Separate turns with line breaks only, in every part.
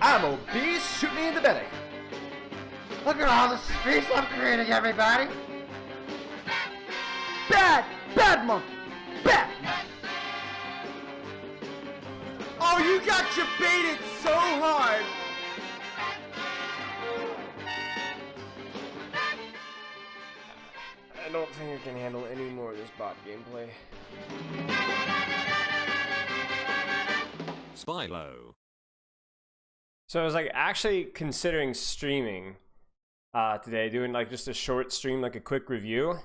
I'm obese, shoot me in the belly.
Look at all the space I'm creating, everybody!
Bad monkey, bad monkey. Oh, you got baited so hard. I don't think I can handle any more of this bot gameplay.
Spylo.
So I was like actually considering streaming today, doing like just a short stream, like a quick review.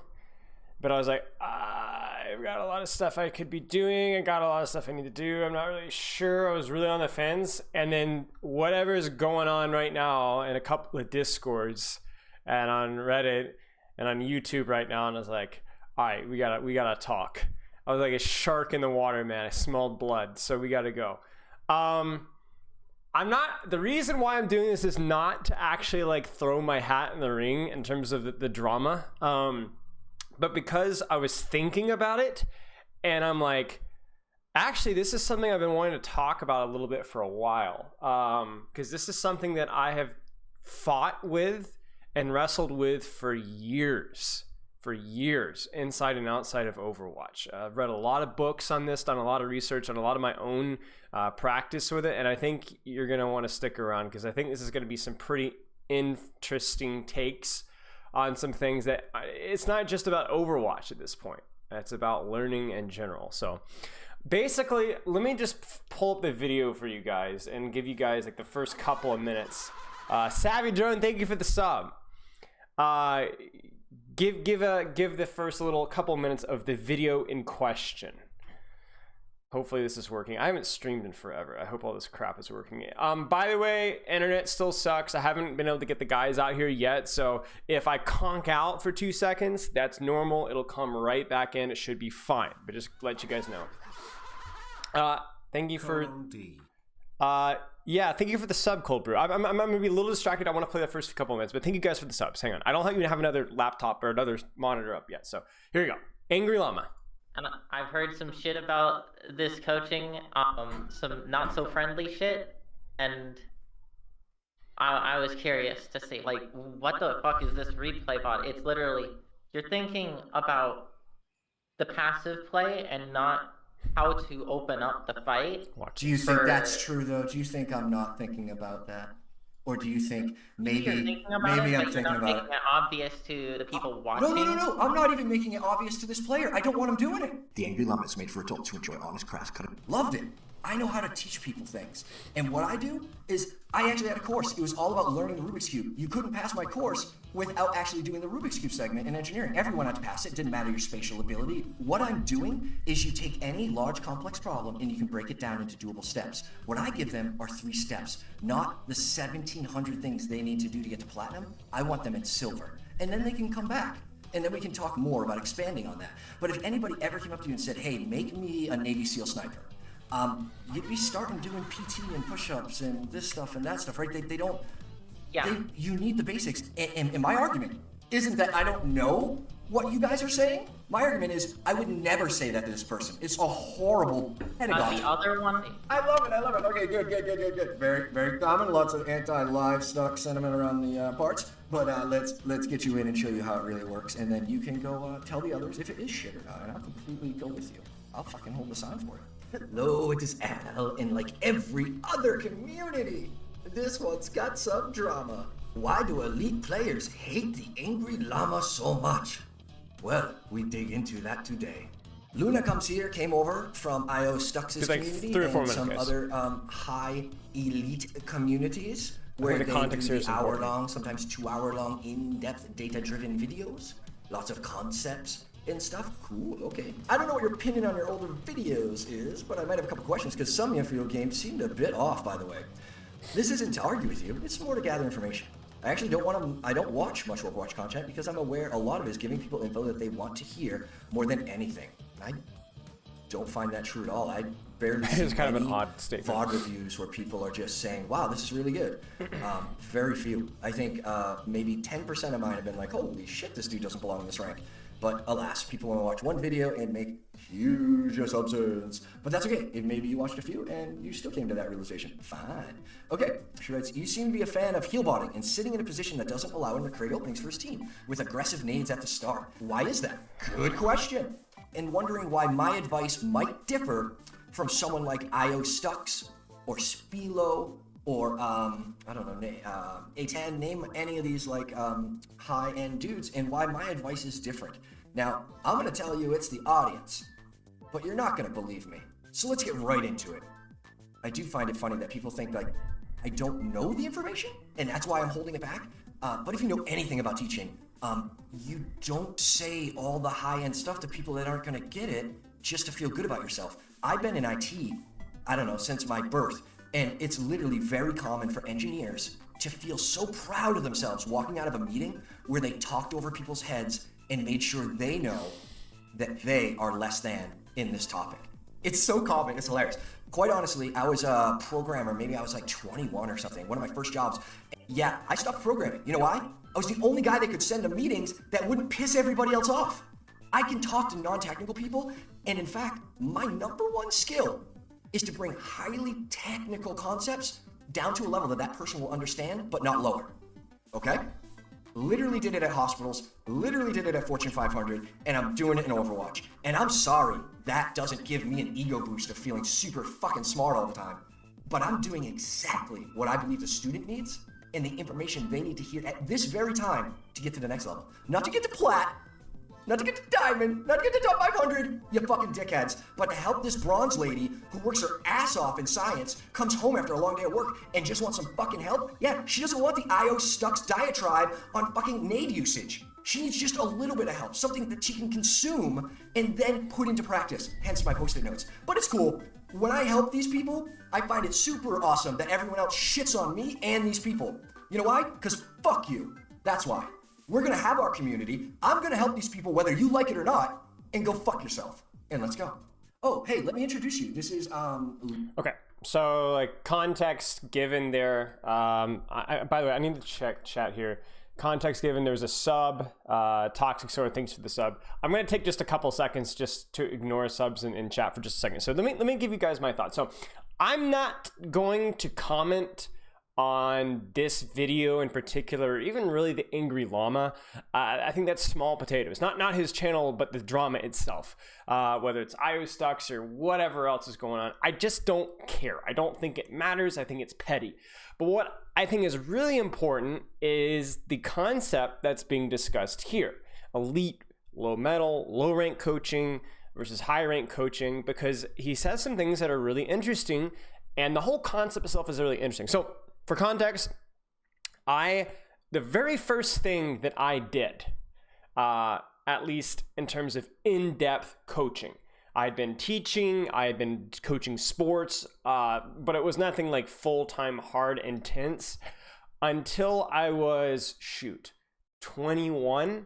But I was like, I've got a lot of stuff I could be doing. I got a lot of stuff I need to do. I'm not really sure. I was really on the fence. And then whatever's going on right now in a couple of Discords and on Reddit and on YouTube right now, and I was like, all right, we gotta talk. I was like a shark in the water, man. I smelled blood, so we gotta go. The reason why I'm doing this is not to actually like throw my hat in the ring in terms of the drama, but because I was thinking about it, and I'm like, actually, this is something I've been wanting to talk about a little bit for a while, because this is something that I have fought with and wrestled with for years, inside and outside of Overwatch. I've read a lot of books on this, done a lot of research, on a lot of my own practice with it, and I think you're going to want to stick around because I think this is going to be some pretty interesting takes on some things that it's not just about Overwatch at this point. It's about learning in general. So basically, let me just pull up the video for you guys and give you guys like the first couple of minutes. Savvy Drone, thank you for the sub. Give the first little couple minutes of the video in question. Hopefully this is working. I haven't streamed in forever. I hope all this crap is working. By the way, internet still sucks. I haven't been able to get the guys out here yet. So if I conk out for 2 seconds, that's normal. It'll come right back in. It should be fine. But just let you guys know. Thank you for... yeah, thank you for the sub, Cold Brew. I'm going to be a little distracted. I want to play the first couple of minutes, but thank you guys for the subs. Hang on. I don't even have another laptop or another monitor up yet. So here you go. Angry Llama.
And I've heard some shit about this coaching, some not so friendly shit, and I was curious to see, like, what the fuck is this replay bot? It's literally, you're thinking about the passive play and not how to open up the fight.
Do you think that's true, though? Do you think I'm not thinking about that? Or do you think maybe I'm thinking about it?
Obvious to the people watching?
No. I'm not even making it obvious to this player. I don't want him doing it. The Angry Llama is made for adults who enjoy honest, crass cutting. Loved it. I know how to teach people things. And what I do is I actually had a course. It was all about learning the Rubik's Cube. You couldn't pass my course without actually doing the Rubik's Cube segment in engineering. Everyone had to pass it. It didn't matter your spatial ability. What I'm doing is you take any large complex problem and you can break it down into doable steps. What I give them are 3 steps, not the 1,700 things they need to do to get to platinum. I want them in silver. And then they can come back. And then we can talk more about expanding on that. But if anybody ever came up to you and said, hey, make me a Navy SEAL sniper, you'd be starting doing PT and push-ups and this stuff and that stuff, right? They don't... Yeah. You need the basics. And my argument isn't that I don't know what you guys are saying. My argument is I would never say that to this person. It's a horrible pedagogy.
The other one...
I love it. Okay, good. Very, very common. Lots of anti-livestock sentiment around the parts. But let's get you in and show you how it really works. And then you can go tell the others if it is shit or not. And I'll completely go with you. I'll fucking hold the sign for it. Hello, it is Al, and like every other community, this one's got some drama. Why do elite players hate the Angry Llama so much? Well, we dig into that today. Luna came over from IO Stux's community and some other high elite communities where they do the hour-long, sometimes 2-hour-long, in-depth, data-driven videos. Lots of concepts and stuff. Cool, okay. I don't know what your opinion on your older videos is, but I might have a couple questions because some Infield games seemed a bit off, by the way. This isn't to argue with you, it's more to gather information. I actually I don't watch much Overwatch content because I'm aware a lot of it is giving people info that they want to hear more than anything. I don't find that true at all. I barely see
it's kind of an odd statement.
VOD reviews where people are just saying, wow, this is really good. Very few. I think maybe 10% of mine have been like, holy shit, this dude doesn't belong in this rank. But alas, people want to watch one video and make huge assumptions. But that's okay. If maybe you watched a few and you still came to that realization, fine. Okay, she writes, you seem to be a fan of heel botting and sitting in a position that doesn't allow him to create openings for his team with aggressive nades at the start. Why is that? Good question. And wondering why my advice might differ from someone like Io Stux or Spilo or I don't know, A10, name any of these like high-end dudes, and why my advice is different. Now, I'm gonna tell you it's the audience, but you're not gonna believe me. So let's get right into it. I do find it funny that people think like I don't know the information, and that's why I'm holding it back. But if you know anything about teaching, you don't say all the high-end stuff to people that aren't gonna get it just to feel good about yourself. I've been in IT, I don't know, since my birth. And it's literally very common for engineers to feel so proud of themselves walking out of a meeting where they talked over people's heads and made sure they know that they are less than in this topic. It's so common, it's hilarious. Quite honestly, I was a programmer, maybe I was like 21 or something, one of my first jobs. Yeah, I stopped programming. You know why? I was the only guy that could send to meetings that wouldn't piss everybody else off. I can talk to non-technical people, and in fact, my number one skill is to bring highly technical concepts down to a level that that person will understand, but not lower, okay? Literally did it at hospitals, literally did it at Fortune 500, and I'm doing it in Overwatch. And I'm sorry, that doesn't give me an ego boost of feeling super fucking smart all the time, but I'm doing exactly what I believe the student needs and the information they need to hear at this very time to get to the next level. Not to get to plat, not to get to diamond, not to get to top 500, you fucking dickheads, but to help this bronze lady who works her ass off in science, comes home after a long day at work and just wants some fucking help. Yeah, she doesn't want the Io Stux diatribe on fucking nade usage. She needs just a little bit of help, something that she can consume and then put into practice, hence my post-it notes. But it's cool. When I help these people, I find it super awesome that everyone else shits on me and these people. You know why? Because fuck you. That's why. We're gonna have our community. I'm gonna help these people whether you like it or not, and go fuck yourself. And let's go. Oh, hey, let me introduce you. This is
Okay, so like context given there. By the way, I need to check chat here. Context given, there's a sub. Toxic Sword, thanks for the sub. I'm gonna take just a couple seconds just to ignore subs in chat for just a second. So let me give you guys my thoughts. So I'm not going to comment on this video in particular, even really the Angry Llama. I think that's small potatoes, not his channel, but the drama itself, whether it's Io Stux or whatever else is going on. I just don't care. I don't think it matters. I think it's petty. But what I think is really important is the concept that's being discussed here: elite, low metal, low rank coaching versus high rank coaching, because he says some things that are really interesting, and the whole concept itself is really interesting. So for context, the very first thing that I did, at least in terms of in-depth coaching, I'd been teaching, I had been coaching sports, but it was nothing like full-time, hard, intense until I was, 21,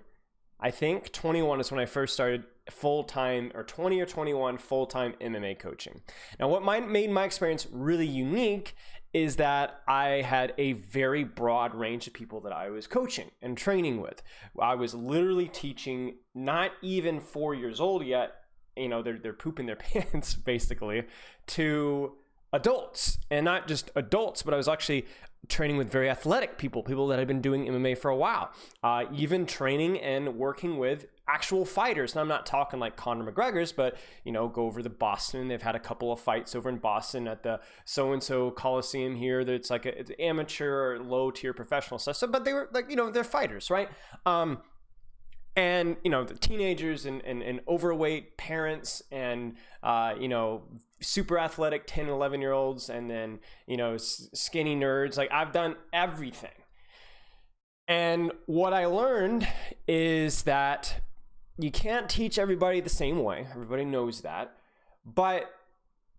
I think. 21 is when I first started full-time, or 20 or 21 full-time MMA coaching. Now, what made my experience really unique is that I had a very broad range of people that I was coaching and training with. I was literally teaching not even 4 years old yet, you know, they're pooping their pants basically, to adults. And not just adults, but I was actually training with very athletic people that had been doing MMA for a while, even training and working with actual fighters. And I'm not talking like Conor McGregor's, but, you know, go over to Boston. They've had a couple of fights over in Boston at the so-and-so Coliseum here. That's like it's amateur or low tier professional stuff. So, but they were like, you know, they're fighters, right? And, you know, the teenagers and overweight parents and, you know, super athletic 10, 11-year-olds, and then, you know, skinny nerds. Like, I've done everything. And what I learned is that you can't teach everybody the same way. Everybody knows that. But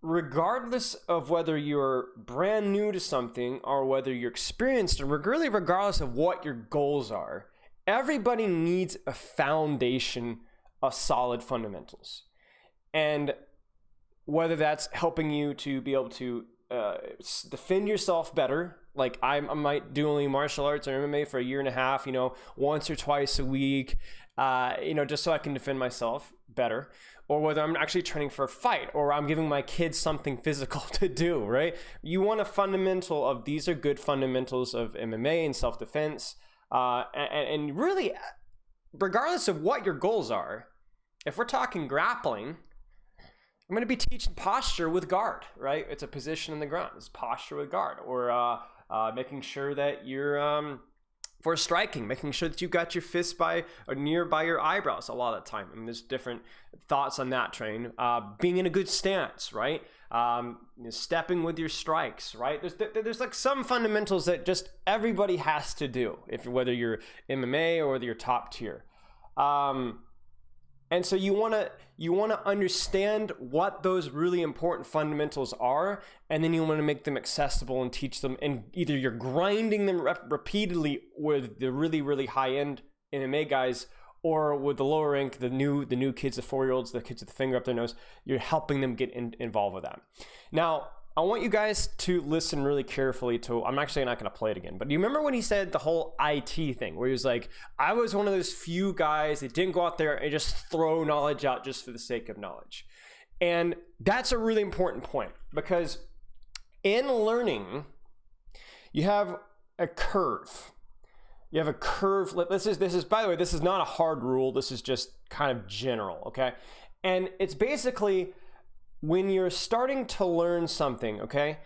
regardless of whether you're brand new to something or whether you're experienced, and really regardless of what your goals are, everybody needs a foundation of solid fundamentals. And whether that's helping you to be able to defend yourself better like I might do only martial arts or MMA for a year and a half, you know, once or twice a week, you know, just so I can defend myself better, or whether I'm actually training for a fight, or I'm giving my kids something physical to do, right? You want a fundamental of, these are good fundamentals of MMA and self-defense, and really, regardless of what your goals are, if we're talking grappling, I'm going to be teaching posture with guard, right? It's a position in the ground. It's posture with guard, or making sure that you're for striking, making sure that you got your fist by or nearby your eyebrows a lot of the time. I mean, there's different thoughts on that train. Being in a good stance, right? Stepping with your strikes, right? There's like some fundamentals that just everybody has to do, whether you're MMA or whether you're top tier. And so you want to understand what those really important fundamentals are, and then you want to make them accessible and teach them. And either you're grinding them repeatedly with the really, really high end MMA guys, or with the lower rank, the new kids, the 4-year-olds, the kids with the finger up their nose, you're helping them get involved with that. Now, I want you guys to listen really carefully to, I'm actually not going to play it again, but do you remember when he said the whole IT thing, where he was like, I was one of those few guys that didn't go out there and just throw knowledge out just for the sake of knowledge. And that's a really important point, because in learning, you have a curve. You have a curve. This is, by the way, this is not a hard rule. This is just kind of general, okay? And it's basically, when you're starting to learn something, okay,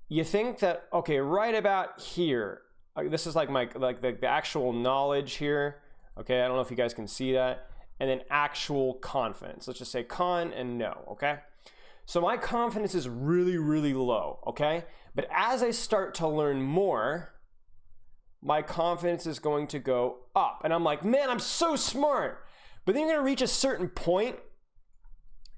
you think that, okay, right about here, this is like the actual knowledge here, okay? I don't know if you guys can see that. And then actual confidence. Let's just say con and no, okay? So my confidence is really, really low, okay? But as I start to learn more, my confidence is going to go up. And I'm like, man, I'm so smart. But then you're going to reach a certain point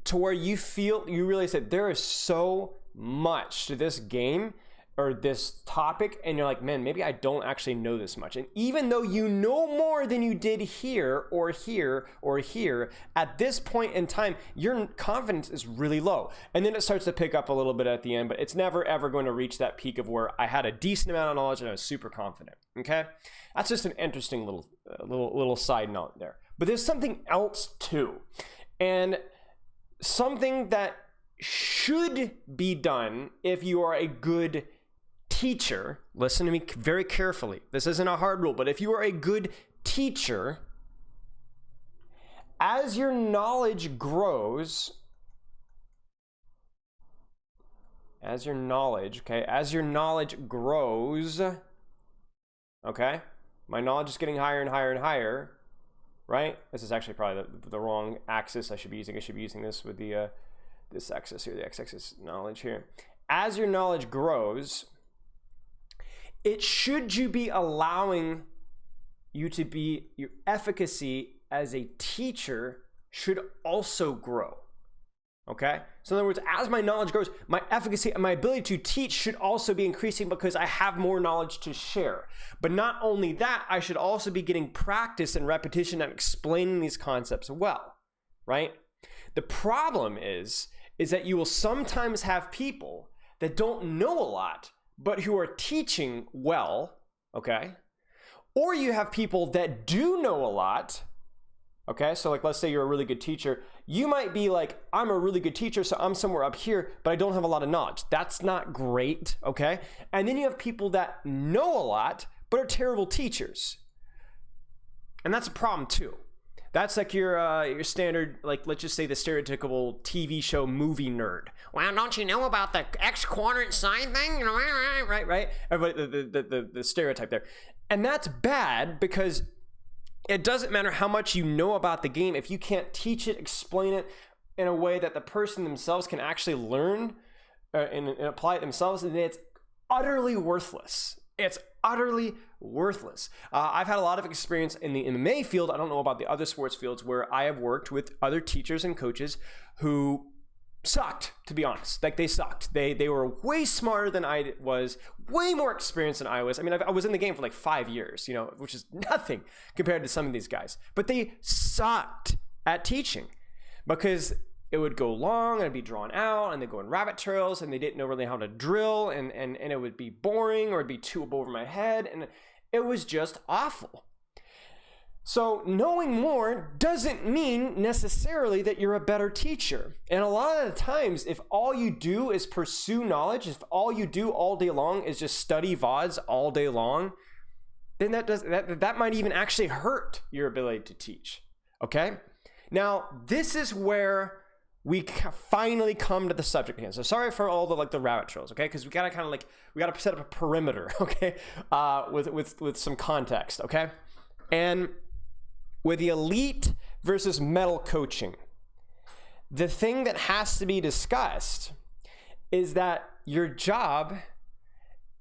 to where you realize that there is so much to this game or this topic, and you're like, man, maybe I don't actually know this much. And even though you know more than you did here or here or here, at this point in time, your confidence is really low. And then it starts to pick up a little bit at the end, but it's never ever going to reach that peak of where I had a decent amount of knowledge and I was super confident. Okay, that's just an interesting little side note there. But there's something else too, and something that should be done if you are a good teacher. Listen to me very carefully. This isn't a hard rule, but if you are a good teacher, as your knowledge grows, okay, my knowledge is getting higher and higher and higher, right? This is actually probably the wrong axis I should be using. I should be using this with the this axis here, the x-axis knowledge here. As your knowledge grows, should you be allowing you to be, your efficacy as a teacher should also grow. Okay? So in other words, as my knowledge grows, my efficacy and my ability to teach should also be increasing because I have more knowledge to share. But not only that, I should also be getting practice and repetition at explaining these concepts well, right? The problem is that you will sometimes have people that don't know a lot, but who are teaching well, okay? Or you have people that do know a lot, okay? So like, let's say you're a really good teacher. You might be like, I'm a really good teacher, so I'm somewhere up here, but I don't have a lot of knowledge. That's not great, okay? And then you have people that know a lot, but are terrible teachers. And that's a problem too. That's like your standard, like, let's just say the stereotypical TV show movie nerd. Well, don't you know about the X quadrant sine thing? Right? Everybody, the stereotype there. And that's bad because it doesn't matter how much you know about the game. If you can't teach it, explain it in a way that the person themselves can actually learn and apply it themselves, then it's utterly worthless. It's utterly worthless. I've had a lot of experience in the MMA field. I don't know about the other sports fields where I have worked with other teachers and coaches who sucked, to be honest. Like, they sucked. They were way smarter than I was, way more experienced than I was. I mean, I was in the game for like 5 years, you know, which is nothing compared to some of these guys. But they sucked at teaching because it would go long and it'd be drawn out and they'd go in rabbit trails and they didn't know really how to drill and it would be boring or it'd be too over my head and it was just awful. So knowing more doesn't mean necessarily that you're a better teacher. And a lot of the times, if all you do is pursue knowledge, if all you do all day long is just study VODs all day long, then that might even actually hurt your ability to teach. Okay? Now, this is where we finally come to the subject again. So sorry for all the rabbit trails, okay? Because we gotta set up a perimeter, okay? With some context, okay? And with the elite versus medal coaching, the thing that has to be discussed is that your job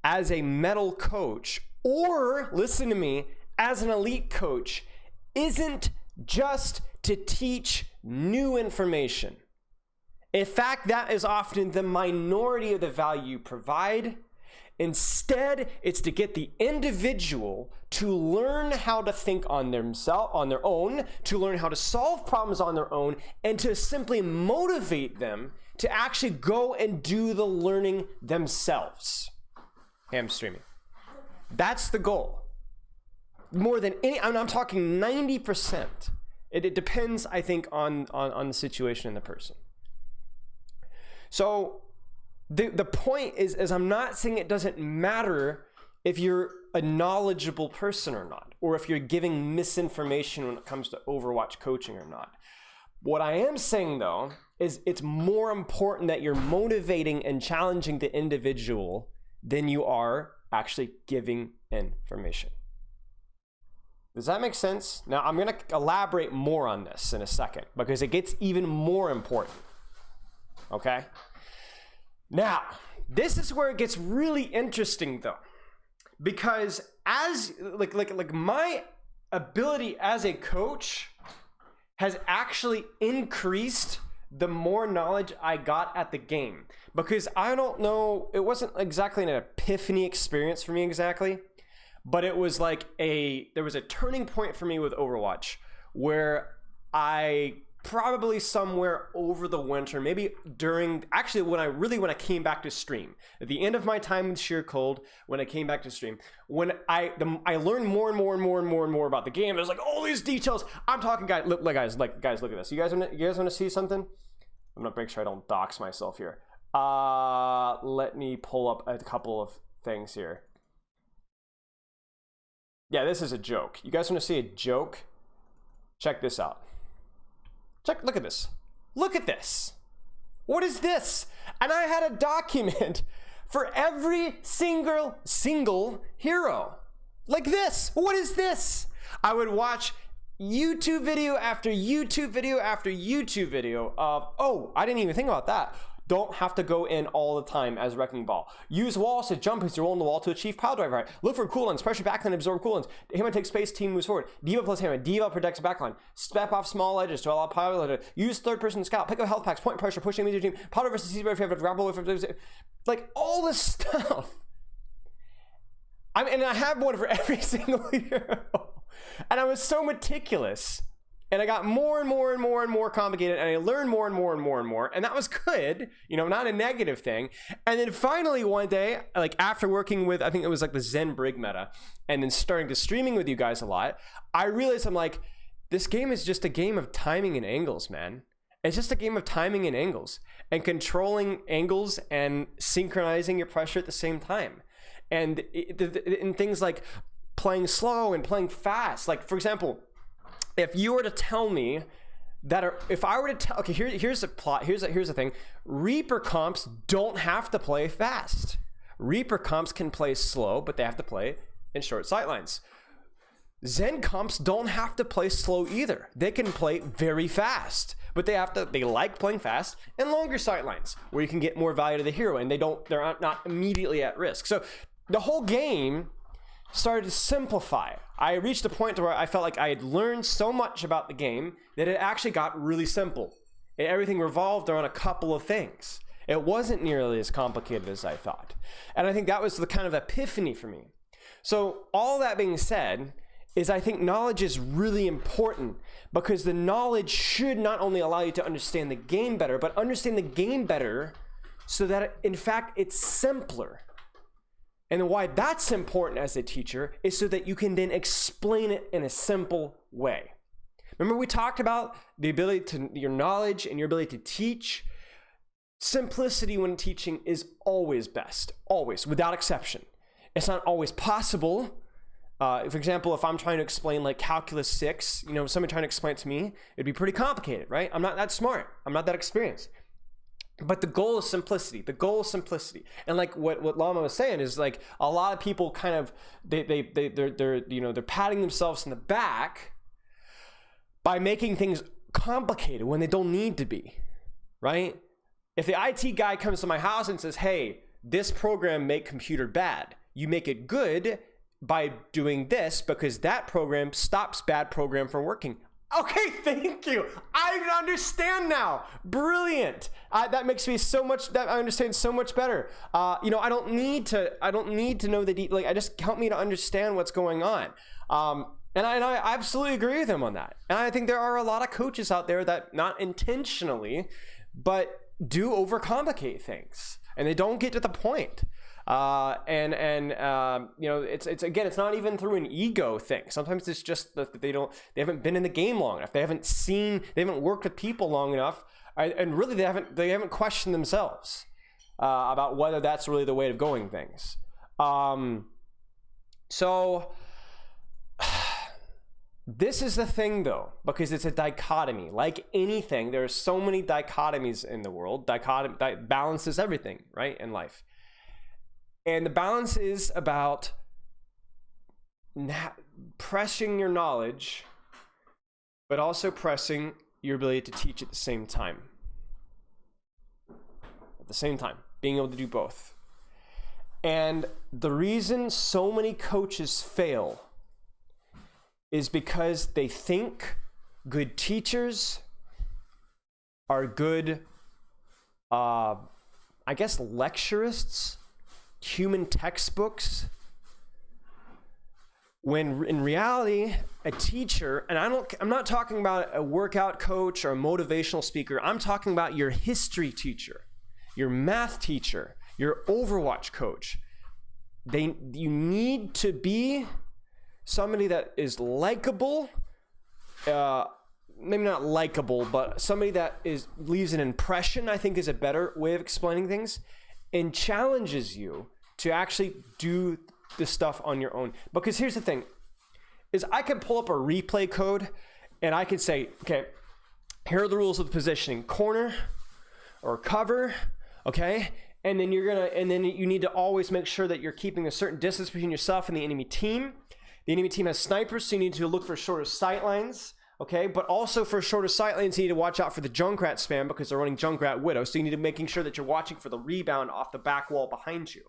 as a medal coach, or listen to me, as an elite coach, isn't just to teach new information. In fact, that is often the minority of the value you provide. Instead, it's to get the individual to learn how to think on their own, to learn how to solve problems on their own, and to simply motivate them to actually go and do the learning themselves. Hey, I'm streaming. That's the goal. More than any, I'm talking 90%. It depends, I think, on the situation and the person. So the point is I'm not saying it doesn't matter if you're a knowledgeable person or not, or if you're giving misinformation when it comes to Overwatch coaching or not. What I am saying, though, is it's more important that you're motivating and challenging the individual than you are actually giving information. Does that make sense? Now, I'm going to elaborate more on this in a second because it gets even more important. Okay? Now, this is where it gets really interesting, though, because as like my ability as a coach has actually increased the more knowledge I got at the game. Because I don't know, it wasn't exactly an epiphany experience for me exactly, but it was like there was a turning point for me with Overwatch where I probably somewhere over the winter, maybe when I came back to stream, at the end of my time with Sheer Cold, when I came back to stream, when I learned more and more about the game. There's like all these details. I'm talking, guys, look at this. You guys want to see something? I'm gonna make sure I don't dox myself here. Let me pull up a couple of things here. Yeah, this is a joke. You guys want to see a joke? Check this out. Look at this. Look at this. What is this? And I had a document for every single hero. Like this. What is this? I would watch YouTube video after YouTube video after YouTube video of, I didn't even think about that. Don't have to go in all the time as Wrecking Ball. Use walls to jump as you roll on the wall to achieve pile driver height. Look for cooldowns, pressure backline, absorb cooldowns. Hammer takes space, team moves forward. Diva plus Hammer. Diva protects backline. Step off small edges to allow pile driver. Use third person scout. Pick up health packs. Point pressure. Pushing media team. Pile driver versus CB if you have to grapple with. Like all this stuff. And I have one for every single hero. And I was so meticulous. And I got more and more complicated, and I learned more and more, and that was good, not a negative thing. And then finally one day, like after working with, I think it was like the Zen Brig meta, and then starting to streaming with you guys a lot, I realized I'm like, this game is just a game of timing and angles, man. It's just a game of timing and angles, and controlling angles and synchronizing your pressure at the same time. And in things like playing slow and playing fast, like for example, if you were to tell me that, if I were to tell, okay, here's the plot, here's the thing. Reaper comps don't have to play fast. Reaper comps can play slow, but they have to play in short sightlines. Zen comps don't have to play slow either. They can play very fast, but they like playing fast and longer sightlines where you can get more value to the hero and they're not immediately at risk. So the whole game started to simplify. I reached a point where I felt like I had learned so much about the game that it actually got really simple. Everything revolved around a couple of things. It wasn't nearly as complicated as I thought. And I think that was the kind of epiphany for me. So all that being said, is I think knowledge is really important, because the knowledge should not only allow you to understand the game better, but understand the game better so that, in fact, it's simpler. And why that's important as a teacher is so that you can then explain it in a simple way. Remember, we talked about the ability to, your knowledge and your ability to teach. Simplicity when teaching is always best, always, without exception. It's not always possible. For example, if I'm trying to explain like calculus 6, somebody trying to explain it to me, it'd be pretty complicated, right? I'm not that smart. I'm not that experienced. But the goal is simplicity. The goal is simplicity. And like what Lama was saying is, like, a lot of people kind of they're patting themselves in the back by making things complicated when they don't need to be, right? If the IT guy comes to my house and says, "Hey, this program make computer bad," you make it good by doing this, because that program stops bad program from working. Okay, thank you. I understand now. Brilliant. That makes me so much. That I understand so much better. I don't need to know the like. I just help me to understand what's going on. And I absolutely agree with him on that. And I think there are a lot of coaches out there that, not intentionally, but do overcomplicate things, and they don't get to the point. It's not even through an ego thing. Sometimes it's just that they haven't been in the game long enough. They haven't worked with people long enough, and really they haven't questioned themselves about whether that's really the way of going things. So this is the thing, though, because it's a dichotomy. Like anything, there are so many dichotomies in the world. Balance is everything, right, in life. And the balance is about pressing your knowledge, but also pressing your ability to teach at the same time. At the same time, being able to do both. And the reason so many coaches fail is because they think good teachers are good, lecturists, human textbooks, when in reality, a teacher, and I'm not talking about a workout coach or a motivational speaker, I'm talking about your history teacher, your math teacher, your Overwatch coach. You need to be somebody that is likable, maybe not likable, but somebody that leaves an impression, I think, is a better way of explaining things, and challenges you to actually do the stuff on your own. Because here's the thing, is I can pull up a replay code and I can say, okay, here are the rules of positioning, corner or cover, okay? And then you need to always make sure that you're keeping a certain distance between yourself and the enemy team. The enemy team has snipers, so you need to look for shorter sight lines. Okay, but also for shorter sight lanes, you need to watch out for the Junkrat spam because they're running Junkrat Widow. So you need to making sure that you're watching for the rebound off the back wall behind you.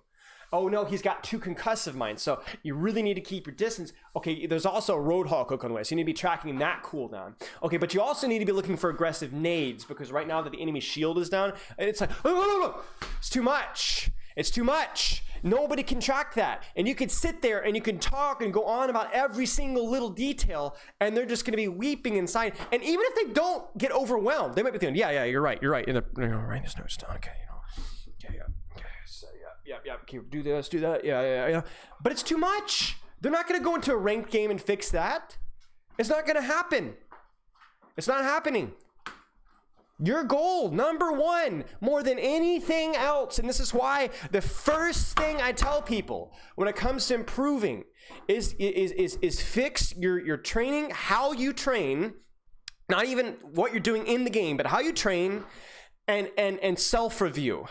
Oh no, he's got 2 concussive mines, so you really need to keep your distance. Okay, there's also a Roadhog hook on the way, so you need to be tracking that cooldown. Okay, but you also need to be looking for aggressive nades because right now that the enemy shield is down, it's like, oh, it's too much. It's too much. Nobody can track that. And you can sit there and you can talk and go on about every single little detail, and they're just going to be weeping inside. And even if they don't get overwhelmed, they might be thinking, yeah, you're right. Write this note down. Okay, okay, do this, do that. Yeah. But it's too much. They're not going to go into a ranked game and fix that. It's not going to happen. It's not happening. Your goal, number one, more than anything else, and this is why the first thing I tell people when it comes to improving is fix your training, how you train, not even what you're doing in the game, but how you train, and self-review.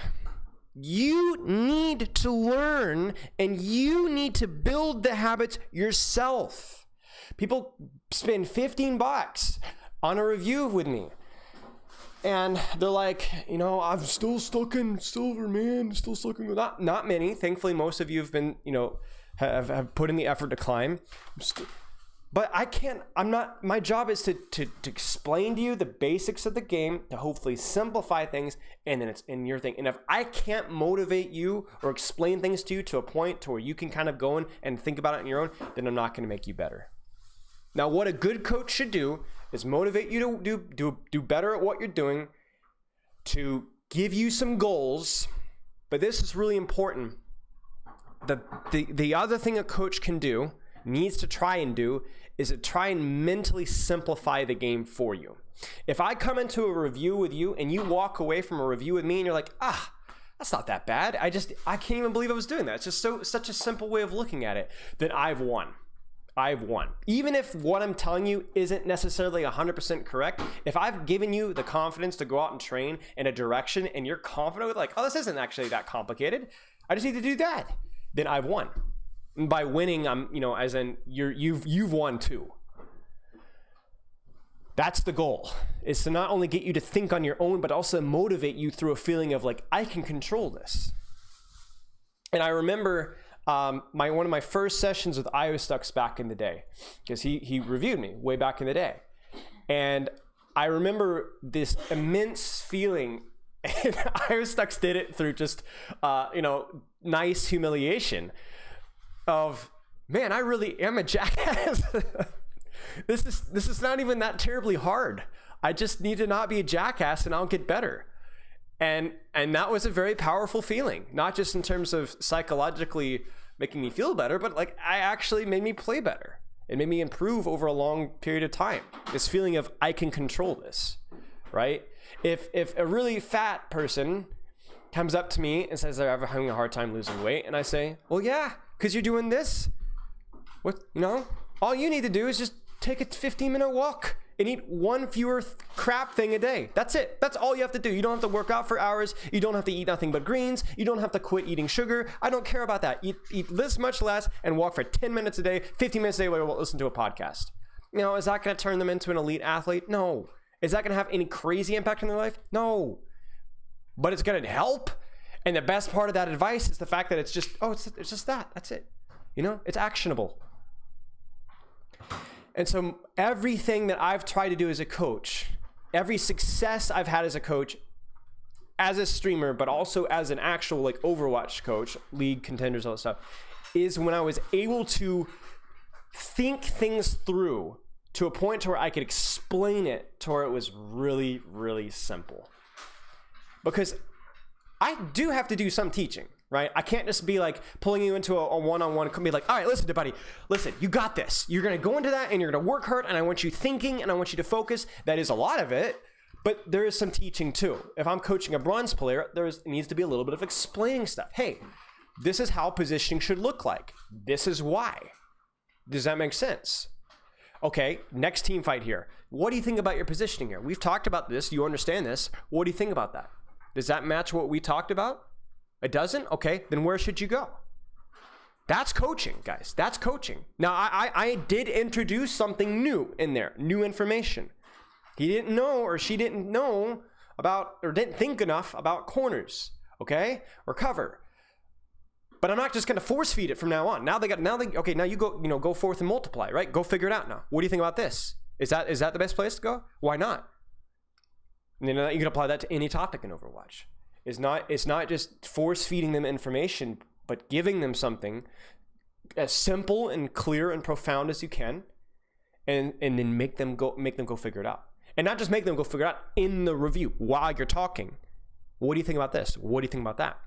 You need to learn, and you need to build the habits yourself. People spend $15 on a review with me. And they're like, I'm still stuck in silver, man. Still stuck in not many. Thankfully, most of you have been, have put in the effort to climb. But my job is to explain to you the basics of the game, to hopefully simplify things, and then it's in your thing. And if I can't motivate you or explain things to you to a point to where you can kind of go in and think about it on your own, then I'm not going to make you better. Now, what a good coach should do is motivate you to do better at what you're doing, to give you some goals. But this is really important. The other thing a coach can do, needs to try and do, is to try and mentally simplify the game for you. If I come into a review with you and you walk away from a review with me and you're like, that's not that bad. I can't even believe I was doing that. It's just such a simple way of looking at it. Then I've won. Even if what I'm telling you isn't necessarily 100% correct, if I've given you the confidence to go out and train in a direction and you're confident with like, this isn't actually that complicated, I just need to do that, then I've won. And by winning, I'm, as in you've won too. That's the goal, is to not only get you to think on your own, but also motivate you through a feeling of like, I can control this. And I remember one of my first sessions with Iowa Stucks back in the day, because he reviewed me way back in the day. And I remember this immense feeling, and Iowa Stucks did it through just, nice humiliation of, man, I really am a jackass. This is not even that terribly hard. I just need to not be a jackass and I'll get better. And that was a very powerful feeling, not just in terms of psychologically making me feel better, but like I actually made me play better. It made me improve over a long period of time. This feeling of I can control this, right? If a really fat person comes up to me and says they're having a hard time losing weight, and I say, well, yeah, because you're doing this. What, all you need to do is just take a 15-minute walk and eat one fewer crap thing a day. That's it. That's all you have to do. You don't have to work out for hours. You don't have to eat nothing but greens. You don't have to quit eating sugar. I don't care about that. Eat this much less and walk for 10 minutes a day, 15 minutes a day while you listen to a podcast. Is that going to turn them into an elite athlete? No. Is that going to have any crazy impact on their life? No. But it's going to help. And the best part of that advice is the fact that it's just, it's just that. That's it. It's actionable. And so everything that I've tried to do as a coach, every success I've had as a coach, as a streamer, but also as an actual like Overwatch coach, league contenders, all that stuff, is when I was able to think things through to a point to where I could explain it to where it was really, really simple. Because I do have to do some teaching, right? I can't just be like pulling you into a one-on-one and be like, all right, listen, buddy, listen, you got this. You're going to go into that and you're going to work hard and I want you thinking and I want you to focus. That is a lot of it, but there is some teaching too. If I'm coaching a bronze player, needs to be a little bit of explaining stuff. Hey, this is how positioning should look like. This is why. Does that make sense? Okay, next team fight here. What do you think about your positioning here? We've talked about this. You understand this. What do you think about that? Does that match what we talked about? It doesn't? Okay, then where should you go? That's coaching, guys. That's coaching. Now, I did introduce something new in there, new information. He didn't know or she didn't know about or didn't think enough about corners, okay, or cover. But I'm not just going to force feed it from now on. Now you go forth and multiply, right? Go figure it out now. What do you think about this? Is that the best place to go? Why not? And you can apply that to any topic in Overwatch. It's not just force feeding them information, but giving them something as simple and clear and profound as you can, and then make them go figure it out. And not just make them go figure it out in the review while you're talking. What do you think about this? What do you think about that?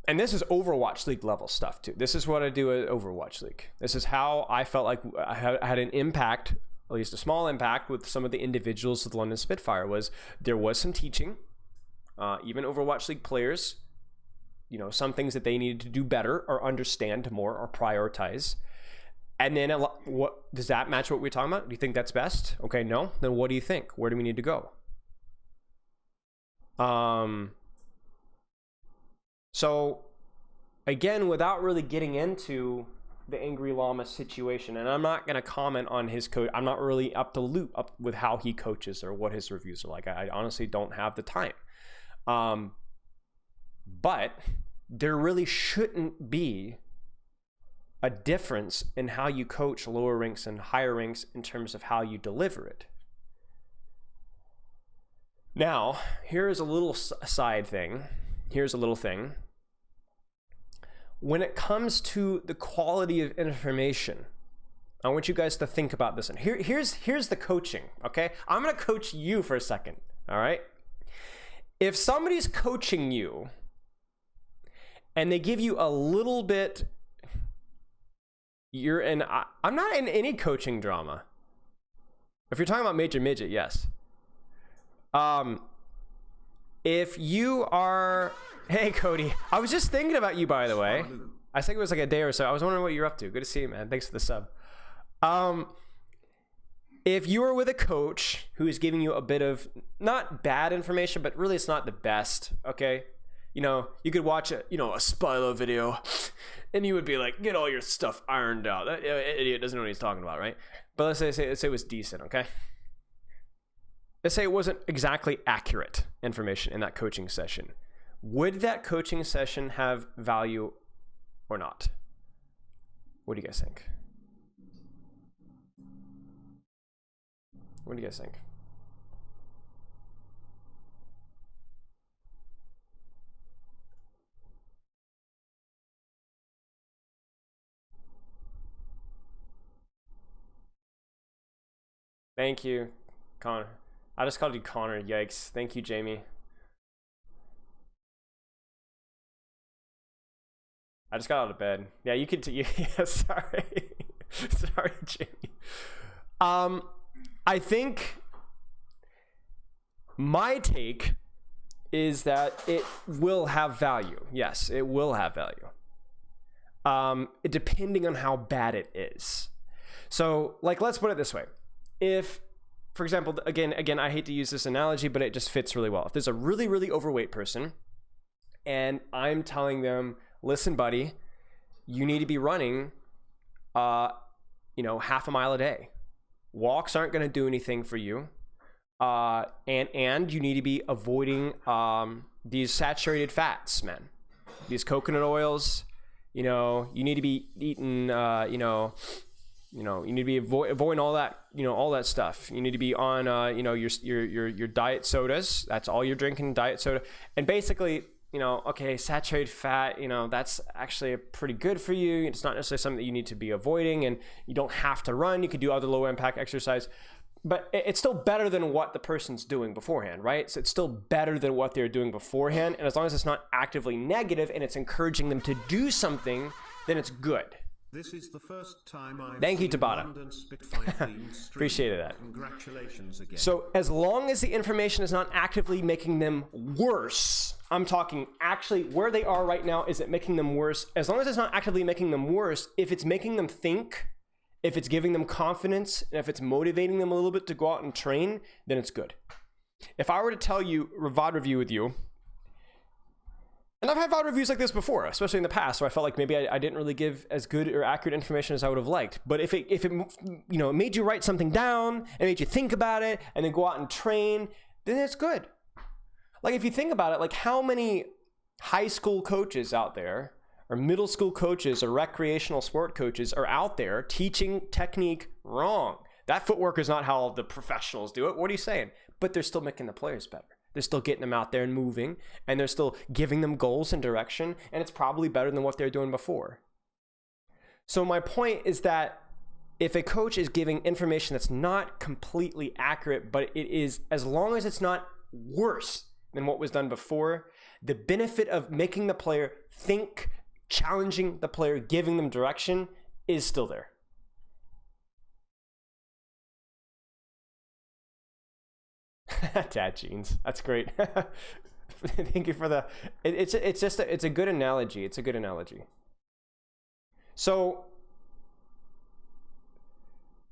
And this is Overwatch League level stuff too. This is what I do at Overwatch League. This is how I felt like I had an impact, at least a small impact, with some of the individuals with London Spitfire. There was some teaching, even Overwatch League players, some things that they needed to do better or understand more or prioritize. And then what does that match what we're talking about? Do you think that's best? Okay, no. Then what do you think? Where do we need to go? So again, without really getting into the Angry Llama situation, and I'm not going to comment on his coach. I'm not really up with how he coaches or what his reviews are like. I honestly don't have the time. But there really shouldn't be a difference in how you coach lower ranks and higher ranks in terms of how you deliver it. Now, here's a little side thing. Here's a little thing. When it comes to the quality of information, I want you guys to think about this. And here's the coaching, okay? I'm going to coach you for a second, all right? If somebody's coaching you and they give you a little bit, I'm not in any coaching drama. If you're talking about major midget, yes. If you are, hey Cody, I was just thinking about you, by the way. I think it was like a day or so. I was wondering what you're up to. Good to see you, man. Thanks for the sub. If you are with a coach who is giving you a bit of not bad information, but really it's not the best, okay? You know, you could watch a Spilo video and you would be like, get all your stuff ironed out. That idiot doesn't know what he's talking about, right? But let's say it was decent, okay? Let's say it wasn't exactly accurate information in that coaching session. Would that coaching session have value or not? What do you guys think? What do you guys think? Thank you, Connor. I just called you Connor. Yikes. Thank you, Jamie. I just got out of bed. Yeah, you could. Yeah, sorry. Sorry, Jamie. I think my take is that it will have value. Yes, it will have value. Depending on how bad it is. So, like, let's put it this way. If, for example, again, I hate to use this analogy, but it just fits really well. If there's a really, really overweight person and I'm telling them, listen, buddy, you need to be running, half a mile a day. Walks aren't going to do anything for you. And you need to be avoiding these saturated fats, man. These coconut oils, you need to be eating, you need to be avoiding all that, all that stuff. You need to be on, your diet sodas. That's all you're drinking, diet soda. And basically, okay, saturated fat, that's actually pretty good for you. It's not necessarily something that you need to be avoiding, and you don't have to run. You could do other low impact exercise, but it's still better than what the person's doing beforehand, right? So it's still better than what they're doing beforehand. And as long as it's not actively negative and it's encouraging them to do something, then it's good.
This is the first time I've
Thank you, Tabata. Appreciated that.
Congratulations again.
So as long as the information is not actively making them worse, I'm talking actually where they are right now, is it making them worse? As long as it's not actively making them worse, if it's making them think, if it's giving them confidence, and if it's motivating them a little bit to go out and train, then it's good. If I were to tell you, VOD review with you, and I've had VOD reviews like this before, especially in the past, where I felt like maybe I didn't really give as good or accurate information as I would have liked. But if it made you write something down and made you think about it and then go out and train, then it's good. Like if you think about it, like how many high school coaches out there, or middle school coaches, or recreational sport coaches are out there teaching technique wrong? That footwork is not how the professionals do it. What are you saying? But they're still making the players better. They're still getting them out there and moving, and they're still giving them goals and direction, and it's probably better than what they're doing before. So my point is that if a coach is giving information that's not completely accurate, but it is, as long as it's not worse than what was done before, the benefit of making the player think, challenging the player, giving them direction is still there. Dad jeans. That's great. Thank you for the. It's a good analogy. It's a good analogy. So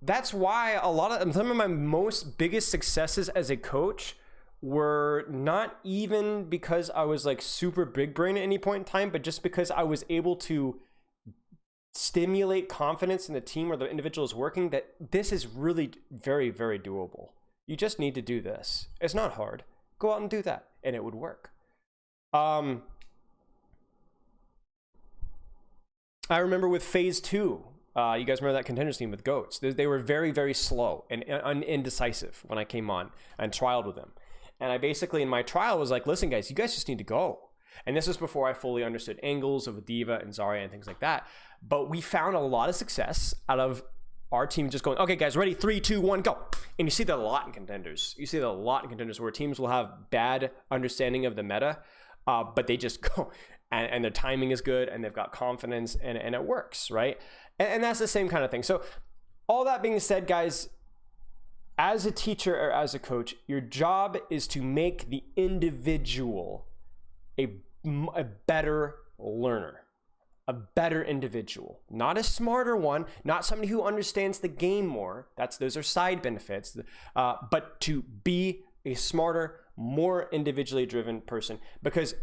that's why some of my most biggest successes as a coach were not even because I was like super big brain at any point in time, but just because I was able to stimulate confidence in the team or the individual is working, that this is really very, very doable. You just need to do this. It's not hard. Go out and do that, and it would work. I remember with phase 2, you guys remember that contenders team with goats? They were very, very slow and indecisive when I came on and trialed with them. And I basically, in my trial, was like, listen, guys, you guys just need to go. And this was before I fully understood angles of D.Va and Zarya and things like that. But we found a lot of success out of our team just going, okay, guys, ready, 3, 2, 1, go. And you see that a lot in contenders. You see that a lot in contenders where teams will have bad understanding of the meta, but they just go, and their timing is good, and they've got confidence, and it works, right? And that's the same kind of thing. So all that being said, guys, as a teacher or as a coach, your job is to make the individual a better learner, a better individual, not a smarter one, not somebody who understands the game more. Those are side benefits, but to be a smarter, more individually driven person. Because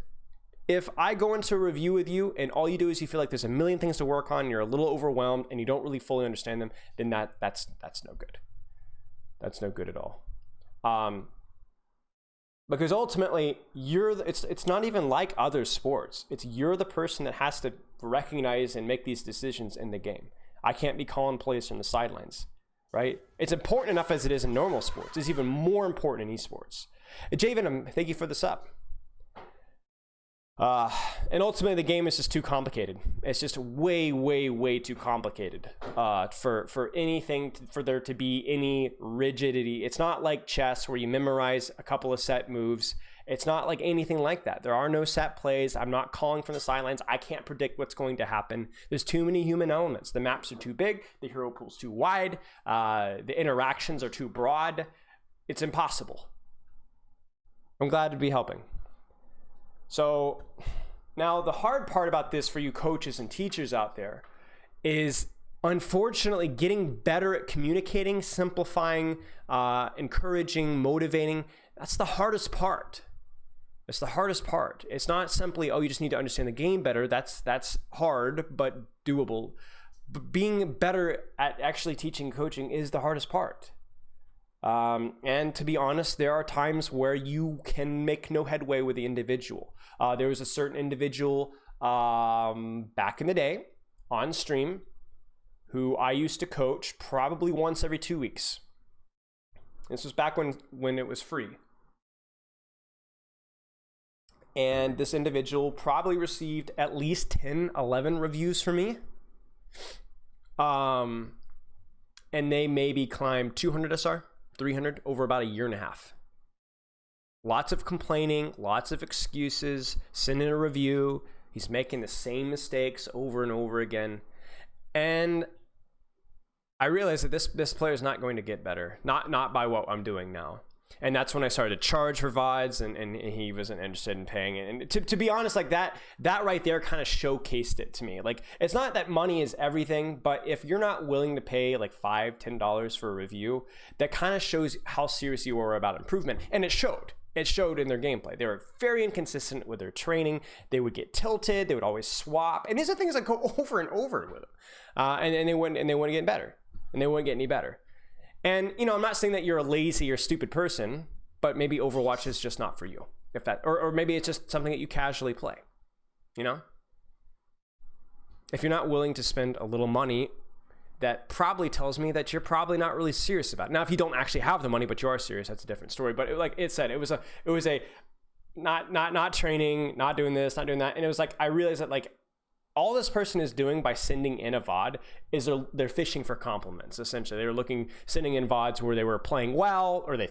if I go into a review with you and all you do is you feel like there's a million things to work on, you're a little overwhelmed and you don't really fully understand them, then that's no good. That's no good at all. Because ultimately it's not even like other sports. You're the person that has to recognize and make these decisions in the game. I can't be calling plays from the sidelines, right? It's important enough as it is in normal sports. It's even more important in esports. Javen, thank you for the sub. And ultimately the game is just too complicated. It's just way, way, way too complicated for anything, for there to be any rigidity. It's not like chess where you memorize a couple of set moves. It's not like anything like that. There are no set plays. I'm not calling from the sidelines. I can't predict what's going to happen. There's too many human elements. The maps are too big. The hero pool's too wide. The interactions are too broad. It's impossible. I'm glad to be helping. So now the hard part about this for you coaches and teachers out there is unfortunately getting better at communicating, simplifying, encouraging, motivating. That's the hardest part. It's the hardest part. It's not simply, oh, you just need to understand the game better. That's hard, but doable. But being better at actually teaching coaching is the hardest part. And to be honest, there are times where you can make no headway with the individual. There was a certain individual back in the day on stream who I used to coach probably once every 2 weeks. This was back when it was free. And this individual probably received at least 10, 11 reviews from me. And they maybe climbed 200 SR. 300 over about a year and a half. Lots of complaining, lots of excuses, sending a review. He's making the same mistakes over and over again. And I realized that this player is not going to get better. Not by what I'm doing now. And that's when I started to charge for VODs, and he wasn't interested in paying it. And to be honest, like that right there kind of showcased it to me. Like, it's not that money is everything, but if you're not willing to pay like $5, $10 for a review, that kind of shows how serious you are about improvement. And it showed. It showed in their gameplay. They were very inconsistent with their training. They would get tilted. They would always swap. And these are things that go over and over with them. And they wouldn't get better. And they wouldn't get any better. And, you know, I'm not saying that you're a lazy or stupid person, but maybe Overwatch is just not for you. If that, or maybe it's just something that you casually play, you know? If you're not willing to spend a little money, that probably tells me that you're probably not really serious about it. Now, if you don't actually have the money, but you are serious, that's a different story. But like it said, it was a not training, not doing this, not doing that. And it was like, I realized that like, all this person is doing by sending in a VOD is they're fishing for compliments, essentially. They were sending in VODs where they were playing well, or they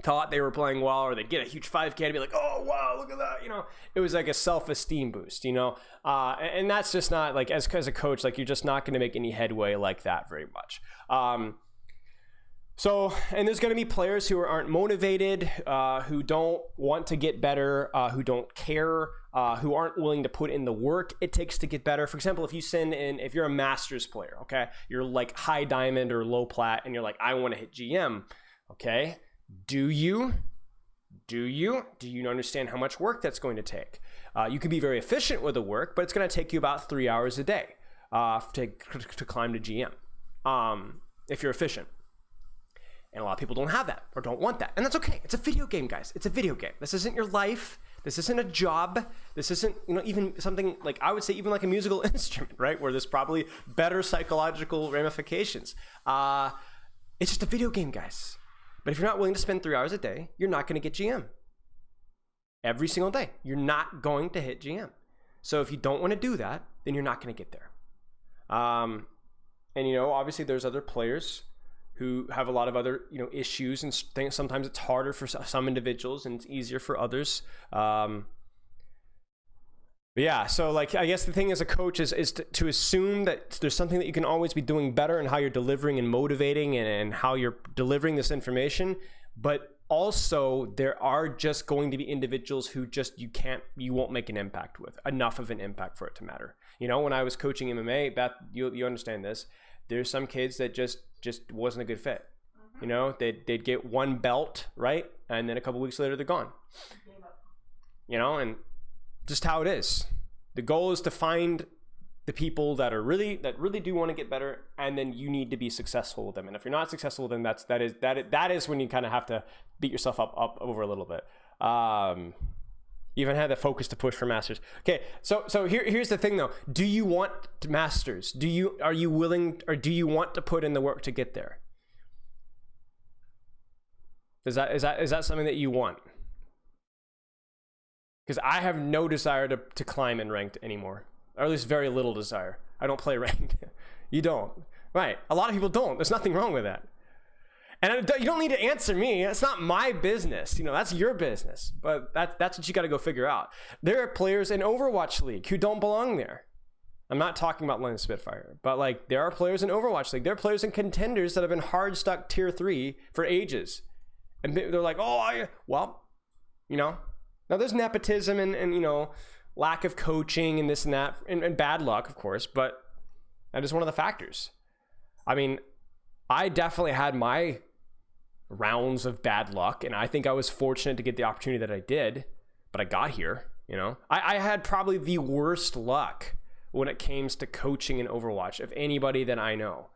thought they were playing well, or they'd get a huge 5K to be like, oh, wow, look at that, you know? It was like a self-esteem boost, you know? And that's just not, like, as a coach, like, you're just not going to make any headway like that very much. So, and there's going to be players who aren't motivated, who don't want to get better, who don't care, who aren't willing to put in the work it takes to get better. For example, if you're a Masters player, okay, you're like high diamond or low plat, and you're like, I want to hit GM, okay, do you understand how much work that's going to take? You can be very efficient with the work, but it's going to take you about 3 hours a day to climb to GM, if you're efficient. And a lot of people don't have that or don't want that. And that's okay. It's a video game, guys. It's a video game. This isn't your life. This isn't a job. This isn't, you know, even something like, I would say even like a musical instrument, right? Where there's probably better psychological ramifications. It's just a video game, guys. But if you're not willing to spend 3 hours a day, you're not going to get GM. Every single day. You're not going to hit GM. So if you don't want to do that, then you're not going to get there. And, you know, obviously there's other players who have a lot of other, you know, issues and things. Sometimes it's harder for some individuals and it's easier for others. But yeah, so like, I guess the thing as a coach is to assume that there's something that you can always be doing better in how you're delivering and motivating and how you're delivering this information. But also there are just going to be individuals who just, you won't make an impact with, enough of an impact for it to matter. You know, when I was coaching MMA, Beth, you understand this. There's some kids that just wasn't a good fit. You know, they'd get one belt, right? And then a couple weeks later, they're gone. You know, and just how it is. The goal is to find the people that really do want to get better, and then you need to be successful with them. And if you're not successful, then that is when you kind of have to beat yourself up over a little bit. Even had the focus to push for masters. Okay, so here's the thing though. Do you want masters? Are you willing, or do you want to put in the work to get there? Is that something that you want? Because I have no desire to climb in ranked anymore, or at least very little desire. I don't play ranked. You don't, right? A lot of people don't. There's nothing wrong with that. And you don't need to answer me. That's not my business. You know, that's your business. But that's what you got to go figure out. There are players in Overwatch League who don't belong there. I'm not talking about London Spitfire, but like there are players in Overwatch League. There are players in Contenders that have been hard stuck tier 3 for ages, and they're like, well, you know. Now there's nepotism and you know, lack of coaching and this and that and bad luck, of course, but that is one of the factors. I mean, I definitely had my rounds of bad luck, and I think I was fortunate to get the opportunity that I did, but I got here, you know. I had probably the worst luck when it came to coaching in Overwatch of anybody that I know.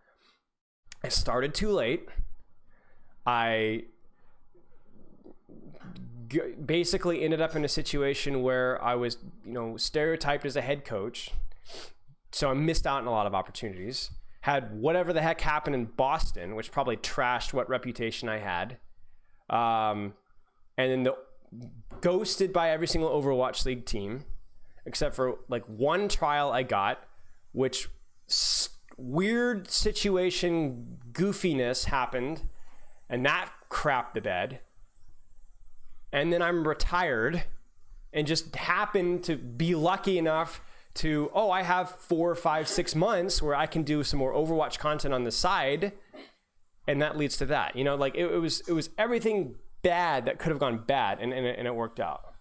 I started too late. I basically ended up in a situation where I was, you know, stereotyped as a head coach, so I missed out on a lot of opportunities. Had whatever the heck happened in Boston, which probably trashed what reputation I had, and then ghosted by every single Overwatch League team, except for like one trial I got, which weird situation goofiness happened, and that crapped the bed. And then I'm retired and just happened to be lucky enough to, I have 4, 5, 6 months where I can do some more Overwatch content on the side. And that leads to that, you know, like it was everything bad that could have gone bad, and it worked out.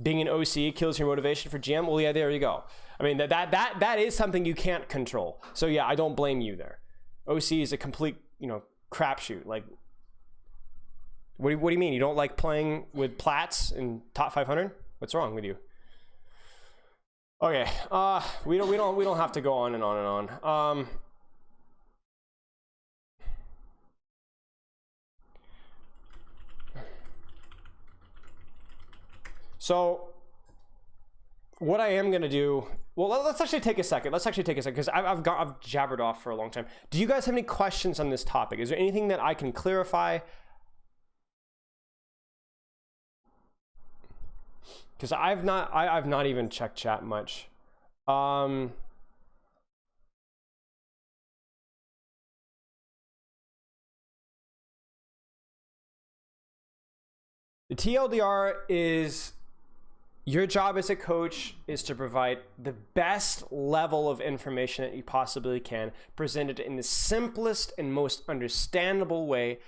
Being an OC kills your motivation for GM. Well, yeah, there you go. I mean, that is something you can't control. So yeah, I don't blame you there. OC is a complete, you know, crapshoot. Like, what do you mean? You don't like playing with plats in top 500? What's wrong with you? Okay, we don't have to go on and on and on. So what I am gonna do, well, let's actually take a second. Because I've jabbered off for a long time. Do you guys have any questions on this topic? Is there anything that I can clarify? Because I've not even checked chat much. The TLDR is, your job as a coach is to provide the best level of information that you possibly can, presented in the simplest and most understandable way,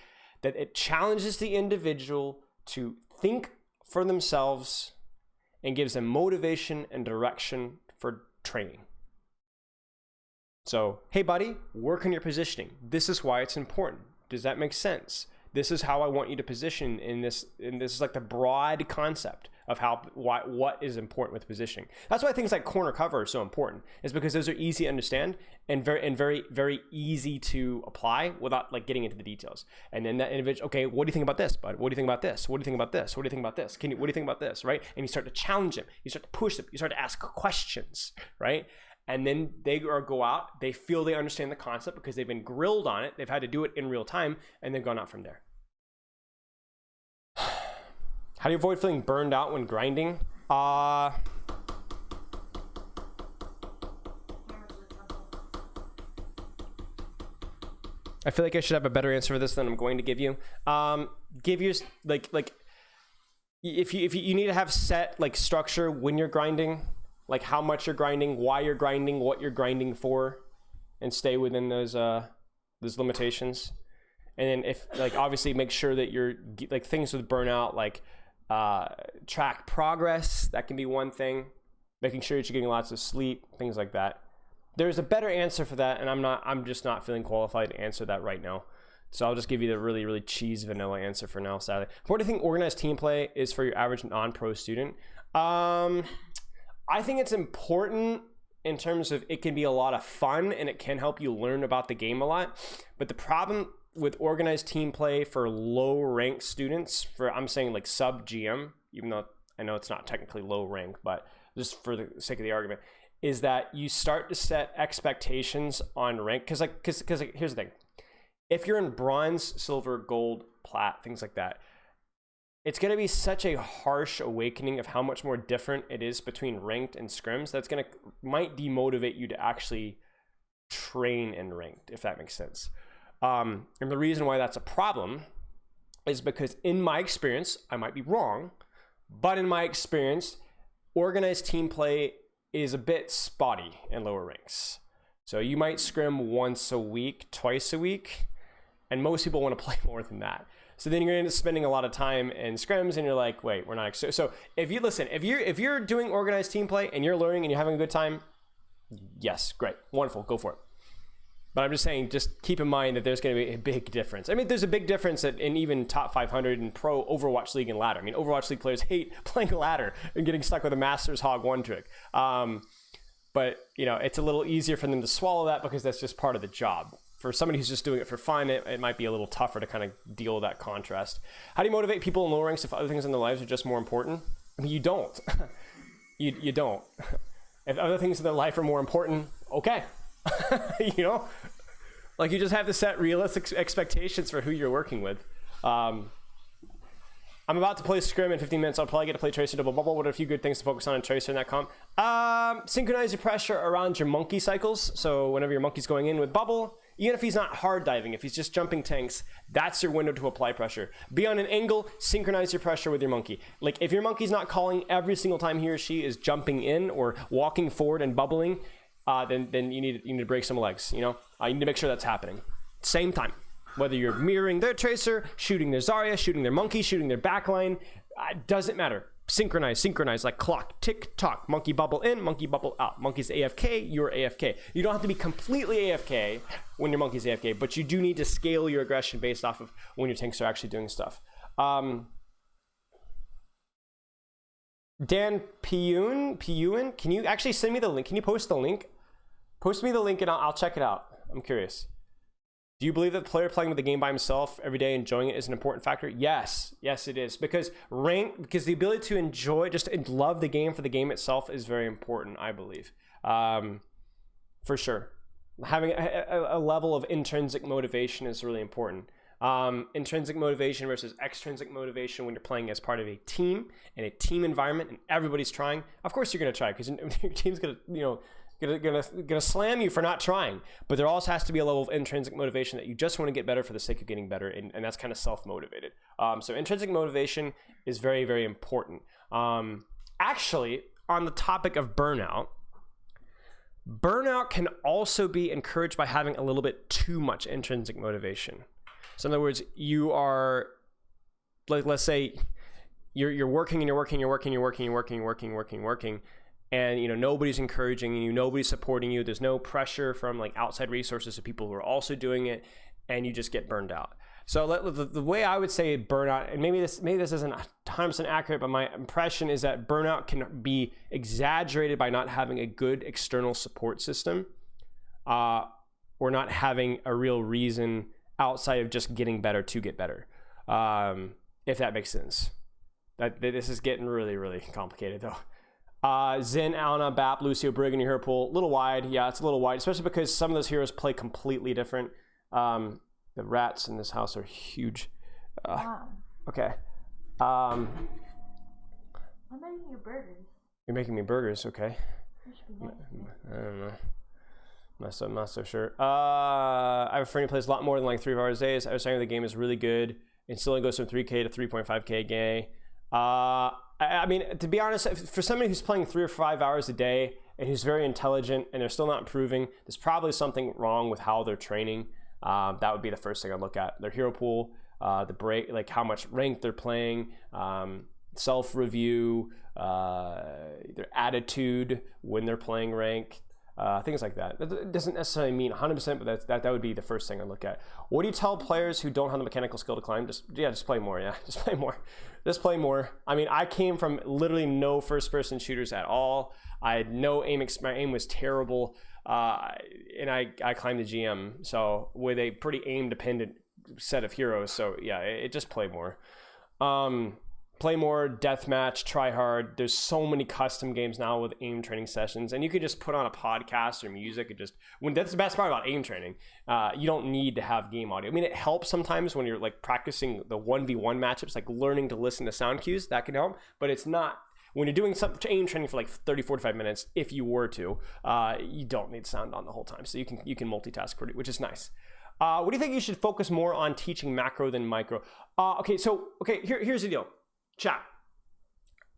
that it challenges the individual to think for themselves and gives them motivation and direction for training. So, hey buddy, work on your positioning. This is why it's important. Does that make sense? This is how I want you to position in this. And this is like the broad concept of what is important with positioning. That's why things like corner cover are so important, is because those are easy to understand and very, very easy to apply without like getting into the details. And then that individual, okay, what do you think about this, bud? What do you think about this? What do you think about this? What do you think about this? What do you think about this? Right? And you start to challenge them. You start to push them. You start to ask questions, right? And then they go out, they feel they understand the concept because they've been grilled on it. They've had to do it in real time, and they've gone out from there. How do you avoid feeling burned out when grinding? I feel like I should have a better answer for this than I'm going to give you. Give you like if you need to have set like structure when you're grinding, like how much you're grinding, why you're grinding, what you're grinding for, and stay within those limitations. And then if like obviously make sure that you're like things with burnout, like track progress, that can be one thing. Making sure that you're getting lots of sleep, things like that. There's a better answer for that, and I'm just not feeling qualified to answer that right now. So I'll just give you the really, really cheese vanilla answer for now, sadly. What do you think organized team play is for your average non-pro student? I think it's important in terms of it can be a lot of fun and it can help you learn about the game a lot. But the problem with organized team play for low rank students, I'm saying like sub GM, even though I know it's not technically low rank, but just for the sake of the argument, is that you start to set expectations on rank. Because here's the thing. If you're in bronze, silver, gold, plat, things like that, it's going to be such a harsh awakening of how much more different it is between ranked and scrims. That's might demotivate you to actually train in ranked, if that makes sense. And the reason why that's a problem is because in my experience, I might be wrong, but in my experience, organized team play is a bit spotty in lower ranks. So you might scrim once a week, twice a week, and most people want to play more than that. So then you're going to end up spending a lot of time in scrims, and you're like, wait, we're not. So if you're doing organized team play and you're learning and you're having a good time, yes, great, wonderful, go for it. But I'm just saying, just keep in mind that there's going to be a big difference. I mean, there's a big difference in even top 500 in pro Overwatch League and ladder. I mean, Overwatch League players hate playing ladder and getting stuck with a Master's Hog one trick. But, it's a little easier for them to swallow that because that's just part of the job. For somebody who's just doing it for fun, it might be a little tougher to kind of deal with that contrast. How do you motivate people in low ranks if other things in their lives are just more important? I mean, you don't. you don't. If other things in their life are more important, okay. Like you just have to set realistic expectations for who you're working with. I'm about to play Scrim in 15 minutes. I'll probably get to play Tracer Double Bubble. What are a few good things to focus on in Tracer in that comp? Synchronize your pressure around your monkey cycles. So whenever your monkey's going in with Bubble, even if he's not hard diving, if he's just jumping tanks, that's your window to apply pressure. Be on an angle, synchronize your pressure with your monkey. Like if your monkey's not calling every single time he or she is jumping in or walking forward and bubbling, then you need to break some legs. You need to make sure that's happening. Same time, whether you're mirroring their Tracer, shooting their Zarya, shooting their monkey, shooting their backline, doesn't matter. Synchronize like clock, tick tock. Monkey bubble in, monkey bubble out. Monkey's AFK, you're AFK. You don't have to be completely AFK when your monkey's AFK, but you do need to scale your aggression based off of when your tanks are actually doing stuff. Dan Piyun, can you actually send me the link? Can you post the link? Post me the link and I'll check it out. I'm curious. Do you believe that the player playing with the game by himself every day, enjoying it, is an important factor? Yes, it is. Because the ability to enjoy, just love the game for the game itself is very important, I believe. For sure. Having a level of intrinsic motivation is really important. Intrinsic motivation versus extrinsic motivation when you're playing as part of a team and a team environment and everybody's trying. Of course you're going to try because your team's going to, gonna slam you for not trying, but there also has to be a level of intrinsic motivation that you just want to get better for the sake of getting better, and that's kind of self-motivated. So intrinsic motivation is very, very important. Actually, on the topic of burnout can also be encouraged by having a little bit too much intrinsic motivation. So in other words, you are, like, let's say you're working and you're working, and nobody's encouraging you, nobody's supporting you, there's no pressure from like outside resources of people who are also doing it, and you just get burned out. So the way I would say burnout, and maybe this isn't 100% accurate, but my impression is that burnout can be exaggerated by not having a good external support system, or not having a real reason outside of just getting better to get better, if that makes sense. This is getting really, really complicated though. Zin, Alna, Bap, Lucio, Brig, and your hero pool, a little wide. Yeah, it's a little wide, especially because some of those heroes play completely different. The rats in this house are huge.
Wow.
Okay.
I'm making you burgers.
You're making me burgers, okay.
That should be nice.
I don't know. I'm not so sure. I have a friend who plays a lot more than like 3 hours a day. I was saying the game is really good. It still only goes from 3K to 3.5K a day. I mean, to be honest, for somebody who's playing 3 or 5 hours a day and who's very intelligent and they're still not improving, there's probably something wrong with how they're training. That would be the first thing I'd look at. Their hero pool, the break, like how much rank they're playing, self-review, their attitude when they're playing rank, things like that. It doesn't necessarily mean 100%, but that would be the first thing I look at. What do you tell players who don't have the mechanical skill to climb? Just play more. Yeah, just play more. Just play more. I mean, I came from literally no first-person shooters at all. I had no aim. My aim was terrible, and I climbed the GM. So with a pretty aim-dependent set of heroes. So yeah, it just play more. Play more, deathmatch, try hard. There's so many custom games now with aim training sessions, and you could just put on a podcast or music and that's the best part about aim training. You don't need to have game audio. I mean, it helps sometimes when you're like practicing the 1v1 matchups, like learning to listen to sound cues, that can help, but it's not when you're doing some aim training for like 30, 45 minutes, if you were to, you don't need sound on the whole time. So you can multitask, which is nice. What do you think you should focus more on teaching macro than micro? Here's the deal. Chat.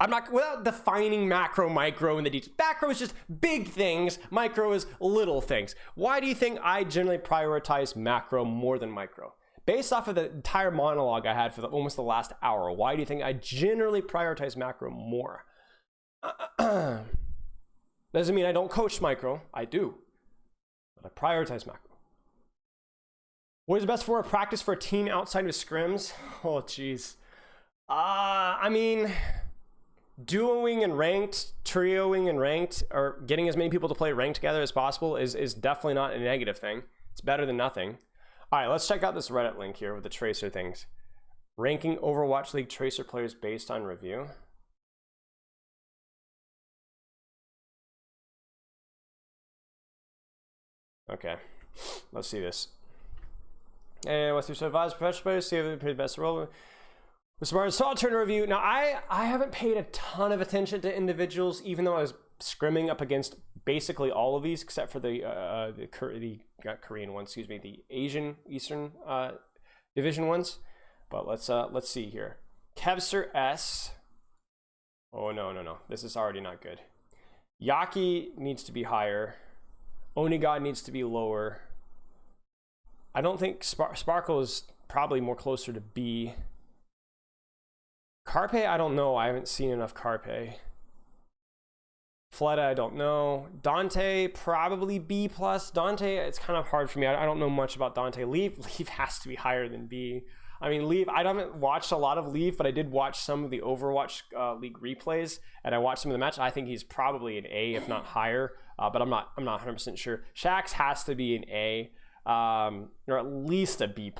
I'm not, without defining macro, micro, and the details. Macro is just big things. Micro is little things. Why do you think I generally prioritize macro more than micro? Based off of the entire monologue I had for almost the last hour, why do you think I generally prioritize macro more? Doesn't mean I don't coach micro. I do. But I prioritize macro. What is best for a practice for a team outside of scrims? Oh, jeez. I mean, duoing and ranked, trioing and ranked, or getting as many people to play ranked together as possible is definitely not a negative thing. It's better than nothing. All right, let's check out this Reddit link here with the Tracer things. Ranking Overwatch League Tracer players based on review. Okay, let's see this. And what's your advice professional players? See if they the best role. As far as solitaire review, now I haven't paid a ton of attention to individuals, even though I was scrimming up against basically all of these, except for the Korean ones, excuse me, the Asian Eastern Division ones. But let's see here. Kevster S. Oh no, this is already not good. Yaki needs to be higher. Onigod needs to be lower. I don't think Sparkle is probably more closer to B. Carpe, I don't know. I haven't seen enough Carpe. Fleta, I don't know. Dante, probably B+. Dante, it's kind of hard for me. I don't know much about Dante. Leaf has to be higher than B. I mean, Leaf, I haven't watched a lot of Leaf, but I did watch some of the Overwatch League replays, and I watched some of the match. I think he's probably an A, if not higher, but I'm not 100% sure. Shaxx has to be an A. Or at least a B+.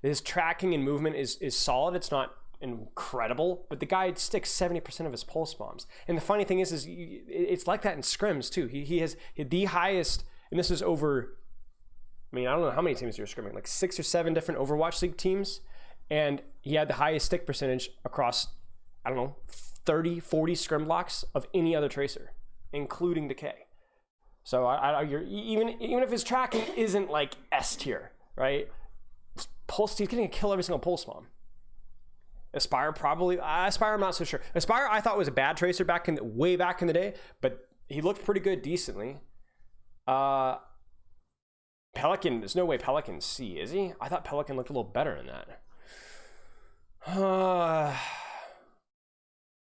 His tracking and movement is solid. It's not incredible, but the guy sticks 70% of his pulse bombs. And the funny thing is it's like that in scrims too. He has the highest, and this is over, I mean, I don't know how many teams you're scrimming, like 6 or 7 different Overwatch League teams, and he had the highest stick percentage across, I don't know, 30, 40 scrim blocks of any other Tracer, including Decay. So you're, even if his tracking isn't like S tier, right? Pulse, he's getting a kill every single pulse bomb. Aspire probably, Aspire I'm not so sure. Aspire I thought was a bad Tracer way back in the day, but he looked pretty good decently. Pelican, there's no way Pelican's C, is he? I thought Pelican looked a little better in that.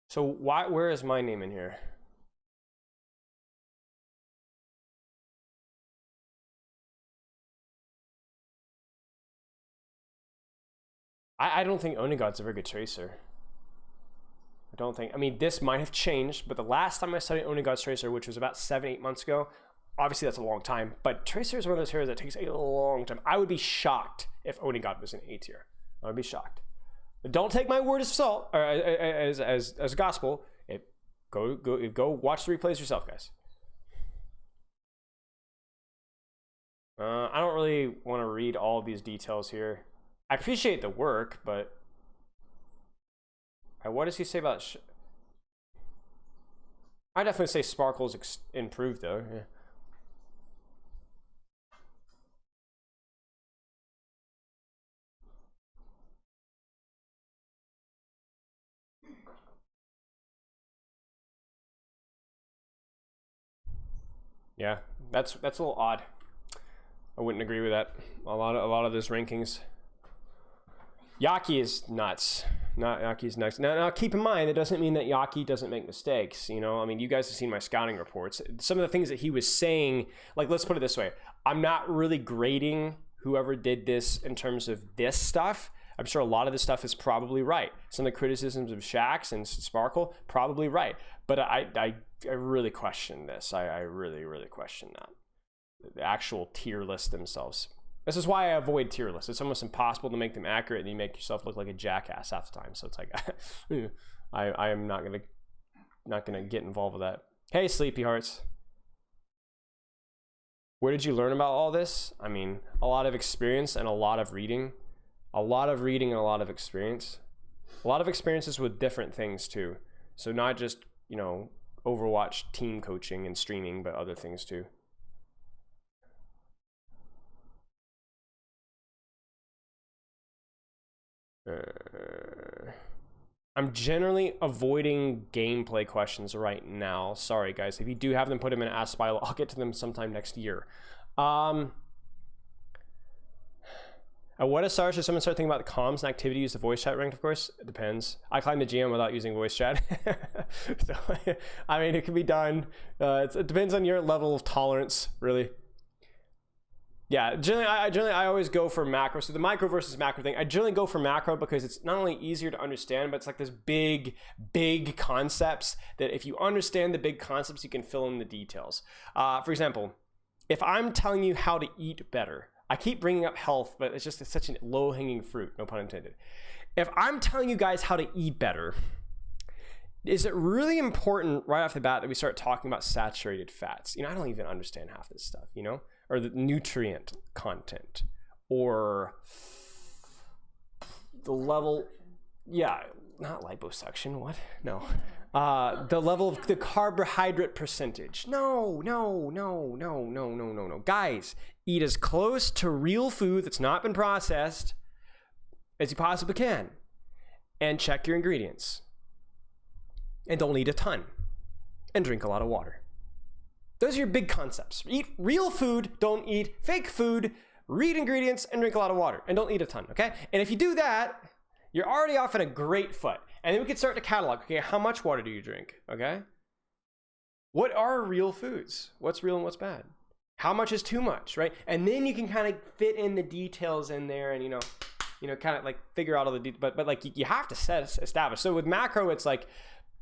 So where is my name in here? I don't think Onigod's a very good Tracer. I mean, this might have changed, but the last time I studied Onigod's Tracer, which was about 7-8 months ago, obviously that's a long time, but Tracer is one of those heroes that takes a long time. I would be shocked if Onigod was an A tier. I would be shocked. But don't take my word as salt, or as gospel. Go watch the replays yourself, guys. I don't really want to read all of these details here. I appreciate the work, but what does he say about? I definitely say Sparkle's improved though. Yeah. Yeah, that's a little odd. I wouldn't agree with that. A lot of those rankings. Yaki is nuts. Yaki's nuts. Now keep in mind, it doesn't mean that Yaki doesn't make mistakes. You know, I mean, you guys have seen my scouting reports. Some of the things that he was saying, like, let's put it this way. I'm not really grading whoever did this in terms of this stuff. I'm sure a lot of this stuff is probably right. Some of the criticisms of Shaxx and Sparkle, probably right. But I really question this. I really question that. The actual tier list themselves. This is why I avoid tier lists. It's almost impossible to make them accurate, and you make yourself look like a jackass half the time. So it's like, I am not gonna get involved with that. Hey, Sleepy Hearts. Where did you learn about all this? I mean, a lot of experience and a lot of reading. A lot of reading and a lot of experience. A lot of experiences with different things too. So not just, you know, Overwatch team coaching and streaming, but other things too. I'm generally avoiding gameplay questions right now. Sorry, guys. If you do have them, put them in Ask Spilo. I'll get to them sometime next year. At what SR should someone start thinking about the comms and activity use the voice chat ranked? Of course, it depends. I climbed the GM without using voice chat. So, I mean, it can be done. It depends on your level of tolerance, really. Yeah, generally I always go for macro. So the micro versus macro thing, I generally go for macro because it's not only easier to understand, but it's like this big concepts that if you understand the big concepts, you can fill in the details. For example, if I'm telling you how to eat better, I keep bringing up health, but it's such a low-hanging fruit, no pun intended. If I'm telling you guys how to eat better, is it really important right off the bat that we start talking about saturated fats? You know, I don't even understand half this stuff, you know? Or the nutrient content, or the level, yeah, not liposuction, what? No. The level of the carbohydrate percentage. No. Guys, eat as close to real food that's not been processed as you possibly can. And check your ingredients. And don't eat a ton. And drink a lot of water. Those are your big concepts. Eat real food, don't eat fake food, read ingredients, and drink a lot of water. And don't eat a ton, okay? And if you do that, you're already off on a great foot. And then we can start to catalog, okay, how much water do you drink, okay? What are real foods? What's real and what's bad? How much is too much, right? And then you can kind of fit in the details in there and, you know, kind of like figure out all the details. But like you have to establish. So with macro, it's like,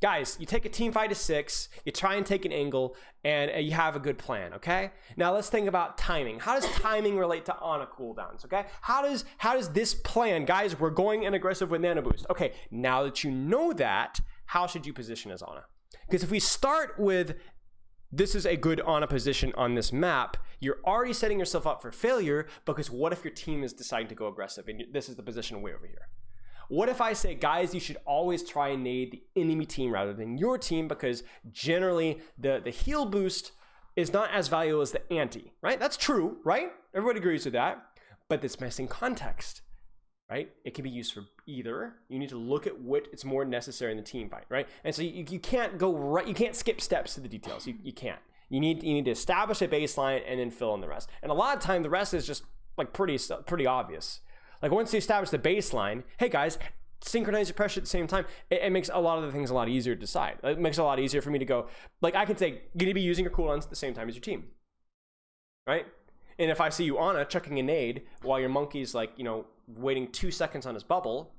guys, you take a team fight to 6, you try and take an angle, and you have a good plan, okay? Now let's think about timing. How does timing relate to Ana cooldowns, okay? How does this plan, guys, we're going in aggressive with Nano Boost. Okay, now that you know that, how should you position as Ana? Because if we start with, this is a good Ana position on this map, you're already setting yourself up for failure, because what if your team is deciding to go aggressive, and this is the position way over here? What if I say, guys, you should always try and nade the enemy team rather than your team, because generally the heal boost is not as valuable as the anti, right? That's true, right? Everybody agrees with that, but it's missing context, right? It can be used for either. You need to look at what it's more necessary in the team fight, right? And so you can't go right, you can't skip steps to the details. You can't. You need to establish a baseline and then fill in the rest. And a lot of time, the rest is just like pretty obvious. Like once you establish the baseline, hey guys, synchronize your pressure at the same time, it makes a lot of the things a lot easier to decide. It makes it a lot easier for me to go, like I can say, you need to be using your cooldowns at the same time as your team, right? And if I see you Ana chucking a nade while your monkey's like, you know, waiting 2 seconds on his bubble,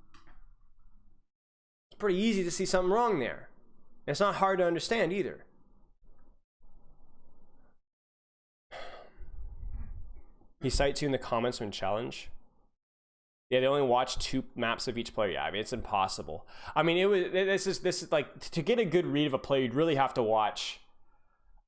it's pretty easy to see something wrong there. And it's not hard to understand either. He cites you in the comments when challenge. Yeah, they only watch 2 maps of each player. Yeah, I mean, it's impossible. I mean, this is like, to get a good read of a player, you'd really have to watch.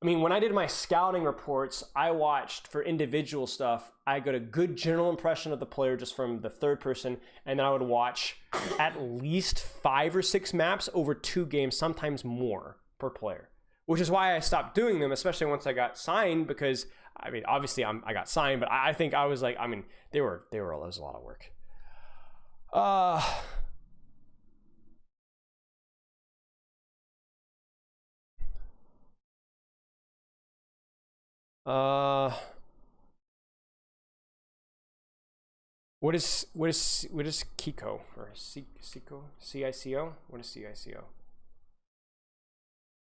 I mean, when I did my scouting reports, I watched for individual stuff. I got a good general impression of the player just from the third person, and then I would watch at least 5 or 6 maps over 2 games, sometimes more per player. Which is why I stopped doing them, especially once I got signed, because, I mean, obviously I got signed, but I think I was like, I mean, it was a lot of work. What is Kiko or Cico? CICO? What is CICO?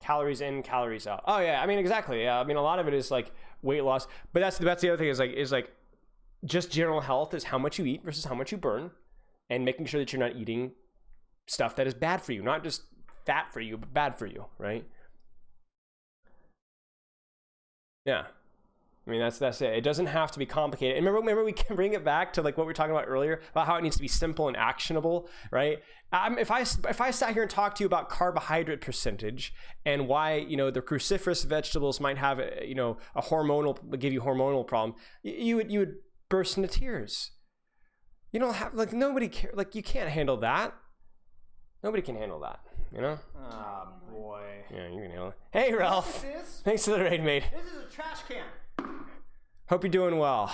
Calories in, calories out. Oh yeah, I mean exactly. Yeah, I mean a lot of it is like weight loss, but that's the other thing is like just general health is how much you eat versus how much you burn, and making sure that you're not eating stuff that is bad for you, not just fat for you, but bad for you, right? Yeah. I mean, that's it. It doesn't have to be complicated. And remember, we can bring it back to like what we were talking about earlier about how it needs to be simple and actionable, right? If I sat here and talked to you about carbohydrate percentage and why, you know, the cruciferous vegetables might have, you know, give you hormonal problem, you would burst into tears. You don't have, like, nobody care, like, you can't handle that. Nobody can handle that, you know?
Oh boy.
Yeah, you can handle it. Hey, Ralph. Thanks for the raid, mate.
This is a trash can.
Hope you're doing well.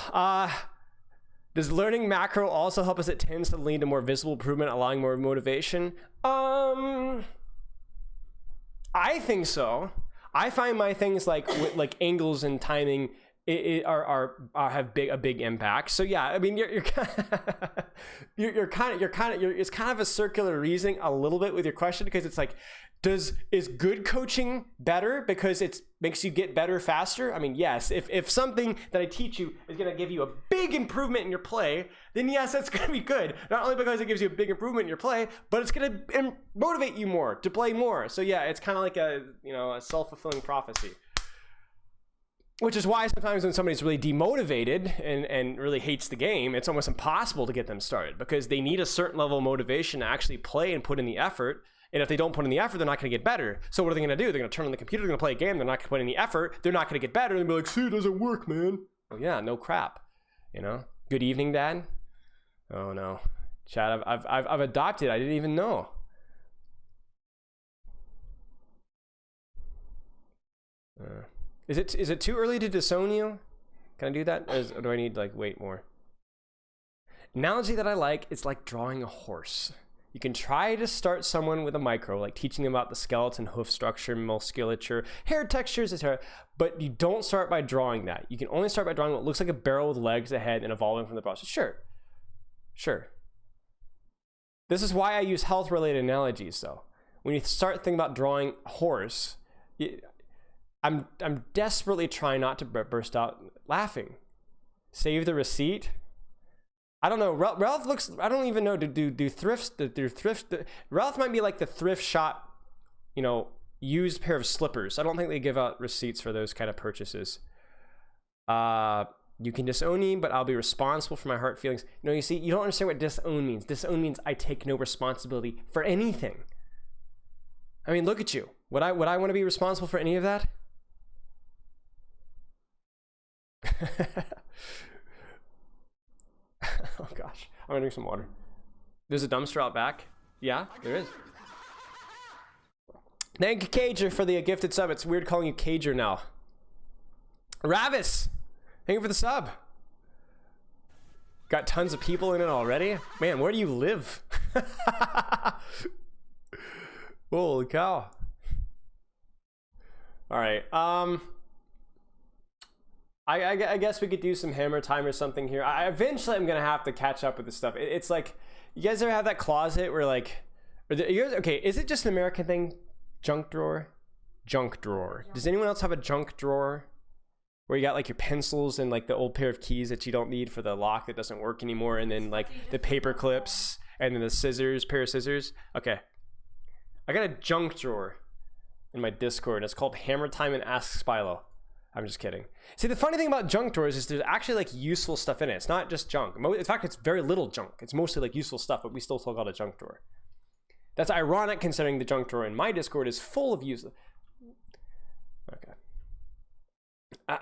Does learning macro also help us? It tends to lead to more visible improvement, allowing more motivation. I think so. I find my things like with angles and timing have a big impact. So yeah, I mean you're it's kind of a circular reasoning a little bit with your question, because it's like, is good coaching better because it makes you get better faster? I mean, yes. If something that I teach you is going to give you a big improvement in your play, then yes, that's going to be good. Not only because it gives you a big improvement in your play, but it's going to motivate you more to play more. So yeah, it's kind of like a self-fulfilling prophecy. Which is why sometimes when somebody's really demotivated and really hates the game, it's almost impossible to get them started, because they need a certain level of motivation to actually play and put in the effort. And if they don't put in the effort, they're not going to get better. So what are they going to do? They're going to turn on the computer, they're going to play a game, they're not going to put in the effort, they're not going to get better, and be like, see, it doesn't work, man. Oh yeah, no crap. You know? Good evening, Dad. Oh no. Chad, I've adopted, I didn't even know. Is it too early to disown you? Can I do that? Or do I need like wait more? Analogy that I like is like drawing a horse. You can try to start someone with a micro, like teaching them about the skeleton, hoof structure, musculature, hair textures, etc. But you don't start by drawing that. You can only start by drawing what looks like a barrel with legs, a head, and evolving from the process. Sure. This is why I use health-related analogies, though. When you start thinking about drawing a horse, I'm desperately trying not to burst out laughing. Save the receipt. I don't know. Ralph looks. I don't even know. Do thrifts? Ralph might be like the thrift shop, used pair of slippers. I don't think they give out receipts for those kind of purchases. You can disown me, but I'll be responsible for my heart feelings. You see, you don't understand what disown means. Disown means I take no responsibility for anything. I mean, look at you. Would I want to be responsible for any of that? Oh gosh, I'm gonna drink some water. There's a dumpster out back. Yeah, there is. Thank you, Cager, for the gifted sub. It's weird calling you Cager now. Ravis, thank you for the sub. Got tons of people in it already. Man, where do you live? Holy cow. All right. I guess we could do some hammer time or something here. Eventually I'm gonna have to catch up with this stuff. It's like, you guys ever have that closet where okay, is it just an American thing? Junk drawer? Does anyone else have a junk drawer where you got like your pencils and like the old pair of keys that you don't need for the lock that doesn't work anymore, and then like the paper clips and then the pair of scissors? Okay, I got a junk drawer in my Discord. It's called Hammer Time and Ask Spilo. I'm just kidding. See, the funny thing about junk drawers is there's actually like useful stuff in it. It's not just junk. In fact, it's very little junk. It's mostly like useful stuff, but we still call it a junk drawer. That's ironic considering the junk drawer in my Discord is full of useless. Okay. All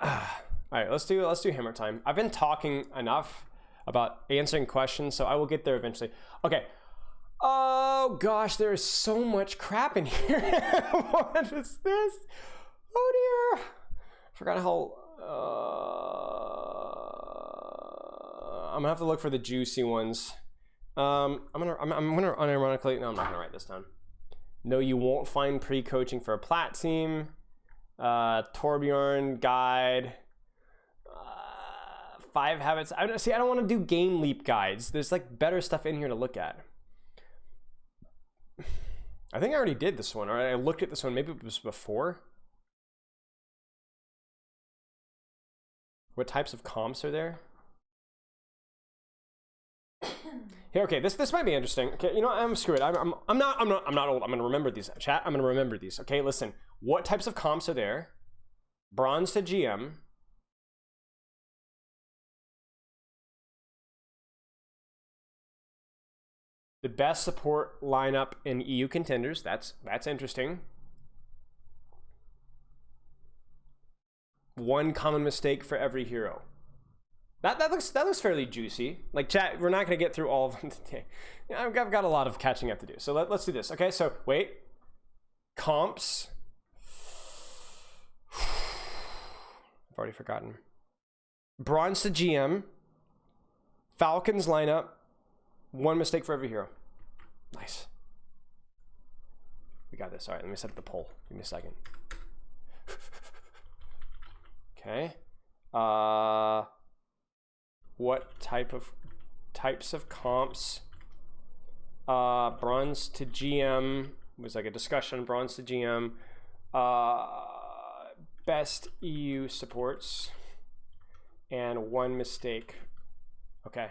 right, let's do hammer time. I've been talking enough about answering questions, so I will get there eventually. Okay. Oh gosh, there is so much crap in here. What is this? Oh dear. Forgot how. I'm gonna have to look for the juicy ones. I'm gonna unironically. No, I'm not gonna write this down. No, you won't find pre-coaching for a plat team. Torbjorn guide. 5 habits. I don't want to do game leap guides. There's like better stuff in here to look at. I think I already did this one, or I looked at this one. Maybe it was before. What types of comps are there? Here, okay, this might be interesting. Okay, you know, screw it. I'm not old. I'm gonna remember these. Chat, I'm gonna remember these. Okay, listen. What types of comps are there? Bronze to GM. The best support lineup in EU contenders. That's interesting. One common mistake for every hero. That looks fairly juicy. Like, chat, we're not going to get through all of them today. I've got a lot of catching up to do. So let's do this. Okay, so wait. Comps. I've already forgotten. Bronze to GM. Falcons lineup. One mistake for every hero. Nice. We got this. All right, let me set up the poll. Give me a second. Okay. What types of comps? Bronze to GM was like a discussion. Bronze to GM. Best EU supports. And one mistake. Okay.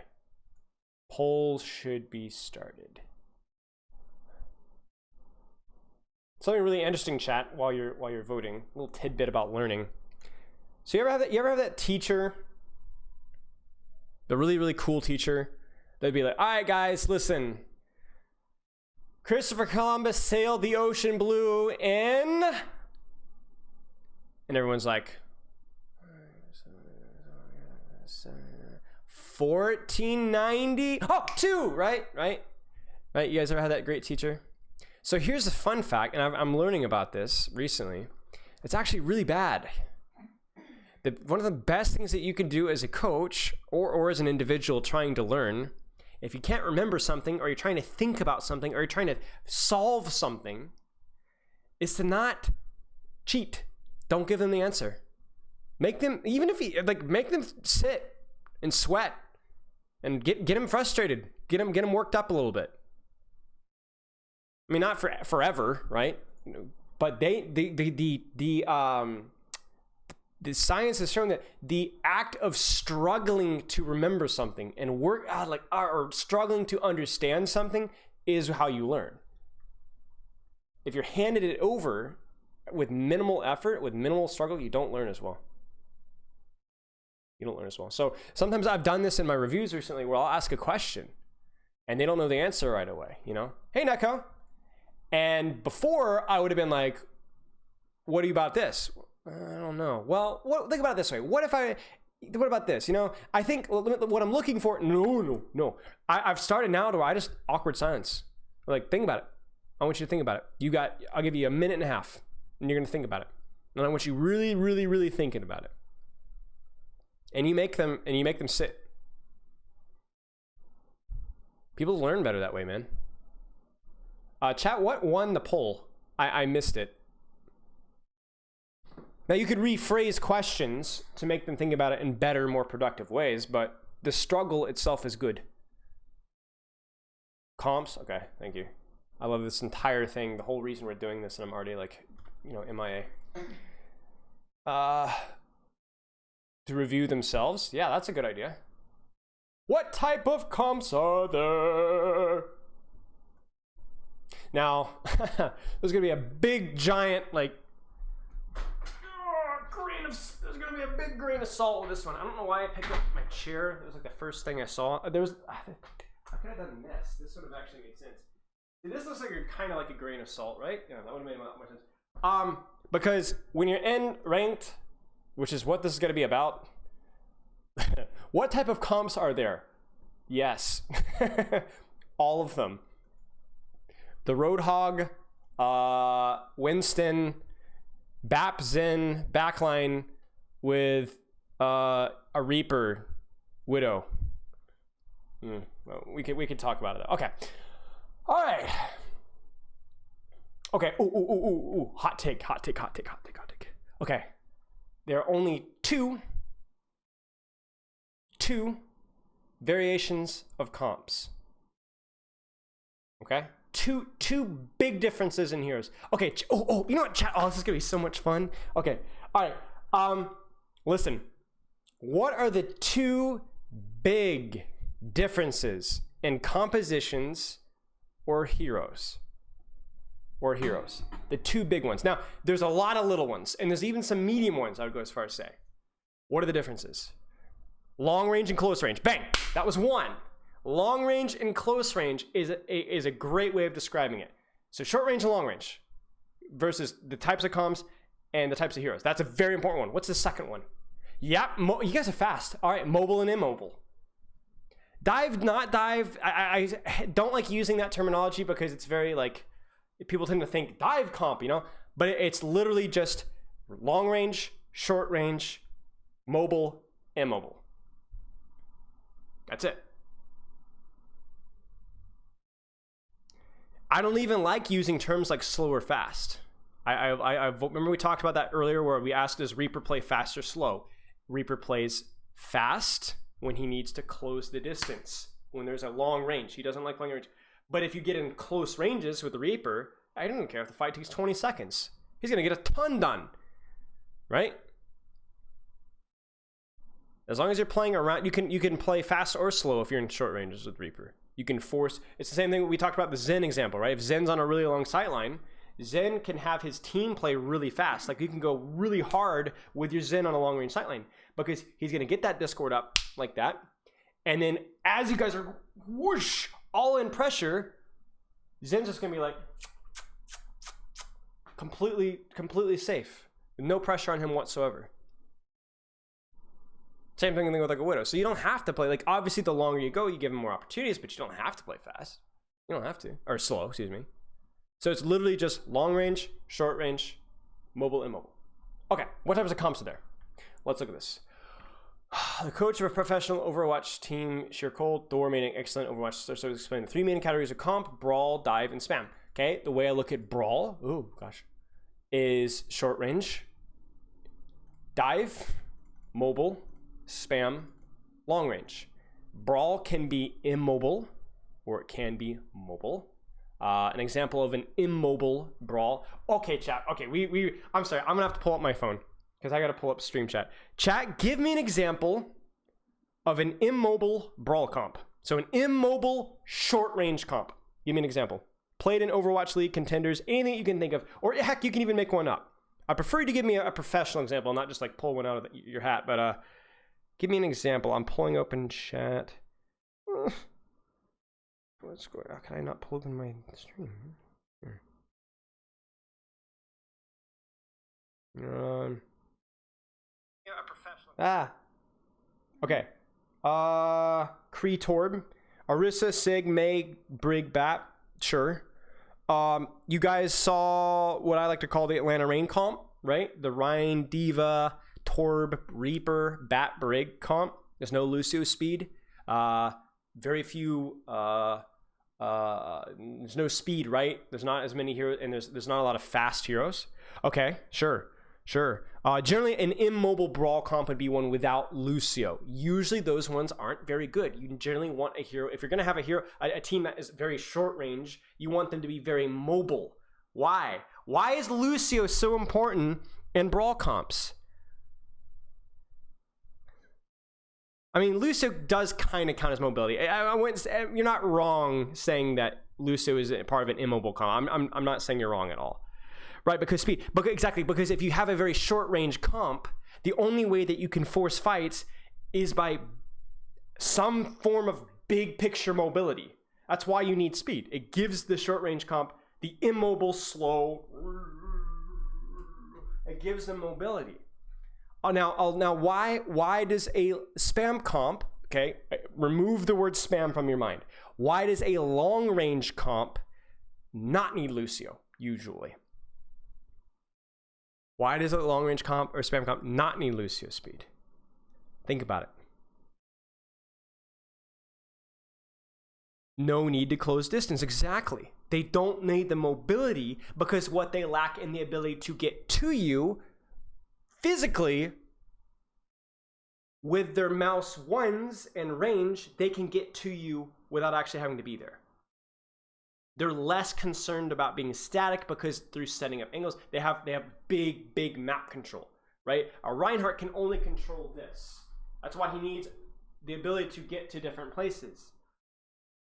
Poll should be started. Something really interesting, chat, while you're voting. A little tidbit about learning. So you ever have that teacher, the really cool teacher, that'd be like, all right guys, listen. Christopher Columbus sailed the ocean blue in, and everyone's like, 1490. Oh, 2, right? You guys ever had that great teacher? So here's a fun fact, and I'm learning about this recently. It's actually really bad. One of the best things that you can do as a coach or as an individual trying to learn, if you can't remember something, or you're trying to think about something, or you're trying to solve something, is to not cheat. Don't give them the answer. Make them, even if you make them sit and sweat and get them frustrated, get them worked up a little bit. I mean, not forever, right? But the science has shown that the act of struggling to remember something and or struggling to understand something is how you learn. If you're handed it over with minimal effort, with minimal struggle, you don't learn as well. So sometimes I've done this in my reviews recently where I'll ask a question and they don't know the answer right away, you know? Hey, Neko. And before I would have been like, what do you about this? I don't know. Well, think about it this way. What about this? You know, I think what I'm looking for, no. I've started now to, I just awkward silence. Like, think about it. I want you to think about it. I'll give you a minute and a half and you're going to think about it. And I want you really thinking about it. And you make them sit. People learn better that way, man. Chat, what won the poll? I missed it. Now, you could rephrase questions to make them think about it in better, more productive ways, but the struggle itself is good. Comps? Okay, thank you. I love this entire thing, the whole reason we're doing this, and I'm already like, MIA. To review themselves? Yeah, that's a good idea. What type of comps are there? Now, there's gonna be a big giant, there's gonna be a big grain of salt with this one. I don't know why I picked up my chair. It was like the first thing I saw. I could have done this. This would have actually made sense. This looks like kind of like a grain of salt, right? Yeah, that would have made more sense. Because when you're in ranked, which is what this is gonna be about, what type of comps are there? Yes, all of them. The Roadhog, Winston, Bap Zen backline with a Reaper Widow. Well, we could talk about it. Okay. All right. Okay. Ooh. Hot take. Okay. There are only two two variations of comps. Okay? Two big differences in heroes. Okay, you know what, chat? Oh, this is gonna be so much fun. Okay, all right. Listen. What are the two big differences in compositions or heroes? The two big ones. Now, there's a lot of little ones, and there's even some medium ones, I would go as far as say. What are the differences? Long range and close range. Bang! That was one. Long range and close range is a great way of describing it. So short range and long range versus the types of comms and the types of heroes. That's a very important one. What's the second one? Yep, you guys are fast. All right, mobile and immobile. Dive, not dive. I don't like using that terminology because it's very like, people tend to think dive comp, you know? But it's literally just long range, short range, mobile, immobile. That's it. I don't even like using terms like slow or fast. I remember we talked about that earlier where we asked, does Reaper play fast or slow? Reaper plays fast when he needs to close the distance. When there's a long range, he doesn't like long range. But if you get in close ranges with the Reaper, I don't care if the fight takes 20 seconds. He's gonna get a ton done, right? As long as you're playing around, you can play fast or slow if you're in short ranges with Reaper. You can force. It's the same thing we talked about the Zen example, right? If Zen's on a really long sight line, Zen can have his team play really fast. Like you can go really hard with your Zen on a long range sight line because he's gonna get that Discord up like that, and then as you guys are whoosh all in pressure, Zen's just gonna be like completely safe, no pressure on him whatsoever. Same thing with like a Widow. So you don't have to play, like obviously the longer you go, you give him more opportunities, but you don't have to play fast. You don't have to, or slow, excuse me. So it's literally just long range, short range, mobile, immobile. Okay, what types of comps are there? Let's look at this. The coach of a professional Overwatch team, Sheer Cold, Thor made an excellent Overwatch. So explain the three main categories of comp: brawl, dive, and spam. Okay, the way I look at brawl, is short range, dive, mobile, spam, long range. Brawl can be immobile or it can be mobile. An example of an immobile brawl. Okay, chat. Okay, I'm sorry. I'm gonna have to pull up my phone because I gotta pull up stream chat. Chat, give me an example of an immobile brawl comp. So an immobile short range comp. Give me an example. Played in Overwatch League, contenders, anything you can think of, or heck, you can even make one up. I prefer you to give me a professional example, not just like pull one out of your hat, but give me an example. I'm pulling open chat. What's going on? How can I not pull open my stream? Here. Yeah, a professional. Okay. Kree Torb, Orisa, Sig, May, Brig, Bat. Sure. You guys saw what I like to call the Atlanta Reign comp, right? The Ryan, Diva, Torb, Reaper, Bat, Brig comp. There's no Lucio speed. Very few. There's no speed, right? There's not as many heroes, and there's not a lot of fast heroes. Okay, sure. Generally, an immobile brawl comp would be one without Lucio. Usually, those ones aren't very good. You generally want a hero. If you're gonna have a hero, a team that is very short range, you want them to be very mobile. Why? Why is Lucio so important in brawl comps? I mean, Lucio does kind of count as mobility. I wouldn't say, you're not wrong saying that Lucio is part of an immobile comp. I'm not saying you're wrong at all, right? Because speed, exactly, because if you have a very short range comp, the only way that you can force fights is by some form of big picture mobility. That's why you need speed. It gives the short range comp the immobile, slow. It gives them mobility. Now, why does a spam comp, okay, remove the word spam from your mind. Why does a long range comp not need Lucio, usually? Why does a long range comp or spam comp not need Lucio speed? Think about it. No need to close distance, exactly. They don't need the mobility because what they lack in the ability to get to you physically with their mouse ones and range, they can get to you without actually having to be there. They're less concerned about being static because through setting up angles, they have big map control, right? A Reinhardt can only control this. That's why he needs the ability to get to different places.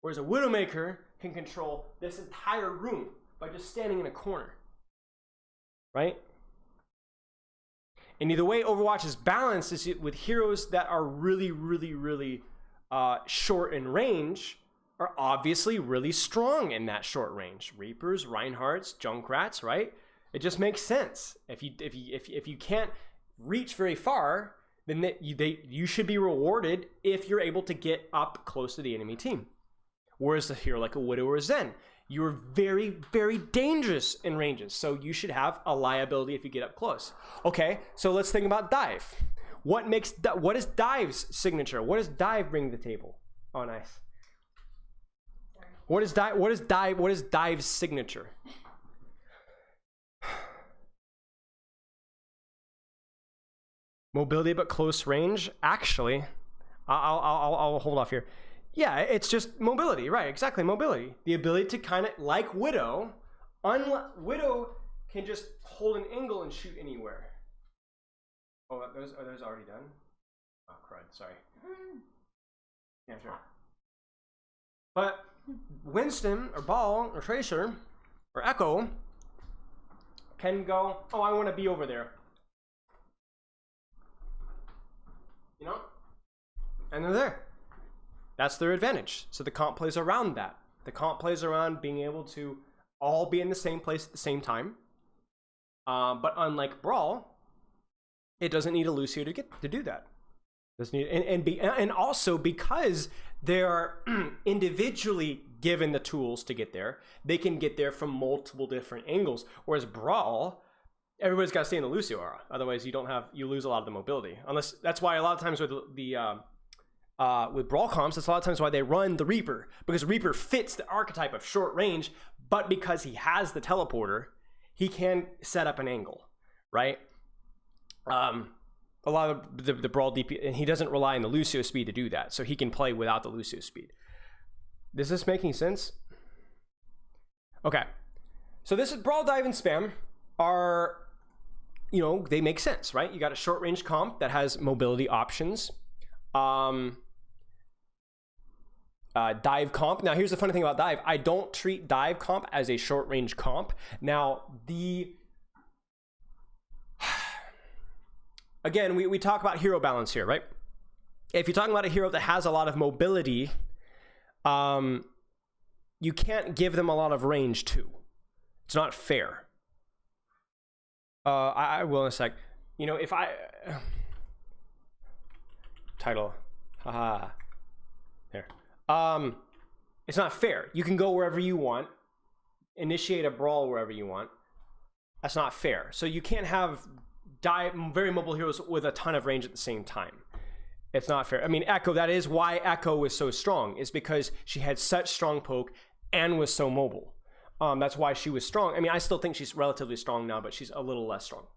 Whereas a Widowmaker can control this entire room by just standing in a corner, right? And the way Overwatch is balanced is with heroes that are really short in range are obviously really strong in that short range. Reapers, Reinhardts, Junkrats, right? It just makes sense. If you can't reach very far, then you should be rewarded if you're able to get up close to the enemy team. Whereas a hero like a Widow or a Zen, you're very dangerous in ranges, so you should have a liability if you get up close. Okay, so let's think about Dive. What is Dive's signature? What does Dive bring to the table? Oh, nice. What is Dive's signature? Mobility but close range. Actually, I'll hold off here. Yeah, it's just mobility, right? Exactly, mobility. The ability to kind of, like Widow, Widow can just hold an angle and shoot anywhere. Oh, are those already done? Oh, crud, sorry. Yeah, sure. But Winston, or Ball, or Tracer, or Echo can go, oh, I want to be over there. You know? And they're there. That's their advantage. So the comp plays around that. The comp plays around being able to all be in the same place at the same time. But unlike Brawl, it doesn't need a Lucio to do that. Doesn't need, and also because they are individually given the tools to get there, they can get there from multiple different angles. Whereas Brawl, everybody's got to stay in the Lucio aura. Otherwise, you lose a lot of the mobility. Unless that's why a lot of times with with Brawl comps, that's a lot of times why they run the Reaper, because Reaper fits the archetype of short range, but because he has the teleporter, he can set up an angle, right? A lot of the Brawl DP, and he doesn't rely on the Lucio speed to do that, so he can play without the Lucio speed. Is this making sense? Okay, so this is Brawl, Dive, and Spam are, they make sense, right? You got a short range comp that has mobility options. Dive comp. Now, here's the funny thing about Dive. I don't treat Dive comp as a short range comp. Now, again, we talk about hero balance here, right? If you're talking about a hero that has a lot of mobility, you can't give them a lot of range too. It's not fair. I will in a sec. If I title, haha, there. It's not fair. You can go wherever you want, initiate a brawl wherever you want. That's not fair. So you can't have very mobile heroes with a ton of range at the same time. It's not fair. I mean, Echo, that is why Echo was so strong, is because she had such strong poke and was so mobile. That's why she was strong. I mean, I still think she's relatively strong now, but she's a little less strong.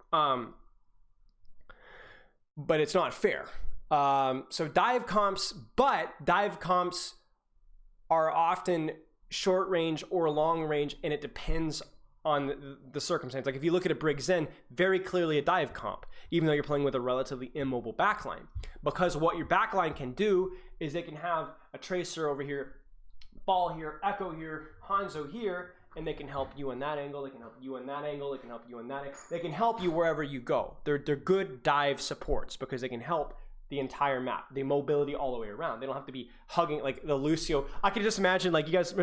But it's not fair. So dive comps are often short range or long range, and it depends on the circumstance. Like if you look at a Brig Zen, very clearly a dive comp, even though you're playing with a relatively immobile backline. Because what your backline can do is they can have a Tracer over here, Ball here, Echo here, Hanzo here, and they can help you in that angle, they can help you in that angle, they can help you in that angle. They can help you wherever you go. They're good dive supports because they can help the entire map, the mobility all the way around. They don't have to be hugging like the Lucio. I can just imagine like you guys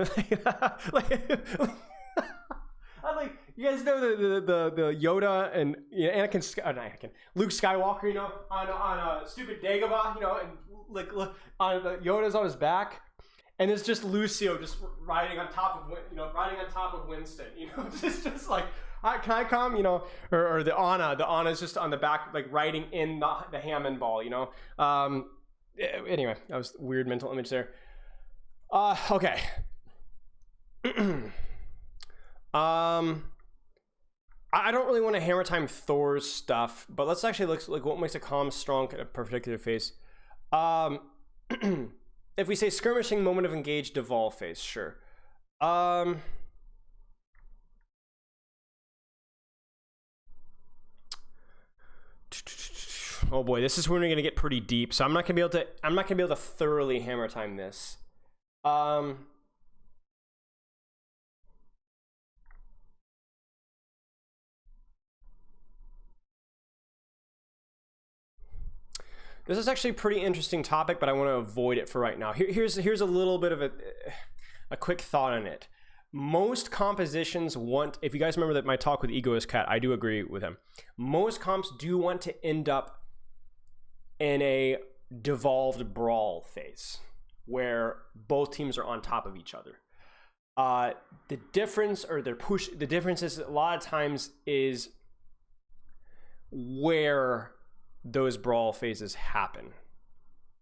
you guys know the Yoda and Anakin, Luke Skywalker, on stupid Dagobah, and like on Yoda's on his back, and it's just Lucio just riding on top of Winston, just like, can I come, or the Ana's just on the back, like riding in the Hammond ball, anyway, that was a weird mental image there. Okay. I don't really want to hammer time Thor's stuff, but let's actually look like what makes a calm strong in a particular phase. If we say skirmishing, moment of engaged, devolve phase, sure. Oh boy, this is when we're gonna get pretty deep. So I'm not gonna be able to thoroughly hammer time this. This is actually a pretty interesting topic, but I want to avoid it for right now. Here's a little bit of a quick thought on it. Most compositions want, if you guys remember that my talk with Egoist Cat, I do agree with him. Most comps do want to end up in a devolved brawl phase where both teams are on top of each other. The difference is a lot of times is where those brawl phases happen,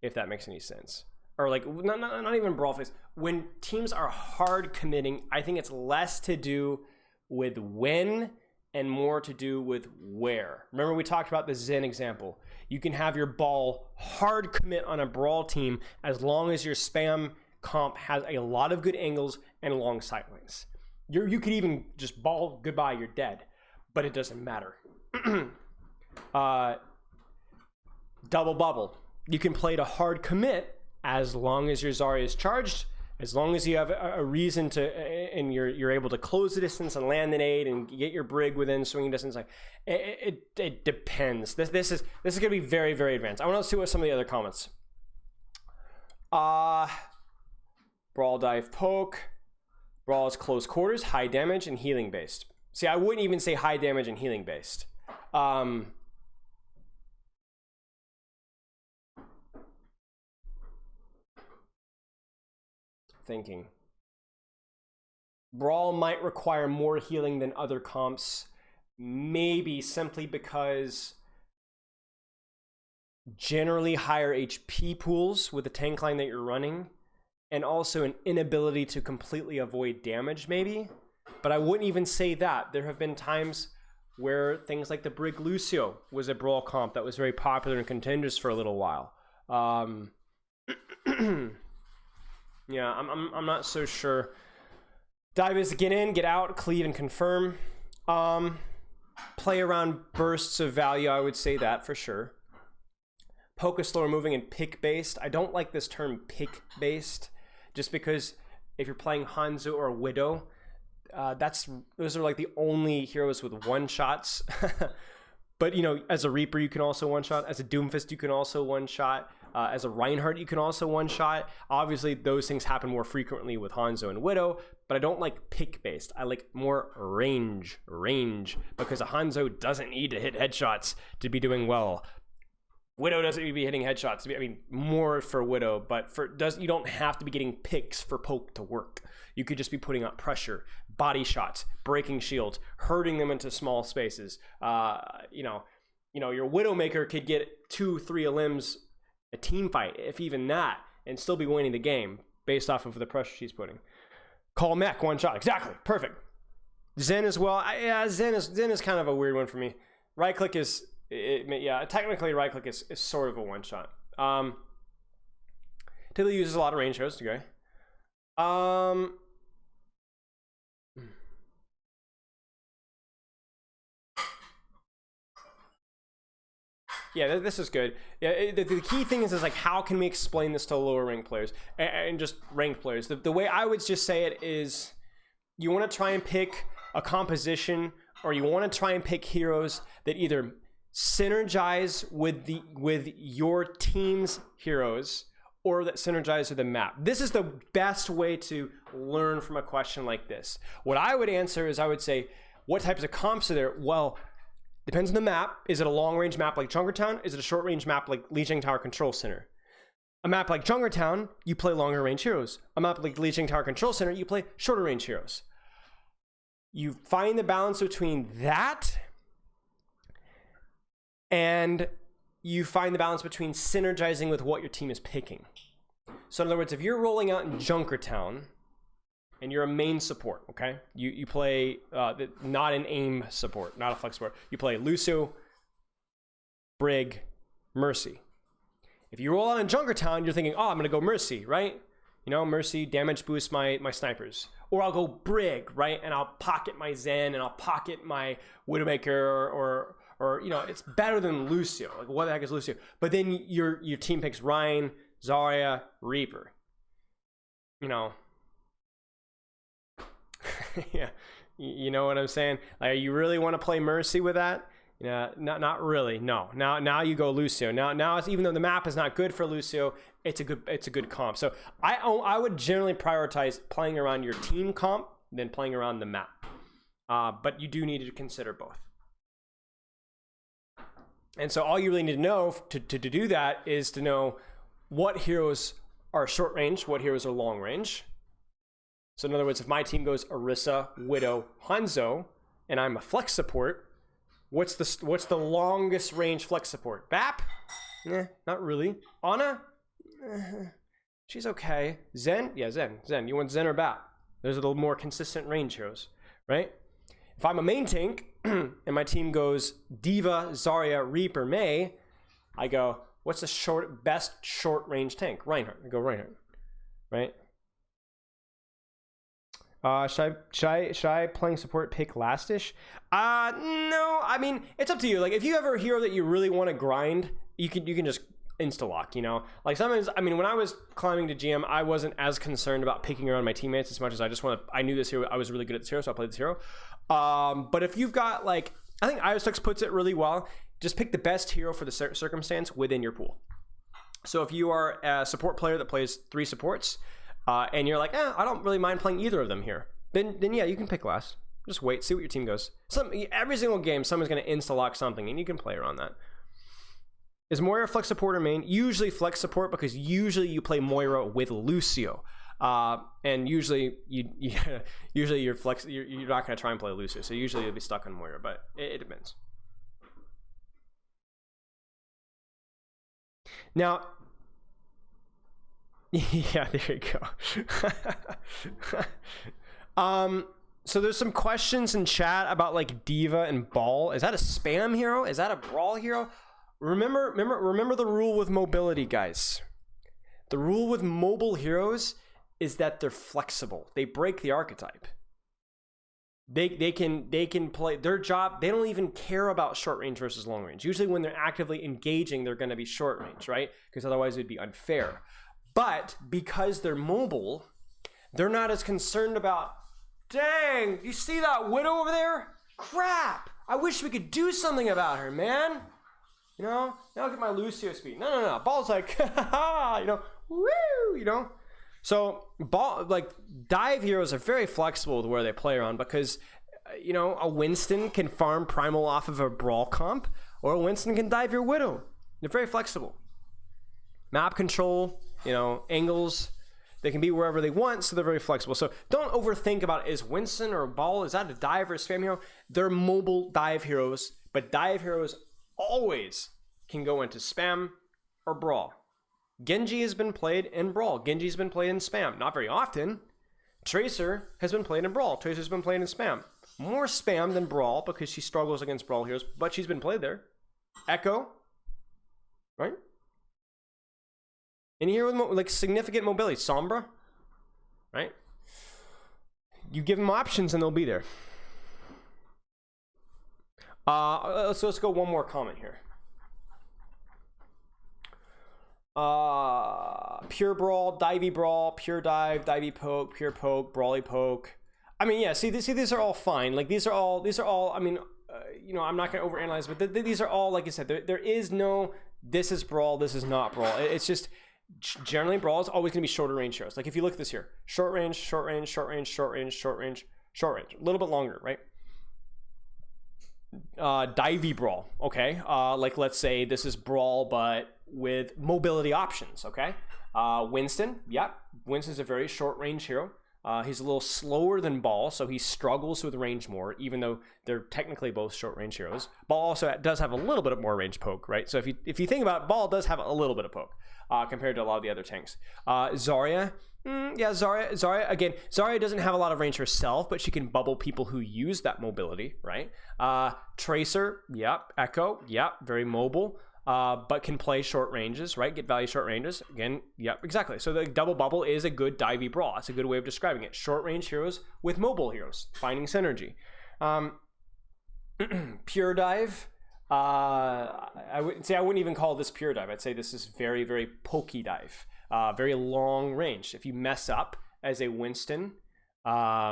if that makes any sense. Or like not even brawl phase. When teams are hard committing, I think it's less to do with when and more to do with where. Remember we talked about the Zen example. You can have your ball hard commit on a brawl team as long as your spam comp has a lot of good angles and long sight lines. You could even just ball goodbye, you're dead, but it doesn't matter. Double bubble. You can play to hard commit as long as your Zarya is charged, as long as you have a reason to, and you're able to close the distance and land an aid and get your brig within swinging distance. Like it depends. This is gonna be very, very advanced. I want to see what some of the other comments. Brawl dive poke. Brawl is close quarters, high damage, and healing based. See, I wouldn't even say high damage and healing based. Thinking. Brawl might require more healing than other comps, maybe simply because generally higher HP pools with the tank line that you're running, and also an inability to completely avoid damage maybe. But I wouldn't even say that. There have been times where things like the Brig Lucio was a brawl comp that was very popular in contenders for a little while. Yeah, I'm not so sure. Dive is get in, get out, cleave, and confirm. Play around bursts of value, I would say that for sure. Poke is slower moving and pick based. I don't like this term pick based, just because if you're playing Hanzo or Widow, those are like the only heroes with one shots. But you know, as a Reaper you can also one shot. As a Doomfist you can also one shot. As a Reinhardt, you can also one-shot. Obviously, those things happen more frequently with Hanzo and Widow, but I don't like pick-based. I like more range, because a Hanzo doesn't need to hit headshots to be doing well. Widow doesn't need to be hitting headshots. I mean, more for Widow, but you don't have to be getting picks for poke to work. You could just be putting out pressure, body shots, breaking shields, hurting them into small spaces. Your Widowmaker could get 2-3 limbs a team fight, if even that, and still be winning the game based off of the pressure she's putting. Call mech, one shot. Exactly. Perfect. Zen as well. Zen is kind of a weird one for me. Right click is, technically right click is sort of a one shot. Typically uses a lot of range shows. Okay. Yeah, this is good. Yeah, the key thing is like, how can we explain this to lower ranked players and just ranked players? The way I would just say it is, you want to try and pick a composition, or you want to try and pick heroes that either synergize with your team's heroes, or that synergize with the map. This is the best way to learn from a question like this. What I would answer is, I would say, what types of comps are there? Well, depends on the map. Is it a long-range map like Junkertown? Is it a short-range map like Lijiang Tower Control Center? A map like Junkertown, you play longer-range heroes. A map like Lijiang Tower Control Center, you play shorter-range heroes. You find the balance between that, and you find the balance between synergizing with what your team is picking. So in other words, if you're rolling out in Junkertown, and you're a main support, okay? You play not an aim support, not a flex support. You play Lucio, Brig, Mercy. If you roll out in Junkertown, you're thinking, oh, I'm gonna go Mercy, right? You know, Mercy, damage boost my snipers. Or I'll go Brig, right? And I'll pocket my Zen, and I'll pocket my Widowmaker, or you know, it's better than Lucio. Like, what the heck is Lucio? But then your team picks Rein, Zarya, Reaper. You know. Yeah. You know what I'm saying? Like, you really want to play Mercy with that? Yeah, not really. No. Now you go Lucio. Now it's, even though the map is not good for Lucio, it's a good comp. So I would generally prioritize playing around your team comp than playing around the map. But you do need to consider both. And so all you really need to know to do that is to know what heroes are short range, what heroes are long range. So in other words, if my team goes Orisa, Widow, Hanzo, and I'm a flex support, what's the longest range flex support? Bap? Not really. Ana? She's okay. Zen? Yeah, Zen. You want Zen or Bap? Those are the more consistent range heroes, right? If I'm a main tank and my team goes Diva, Zarya, Reaper, Mei, I go, what's the best short range tank? Reinhardt. I go Reinhardt, right? Should I playing support pick Lastish? No. I mean, it's up to you. Like, if you have a hero that you really want to grind, you can just insta lock. You know, like sometimes. I mean, when I was climbing to GM, I wasn't as concerned about picking around my teammates as much as I knew this hero. I was really good at this hero, so I played this hero. But if you've got, like, I think Iostux puts it really well. Just pick the best hero for the circumstance within your pool. So if you are a support player that plays 3 supports, and you're like, I don't really mind playing either of them here, then yeah, you can pick last. Just wait, see what your team goes. Every single game, someone's going to insta-lock something, and you can play around that. Is Moira flex support or main? Usually flex support, because usually you play Moira with Lucio. And usually you're not going to try and play Lucio, so usually you'll be stuck on Moira, but it depends. Now, yeah, there you go. So there's some questions in chat about, like, Diva and Ball. Is that a spam hero? Is that a brawl hero? Remember the rule with mobility, guys. The rule with mobile heroes is that they're flexible. They break the archetype. They can play their job. They don't even care about short range versus long range. Usually when they're actively engaging, they're going to be short range, right? Because otherwise it'd be unfair. But because they're mobile, they're not as concerned about, dang, you see that Widow over there? Crap! I wish we could do something about her, man. You know, now look at my Lucio speed. No. Ball's like, you know, woo, you know. So Ball, like, dive heroes are very flexible with where they play around, because, you know, a Winston can farm primal off of a brawl comp, or a Winston can dive your Widow. They're very flexible. Map control, you know, angles, they can be wherever they want, so they're very flexible. So don't overthink about, is Winston or Ball, is that a dive or a spam hero? They're mobile dive heroes, but dive heroes always can go into spam or brawl. Genji has been played in brawl. Genji's been played in spam. Not very often. Tracer has been played in brawl. Tracer's been played in spam. More spam than brawl, because she struggles against brawl heroes, but she's been played there. Echo, right? Any hero with like significant mobility, Sombra, right? You give them options and they'll be there. Let's go one more comment here. Pure brawl, divey brawl, pure dive, divey poke, pure poke, brawly poke. I mean, yeah. See, these are all fine. Like, these are all. I mean, you know, I'm not gonna overanalyze, but these are all, like I said. There is no, this is brawl, this is not brawl. It's just, generally brawl is always going to be shorter range heroes. Like, if you look at this here, short range, short range, short range, short range, short range, short range, a little bit longer, right? Divey brawl, okay? Like, let's say this is brawl but with mobility options, okay? Winston, yeah, Winston's a very short range hero. He's a little slower than Ball, so he struggles with range more, even though they're technically both short range heroes. Ball also does have a little bit of more range poke, right? So if you think about it, Ball does have a little bit of poke compared to a lot of the other tanks. Zarya, Zarya again. Zarya doesn't have a lot of range herself, but she can bubble people who use that mobility, right? Tracer, yep. Echo, yep. Very mobile. But can play short ranges, right? Get value short ranges. Again, yep, exactly. So the double bubble is a good divey brawl. It's a good way of describing it. Short range heroes with mobile heroes, finding synergy. Pure dive. I wouldn't even call this pure dive. I'd say this is very, very pokey dive. Very long range. If you mess up as a Winston, versus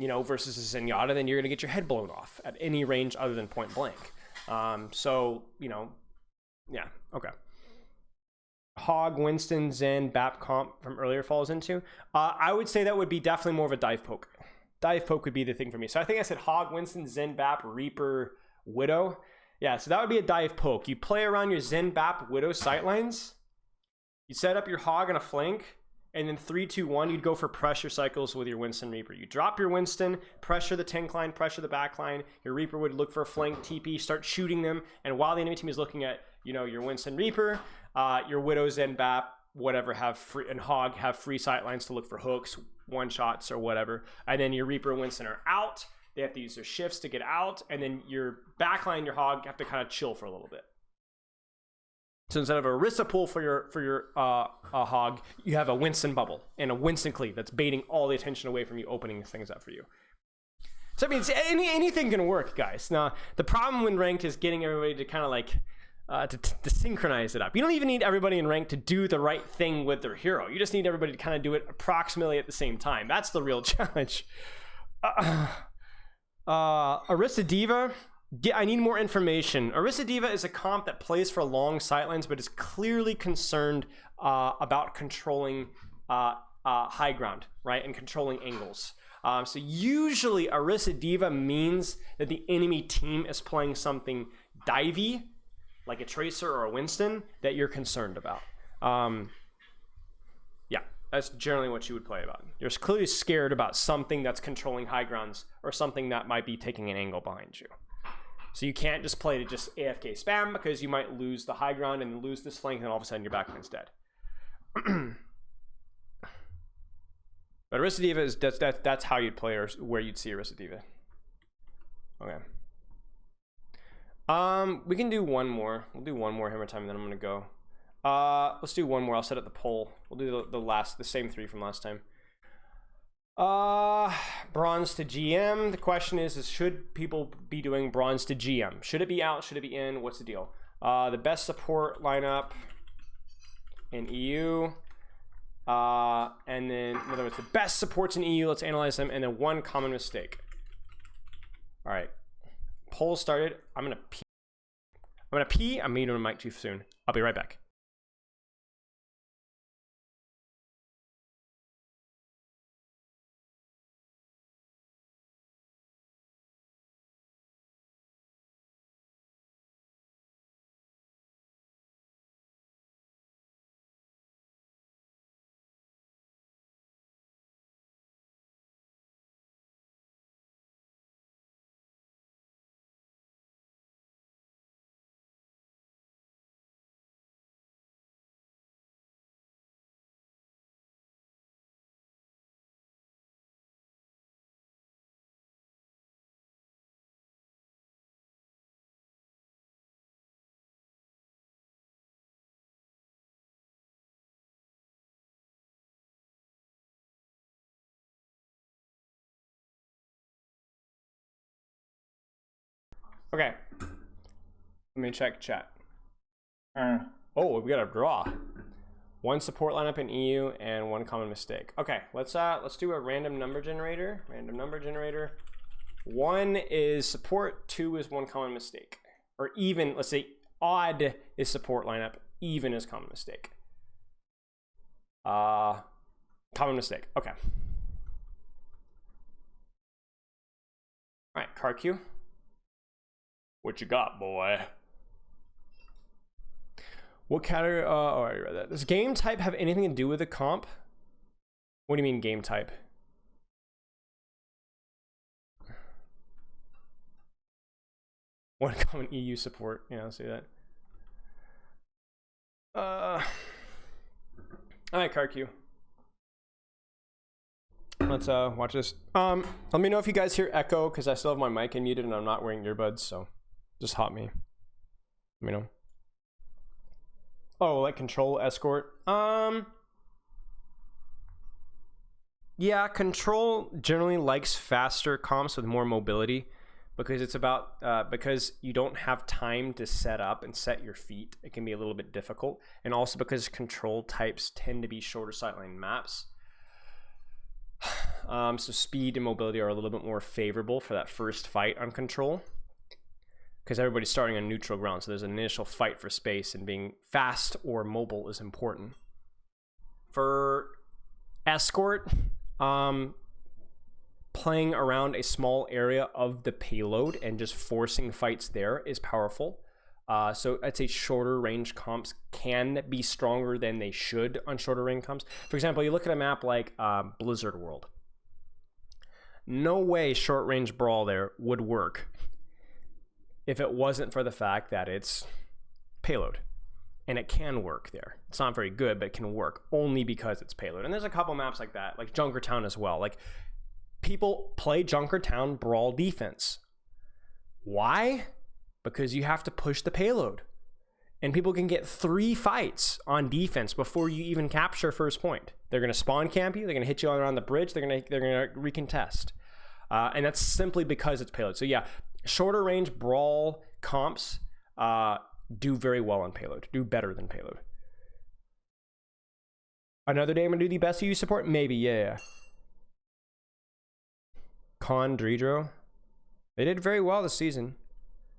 a Zenyatta, then you're gonna get your head blown off at any range other than point blank. Yeah, okay. Hog, Winston, Zen, Bap comp from earlier falls into. I would say that would be definitely more of a dive poke. Dive poke would be the thing for me. So I think I said Hog, Winston, Zen, Bap, Reaper, Widow. Yeah, so that would be a dive poke. You play around your Zen, Bap, Widow sightlines. You set up your Hog on a flank, and then 3, 2, 1, you'd go for pressure cycles with your Winston Reaper. You drop your Winston, pressure the tank line, pressure the back line. Your Reaper would look for a flank TP, start shooting them, and while the enemy team is looking at your Winston Reaper, your Widow, Zen, Bap, whatever have free, and Hog have free sight lines to look for hooks, one shots or whatever. And then your Reaper and Winston are out. They have to use their shifts to get out, and then your backline, your Hog have to kind of chill for a little bit. So instead of a Orisa pull for your Hog, you have a Winston bubble and a Winston cleave that's baiting all the attention away from you, opening things up for you. So I mean, anything can work, guys. Now the problem when ranked is getting everybody to kind of like to synchronize it up. You don't even need everybody in rank to do the right thing with their hero. You just need everybody to kind of do it approximately at the same time. That's the real challenge. Orisa D.Va, I need more information. Orisa D.Va is a comp that plays for long sightlines, but is clearly concerned about controlling high ground, right, and controlling angles. So usually Orisa D.Va means that the enemy team is playing something divey, like a Tracer or a Winston, that you're concerned about. Yeah, that's generally what you would play about. You're clearly scared about something that's controlling high grounds or something that might be taking an angle behind you. So you can't just play to just AFK spam, because you might lose the high ground and lose this flank, and all of a sudden your backline's dead. But Orisa D.Va is that's how you'd play, or where you'd see Orisa D.Va. Okay. We can do one more. We'll do one more hammer time, and then I'm gonna go. Let's do one more. I'll set up the poll. We'll do the same 3 from last time. Bronze to GM. The question is should people be doing bronze to GM? Should it be out? Should it be in? What's the deal? The best support lineup in EU. And then, in other words, the best supports in EU. Let's analyze them, and then one common mistake. All right. Poll started. I'm gonna pee. I'm muting my mic too soon. I'll be right back. Okay. Let me check chat. Oh, we got a draw. One support lineup in EU and one common mistake. Okay, let's do a random number generator. Random number generator. 1 is support, 2 is one common mistake. Or even, let's say odd is support lineup, even is common mistake. Common mistake. Okay. All right, car queue. What you got, boy? What category? Oh, I already read that. Does game type have anything to do with the comp? What do you mean game type? One common EU support. Yeah, I'll see that. All right, CarQ. Let's watch this. Let me know if you guys hear echo because I still have my mic muted and I'm not wearing earbuds, so just hop me. Let me know. Oh, like control escort. Yeah, control generally likes faster comps with more mobility because it's about because you don't have time to set up and set your feet. It can be a little bit difficult, and also because control types tend to be shorter sightline maps. So speed and mobility are a little bit more favorable for that first fight on control because everybody's starting on neutral ground, so there's an initial fight for space, and being fast or mobile is important. For escort, playing around a small area of the payload and just forcing fights there is powerful. So I'd say shorter range comps can be stronger than they should on shorter range comps. For example, you look at a map like Blizzard World. No way short range brawl there would work if it wasn't for the fact that it's payload. And it can work there. It's not very good, but it can work only because it's payload. And there's a couple maps like that, like Junkertown as well. Like, people play Junkertown brawl defense. Why? Because you have to push the payload. And people can get 3 fights on defense before you even capture first point. They're going to spawn camp you. They're going to hit you around the bridge. They're going to recontest. And that's simply because it's payload. So yeah, shorter range brawl comps do very well on payload. Do better than payload. Another day I'm going to do the best EU support? Maybe, yeah. Con, Dredro. They did very well this season.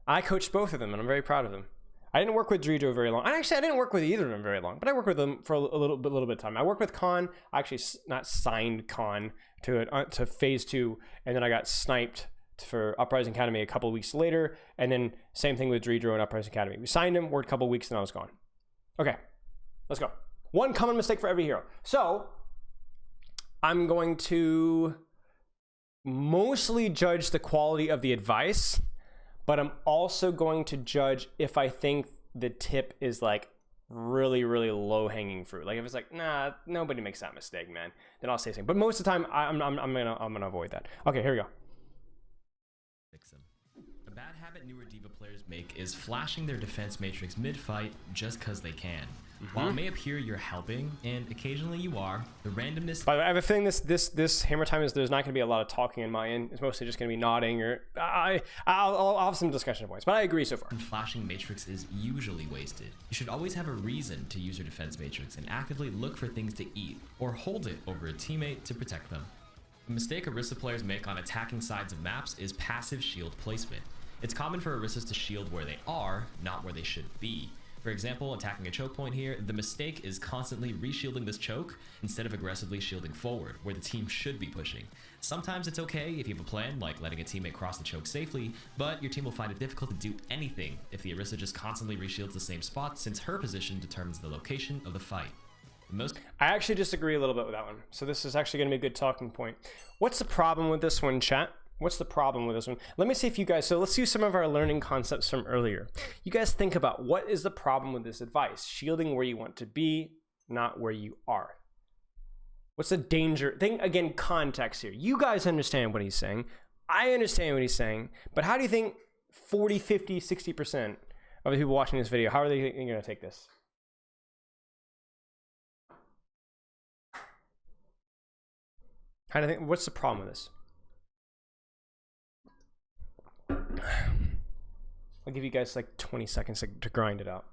I coached both of them, and I'm very proud of them. I didn't work with Dredro very long. Actually, I didn't work with either of them very long, but I worked with them for a little bit of time. I worked with Con. I actually not signed Con to phase 2, and then I got sniped for Uprising Academy a couple of weeks later, and then same thing with Dredro and Uprising Academy. We signed him, worked a couple of weeks, and I was gone. Okay, let's go. One common mistake for every hero. So I'm going to mostly judge the quality of the advice, but I'm also going to judge if I think the tip is like really, really low hanging fruit. Like if it's like, nah, nobody makes that mistake, man, then I'll say something. But most of the time, I'm gonna avoid that. Okay, here we go.
Fix them. A bad habit newer D.Va players make is flashing their defense matrix mid-fight just because they can. While it may appear you're helping, and occasionally you are, the randomness... By the way, I have a feeling this hammer time is there's not going to be a lot of talking in my end. It's mostly just going to be nodding, or I'll have some discussion points, but I agree so far. Flashing matrix is usually wasted. You should always have a reason to use your defense matrix and actively look for things to eat, or hold it over a teammate to protect them. The mistake Orisa players make on attacking sides of maps is passive shield placement. It's common for Orisas to shield where they are, not where they should be. For example, attacking a choke point here, the mistake is constantly reshielding this choke instead of aggressively shielding forward, where the team should be pushing. Sometimes it's okay if you have a plan, like letting a teammate cross the choke safely, but your team will find it difficult to do anything if the Orisa just constantly reshields the same spot, since her position determines the location of the fight. I actually disagree a little bit with that one, so this is actually going to be a good talking point. What's the problem with this one, chat? What's the problem with this one? Let me see if you guys, so let's use some of our learning concepts from earlier. You guys think about what is the problem with this advice? Shielding where you want to be, not where you are. What's the danger? Think again, context here. You guys understand what he's saying. I understand what he's saying, but how do you think 40, 50, 60% of the people watching this video, how are they going to take this? How do you think, what's the problem with this? I'll give you guys like 20 seconds to grind it out.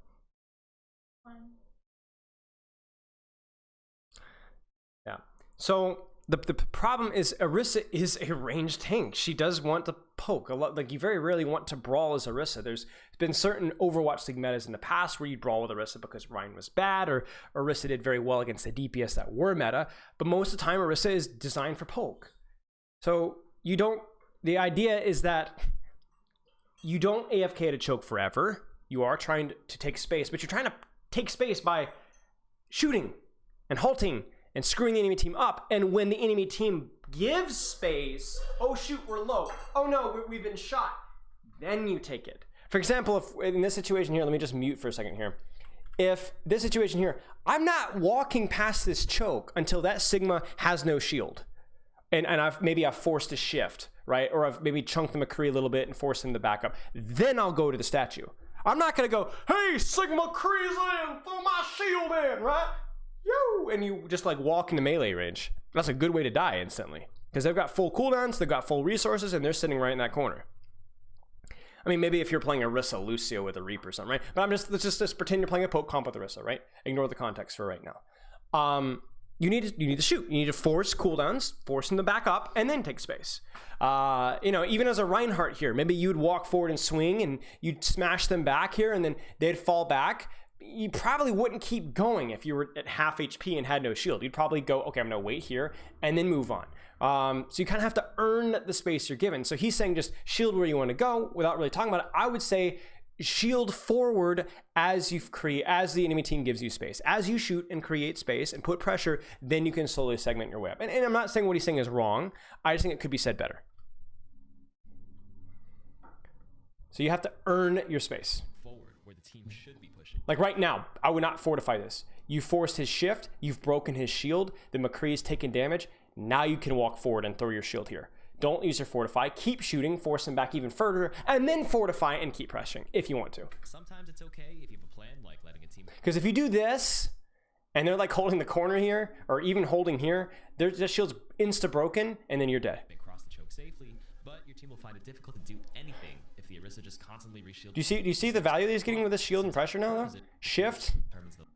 Yeah. So the problem is Orisa is a ranged tank. She does want to poke a lot. Like you very rarely want to brawl as Orisa. There's been certain Overwatch League metas in the past where you brawl with Orisa because Rein was bad, or Orisa did very well against the DPS that were meta. But most of the time, Orisa is designed for poke. So you don't. The idea is that you don't AFK to choke forever. You are trying to take space, but you're trying to take space by shooting and halting and screwing the enemy team up. And when the enemy team gives space, oh shoot, we're low. Oh no, we've been shot. Then you take it.
For example, if in this situation here, let me just mute for a second here. If this situation here, I'm not walking past this choke until that Sigma has no shield. And I've forced a shift, right? Or I've maybe chunked the McCree a little bit and forced him to back up. Then I'll go to the statue. I'm not gonna go, hey, Sigma Cree's in, throw my shield in, right? Yo! And you just like walk into melee range. That's a good way to die instantly. Because they've got full cooldowns, they've got full resources, and they're sitting right in that corner. I mean, maybe if you're playing Orisa Lucio with a Reap or something, right? But let's just pretend you're playing a poke comp with Orisa, right? Ignore the context for right now. You need to shoot. You need to force cooldowns, force them to back up, and then take space. Even as a Reinhardt here, maybe you'd walk forward and swing, and you'd smash them back here, and then they'd fall back. You probably wouldn't keep going if you were at half HP and had no shield. You'd probably go, okay, I'm gonna wait here, and then move on. So you kind of have to earn the space you're given. So he's saying just shield where you want to go without really talking about it. I would say shield forward as the enemy team gives you space. As you shoot and create space and put pressure, then you can slowly segment your way up. And I'm not saying what he's saying is wrong. I just think it could be said better. So you have to earn your space.
Forward, where the team should be pushing.
Like right now, I would not fortify this. You forced his shift, you've broken his shield, the McCree's taken damage. Now you can walk forward and throw your shield here. Don't use your fortify. Keep shooting, force him back even further, and then fortify and keep pressuring if you want to.
Sometimes it's okay if you have a plan, like letting a team.
Because if you do this, and they're like holding the corner here, or even holding here, their shield's insta broken, and then you're dead.
Cross the choke safely, but your team will find it difficult to do anything if the Orisa just constantly reshields.
Do you see the value that he's getting with this shield and pressure now though? Shift,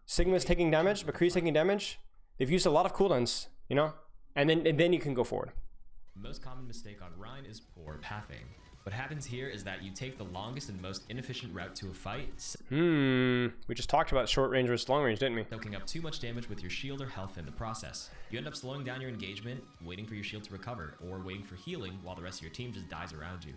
Sigma's taking damage, McCree's taking damage. They've used a lot of cooldowns, and then you can go forward.
The most common mistake on Rein is poor pathing. What happens here is that you take the longest and most inefficient route to a fight.
We just talked about short range versus long range, didn't we?
Soaking up too much damage with your shield or health in the process. You end up slowing down your engagement, waiting for your shield to recover, or waiting for healing while the rest of your team just dies around you.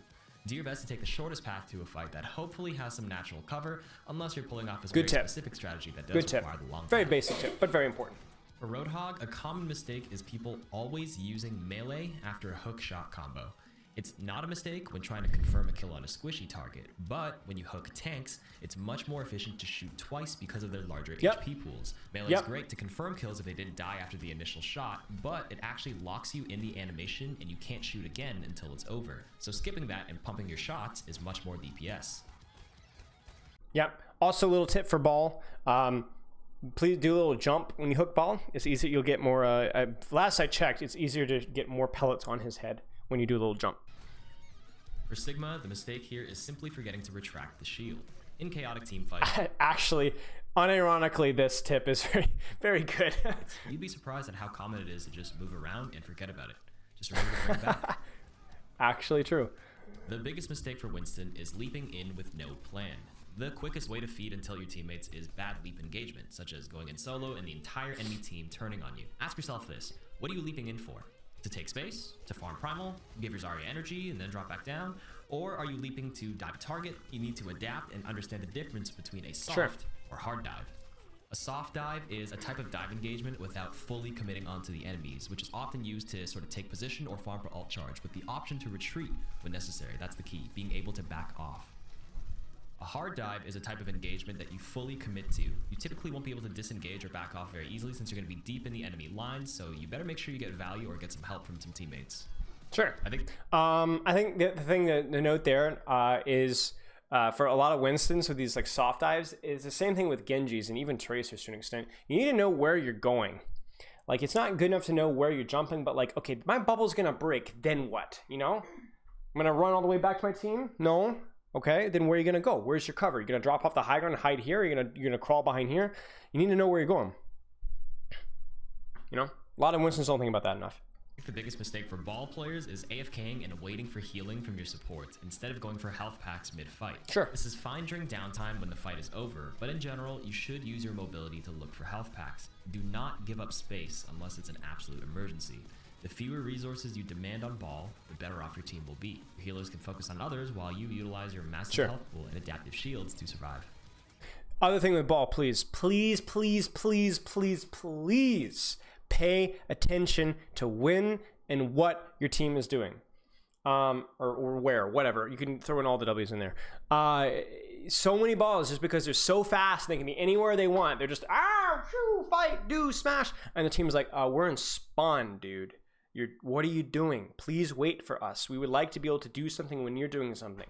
Do your best to take the shortest path to a fight that hopefully has some natural cover, unless you're pulling off a very specific strategy that does require the long
Very
path.
basic tip, but very important.
For Roadhog, a common mistake is people always using melee after a hook shot combo. It's not a mistake when trying to confirm a kill on a squishy target, but when you hook tanks, it's much more efficient to shoot twice because of their larger HP pools. Melee is great to confirm kills if they didn't die after the initial shot, but it actually locks you in the animation and you can't shoot again until it's over. So skipping that and pumping your shots is much more DPS.
Yep. Also, a little tip for ball. Please do a little jump when you hook ball. It's easier. You'll get more. Last I checked, it's easier to get more pellets on his head when you do a little jump.
For Sigma, the mistake here is simply forgetting to retract the shield. In chaotic team fights,
Actually, unironically, this tip is very, very good.
you'd be surprised at how common it is to just move around and forget about it. Just remember to bring it back.
Actually true.
The biggest mistake for Winston is leaping in with no plan. The quickest way to feed and tell your teammates is bad leap engagement, such as going in solo and the entire enemy team turning on you. Ask yourself this: what are you leaping in for? To take space? To farm primal? Give your Zarya energy and then drop back down? Or are you leaping to dive a target? You need to adapt and understand the difference between a soft or hard dive. A soft dive is a type of dive engagement without fully committing onto the enemies, which is often used to sort of take position or farm for ult charge, with the option to retreat when necessary. That's the key, being able to back off. A hard dive is a type of engagement that you fully commit to. You typically won't be able to disengage or back off very easily since you're going to be deep in the enemy lines, so you better make sure you get value or get some help from some teammates.
Sure.
I think
the thing to note there is for a lot of Winstons with these like soft dives is the same thing with Genjis and even Tracers to an extent. You need to know where you're going. Like, it's not good enough to know where you're jumping, but like, okay, my bubble's gonna break, then what? I'm gonna run all the way back to my team? No. Okay, then where are you gonna go? Where's your cover? You're gonna drop off the high ground and hide here? You're gonna crawl behind here? You need to know where you're going. A lot of Winstons don't think about that enough.
the biggest mistake for ball players is AFKing and waiting for healing from your supports instead of going for health packs mid-fight.
Sure.
This is fine during downtime when the fight is over, but in general, you should use your mobility to look for health packs. Do not give up space unless it's an absolute emergency. The fewer resources you demand on ball, the better off your team will be. Your healers can focus on others while you utilize your massive health pool and adaptive shields to survive.
Other thing with ball, please pay attention to when and what your team is doing. or where, whatever. You can throw in all the W's in there. So many balls just because they're so fast, they can be anywhere they want. They're just, shoo, fight, do, smash. And the team's like, we're in spawn, dude. What are you doing? Please wait for us. We would like to be able to do something when you're doing something.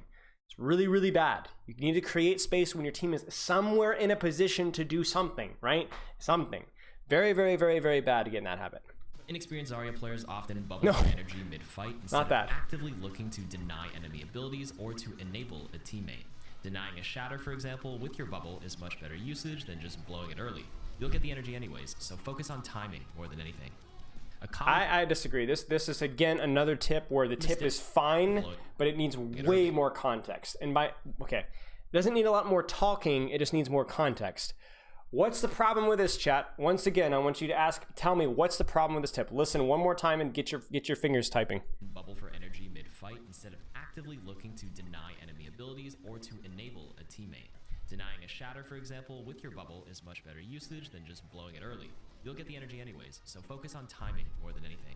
It's really, really bad. You need to create space when your team is somewhere in a position to do something, right? Something. Very, very, very, very bad to get in that habit.
Inexperienced Zarya players often bubble for energy mid-fight instead
Not bad.
of actively looking to deny enemy abilities or to enable a teammate. Denying a shatter, for example, with your bubble is much better usage than just blowing it early. You'll get the energy anyways, so focus on timing more than anything.
I disagree. This is again another tip where the tip is fine, but it needs way more context. And it doesn't need a lot more talking, it just needs more context. What's the problem with this, chat? Once again, I want you to tell me what's the problem with this tip. Listen one more time and get your fingers typing.
Bubble for energy mid-fight instead of actively looking to deny enemy abilities or to enable a teammate. Denying a shatter, for example, with your bubble is much better usage than just blowing it early. You'll get the energy anyways, so focus on timing more than anything.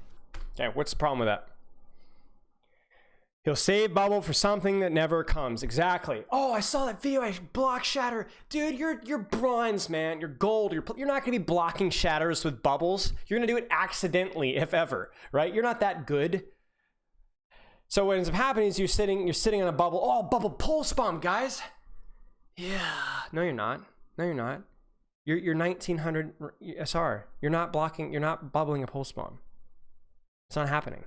Okay, what's the problem with that? He'll save bubble for something that never comes. Exactly. Oh, I saw that video. I block shatter. Dude, you're bronze, man. You're gold. You're not going to be blocking shatters with bubbles. You're going to do it accidentally, if ever, right? You're not that good. So what ends up happening is you're sitting on a bubble. Oh, bubble pulse bomb, guys. Yeah. No, you're not. No, you're not. You're 1900 SR. You're not bubbling a pulse bomb. It's not happening.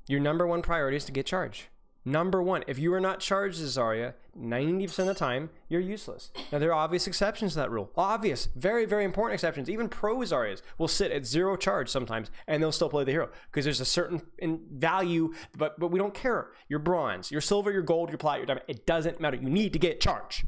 Your number one priority is to get charged. Number one. If you are not charged as Zarya, 90% of the time, you're useless. Now, there are obvious exceptions to that rule. Obvious. Very, very important exceptions. Even pro Zaryas will sit at 0 charge sometimes, and they'll still play the hero. Because there's a certain value, but we don't care. You're bronze. You're silver, you're gold, you're plat, you're diamond. It doesn't matter. You need to get charged.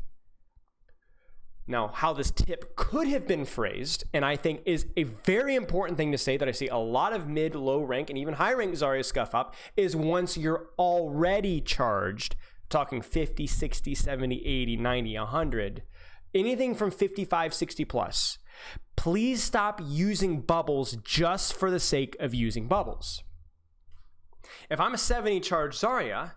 Now, how this tip could have been phrased, and I think is a very important thing to say that I see a lot of mid, low rank, and even high rank Zarya scuff up, is once you're already charged, talking 50, 60, 70, 80, 90, 100, anything from 55, 60 plus, please stop using bubbles just for the sake of using bubbles. If I'm a 70 charged Zarya,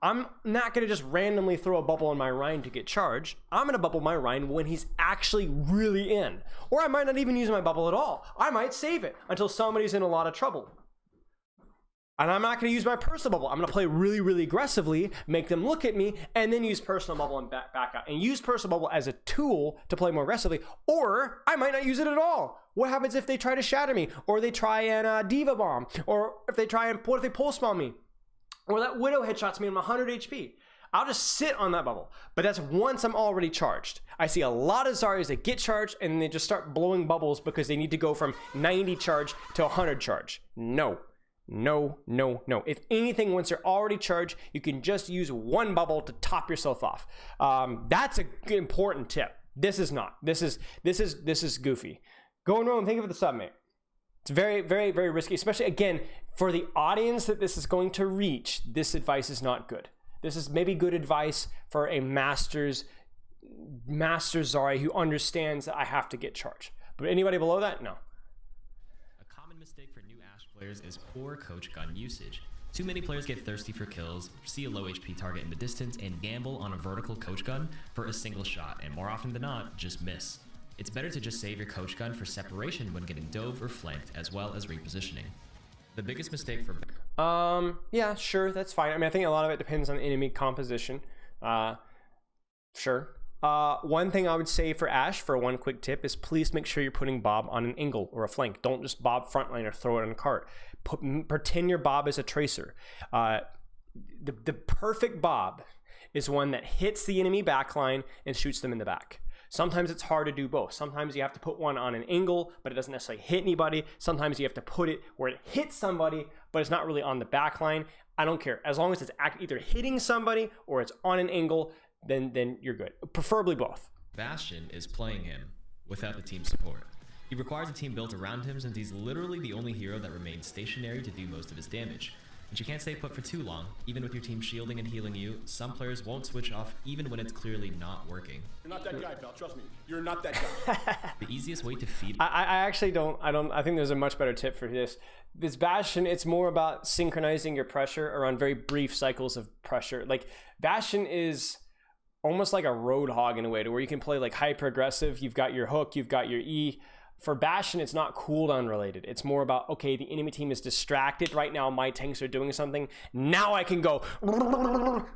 I'm not going to just randomly throw a bubble on my Rein to get charged. I'm going to bubble my Rein when he's actually really in. Or I might not even use my bubble at all. I might save it until somebody's in a lot of trouble. And I'm not going to use my personal bubble. I'm going to play really, really aggressively, make them look at me, and then use personal bubble and back out. And use personal bubble as a tool to play more aggressively. Or I might not use it at all. What happens if they try to shatter me? Or they try and Diva Bomb? Or if they try and, what if they pulse bomb me? Or that Widow headshots me on 100 HP. I'll just sit on that bubble. But that's once I'm already charged. I see a lot of Zaryas that get charged and they just start blowing bubbles because they need to go from 90 charge to 100 charge. No. No, no, no. If anything, once you're already charged, you can just use one bubble to top yourself off. That's an important tip. This is not. This is goofy. Go and roll and think of the sub, mate. It's very, very, very risky, especially, again, for the audience that this is going to reach. This advice is not good. This is maybe good advice for a master Zarya who understands that I have to get charged. But anybody below that, no.
A common mistake for new Ashe players is poor coach gun usage. Too many players get thirsty for kills, see a low HP target in the distance, and gamble on a vertical coach gun for a single shot, and more often than not, just miss. It's better to just save your coach gun for separation when getting dove or flanked, as well as repositioning. The biggest mistake for...
Yeah, sure, that's fine. I mean, I think a lot of it depends on enemy composition. Sure. One thing I would say for Ashe, for one quick tip, is please make sure you're putting Bob on an angle or a flank. Don't just Bob frontline or throw it on a cart. Pretend your Bob is a tracer. The perfect Bob is one that hits the enemy backline and shoots them in the back. Sometimes it's hard to do both. Sometimes you have to put one on an angle, but it doesn't necessarily hit anybody. Sometimes you have to put it where it hits somebody, but it's not really on the back line. I don't care. As long as it's either hitting somebody or it's on an angle, then you're good. Preferably both.
Bastion is playing him without the team support. He requires a team built around him since he's literally the only hero that remains stationary to do most of his damage. But you can't stay put for too long. Even with your team shielding and healing you, some players won't switch off even when it's clearly not working.
You're not that guy, pal. Trust me. You're not that guy.
The easiest way to feed
I actually don't. I think there's a much better tip for this. This Bastion, it's more about synchronizing your pressure around very brief cycles of pressure. Like Bastion is almost like a Roadhog in a way, to where you can play like hyper aggressive. You've got your hook, you've got your E. For Bastion, it's not cooldown related. It's more about, okay, the enemy team is distracted right now. My tanks are doing something. Now I can go,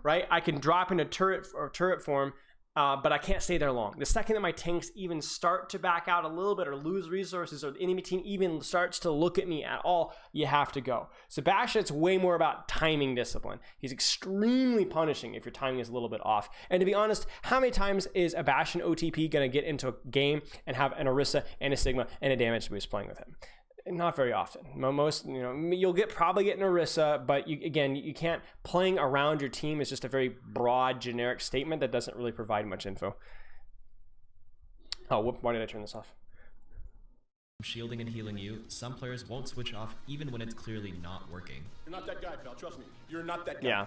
right? I can drop into turret form, but I can't stay there long. The second that my tanks even start to back out a little bit or lose resources, or the enemy team even starts to look at me at all, you have to go. So Bastion, it's way more about timing discipline. He's extremely punishing if your timing is a little bit off. And to be honest, how many times is a Bastion OTP going to get into a game and have an Orisa and a Sigma and a damage boost playing with him? Not very often. Most, you'll probably get an Orisa, but you can't. Playing around your team is just a very broad, generic statement that doesn't really provide much info. Oh, why did I turn this off?
shielding and healing you, some players won't switch off even when it's clearly not working.
You're not that guy, pal. Trust me. You're not that guy.
Yeah.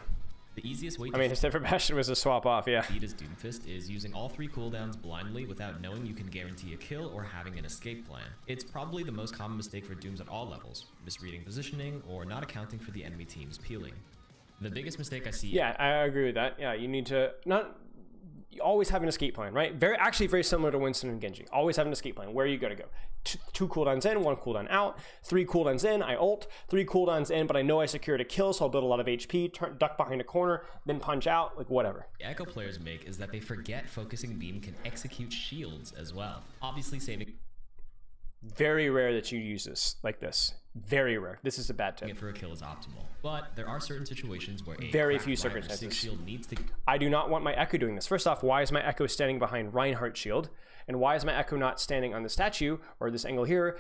The easiest way to
his different Bastion was a swap off, yeah.
feed as Doomfist is using all 3 cooldowns blindly without knowing you can guarantee a kill or having an escape plan. It's probably the most common mistake for Dooms at all levels, misreading positioning or not accounting for the enemy team's peeling. The biggest mistake I see...
Yeah, I agree with that. Yeah, you need to... You always have an escape plan, right? Actually very similar to Winston and Genji. Always have an escape plan. Where are you going to go? 2 cooldowns in, 1 cooldown out. 3 cooldowns in, I ult. 3 cooldowns in, but I know I secured a kill, so I'll build a lot of HP, duck behind a corner, then punch out, like whatever.
The Echo players make is that they forget focusing beam can execute shields as well. Obviously saving...
Very rare that you use this like this. Very rare. This is a bad tip.
it for a kill is optimal, but there are certain situations where a
Very
cracked
few
Reinhardt
circumstances.
shield needs to...
I do not want my Echo doing this. First off, why is my Echo standing behind Reinhardt shield? And why is my Echo not standing on the statue or this angle here,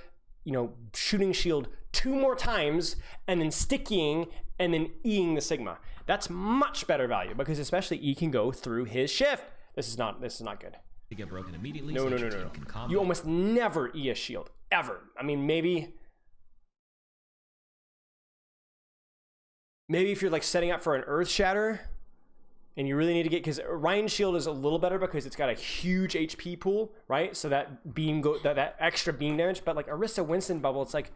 shooting shield 2 more times and then sticking and then Eing the Sigma? That's much better value because especially E can go through his shift. This is not good.
to get broken immediately.
No.
Can combo.
You almost never E a shield ever. I mean, maybe if you're like setting up for an Earth Shatter and you really need to get, because Ryan's shield is a little better because it's got a huge HP pool, right? So that beam that extra beam damage, but like Orisa Winston bubble, it's like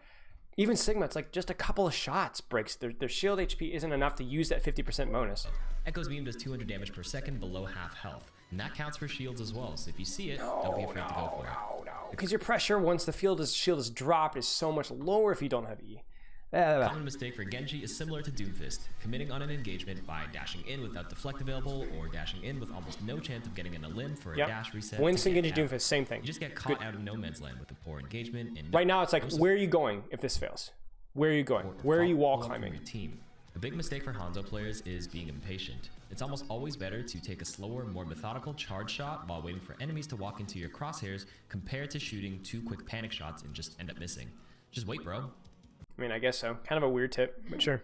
even Sigma, it's like just a couple of shots breaks their shield HP isn't enough to use that 50% bonus.
Echo's beam does 200 damage per second below half health, and that counts for shields as well. So if you see it, don't be afraid to go for it.
Because your pressure once the shield is dropped is so much lower if you don't have E.
A common mistake for Genji is similar to Doomfist, committing on an engagement by dashing in without deflect available or dashing in with almost no chance of getting in a limb for a dash reset.
Winston,
to
Genji,
get out.
Doomfist, same thing.
You just get caught out of no man's land with a poor engagement. And
Right now it's like, where are you going if this fails? Where are you going? Where are you wall
follow-up from
climbing?
your team. A big mistake for Hanzo players is being impatient. It's almost always better to take a slower, more methodical charge shot while waiting for enemies to walk into your crosshairs compared to shooting 2 quick panic shots and just end up missing. Just wait, bro.
I mean, I guess so. Kind of a weird tip, but sure.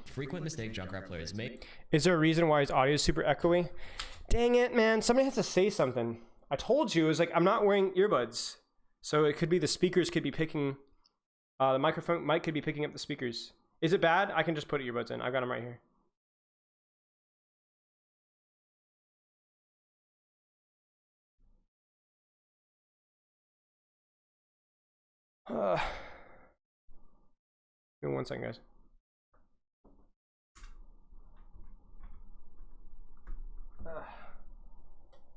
Frequent mistake Junkrat players make.
Is there a reason why his audio is super echoey? Dang it, man. Somebody has to say something. I told you, it was like, I'm not wearing earbuds. So it could be the speakers could be picking, the mic could be picking up the speakers. Is it bad? I can just put earbuds in. I've got them right here. Give me 1 second, guys.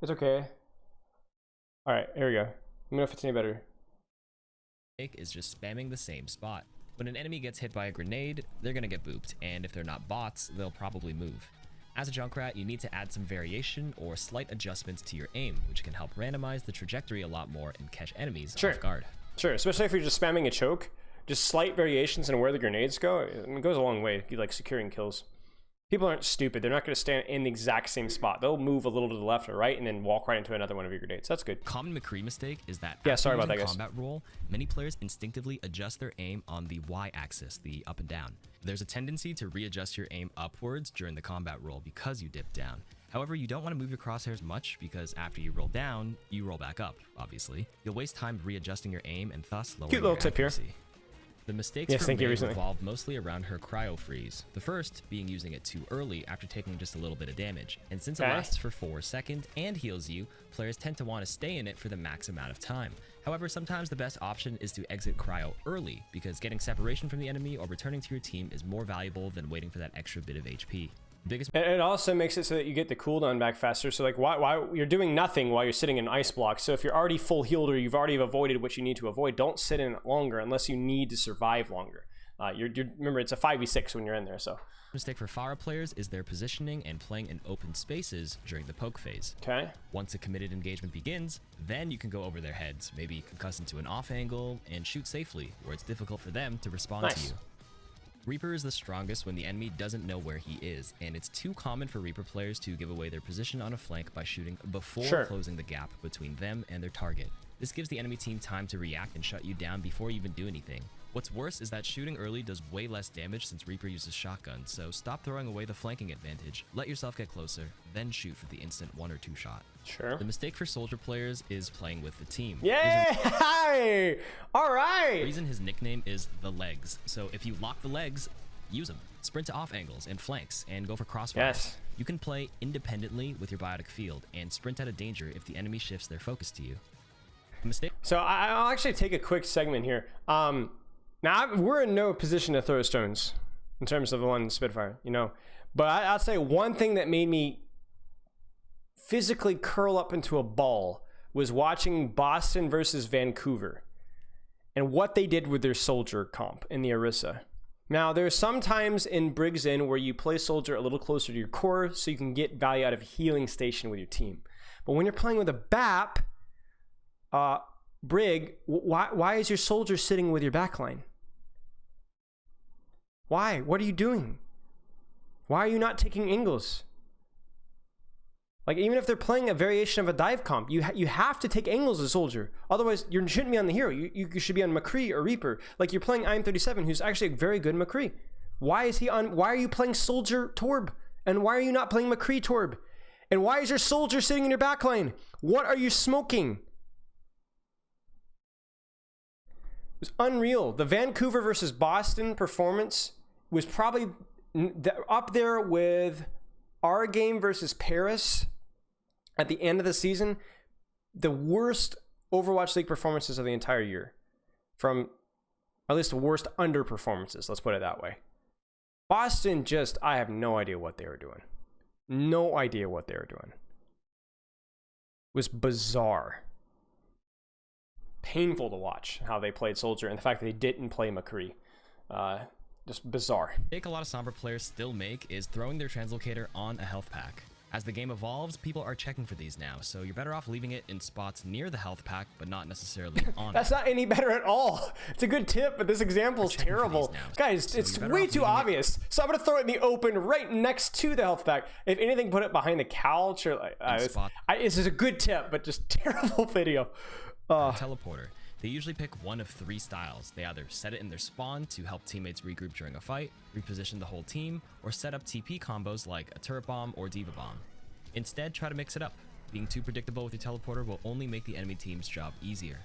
It's okay. All right, here we go. Let me know if it's any better.
Is just spamming the same spot. When an enemy gets hit by a grenade, they're gonna get booped, and if they're not bots, they'll probably move. As a Junkrat, you need to add some variation or slight adjustments to your aim, which can help randomize the trajectory a lot more and catch enemies off guard.
Sure, especially if you're just spamming a choke. Just slight variations in where the grenades go, it goes a long way, like securing kills. People aren't stupid. They're not going to stand in the exact same spot. They'll move a little to the left or right and then walk right into another one of your grenades. That's good.
Common McCree mistake is that
sorry about that, guys.
combat roll, many players instinctively adjust their aim on the Y-axis, the up and down. There's a tendency to readjust your aim upwards during the combat roll because you dip down. However, you don't want to move your crosshairs much because after you roll down, you roll back up, obviously. You'll waste time readjusting your aim and thus lowering
Cute little
your
tip here.
accuracy. The mistakes
Yes,
for
thank you,
Mei
recently.
revolve mostly around her cryo freeze. The first being using it too early after taking just a little bit of damage. And since it
Okay.
lasts for 4 seconds and heals you, players tend to want to stay in it for the max amount of time. However, sometimes the best option is to exit cryo early, because getting separation from the enemy or returning to your team is more valuable than waiting for that extra bit of HP. Biggest
And it also makes it so that you get the cooldown back faster. So like, why you're doing nothing while you're sitting in ice block. So if you're already full healed or you've already avoided what you need to avoid, don't sit in it longer unless you need to survive longer. Remember, it's a 5v6 when you're in there. So
mistake for Pharah players is their positioning and playing in open spaces during the poke phase.
okay,
Once a committed engagement begins, then you can go over their heads, maybe concuss into an off angle, and shoot safely, where it's difficult for them to respond
Nice.
to you. Reaper is the strongest when the enemy doesn't know where he is, and it's too common for Reaper players to give away their position on a flank by shooting before
Sure.
closing the gap between them and their target. This gives the enemy team time to react and shut you down before you even do anything. What's worse is that shooting early does way less damage since Reaper uses shotgun, so stop throwing away the flanking advantage, let yourself get closer, then shoot for the instant 1 or 2 shot.
sure.
The mistake for Soldier players is playing with the team.
Yay! All
The
right.
reason his nickname is the legs. So if you lock the legs, use them. Sprint to off angles and flanks and go for crossfire.
Yes.
You can play independently with your biotic field and sprint out of danger if the enemy shifts their focus to you. The mistake
So I'll actually take a quick segment here. Now we're in no position to throw stones in terms of the London Spitfire, But I'll say one thing that made me physically curl up into a ball was watching Boston versus Vancouver and what they did with their soldier comp in the Orisa. Now, there's sometimes in Briggs Inn where you play soldier a little closer to your core so you can get value out of healing station with your team. But when you're playing with a BAP, Brig, why is your soldier sitting with your backline? Why? What are you doing? Why are you not taking angles? Like, even if they're playing a variation of a dive comp, you have to take angles as a soldier. Otherwise, you shouldn't be on the hero. You should be on McCree or Reaper. Like, you're playing IM37, who's actually a very good McCree. Why are you playing soldier Torb? And why are you not playing McCree Torb? And why is your soldier sitting in your backline? What are you smoking? It was unreal. The Vancouver versus Boston performance was probably up there with our game versus Paris at the end of the season. The worst Overwatch League performances of the entire year. From at least the worst underperformances, let's put it that way. Boston I have no idea what they were doing. No idea what they were doing. It was bizarre. Painful to watch how they played Soldier and the fact that they didn't play McCree. Just bizarre.
a lot of Sombra players still make is throwing their translocator on a health pack. As the game evolves, people are checking for these now, so you're better off leaving it in spots near the health pack, but not necessarily on
That's
it.
not any better at all. It's a good tip, but this example is
checking for
terrible.
these now.
Guys,
So
it's
you're better
way
off
too
leaving it-
obvious. So I'm going to throw it in the open right next to the health pack. If anything, put it behind the couch or like.
spot.
This is a good tip, but just terrible video.
Teleporter. They usually pick one of 3 styles. They either set it in their spawn to help teammates regroup during a fight, reposition the whole team, or set up TP combos like a turret bomb or diva bomb. Instead, try to mix it up. Being too predictable with your teleporter will only make the enemy team's job easier.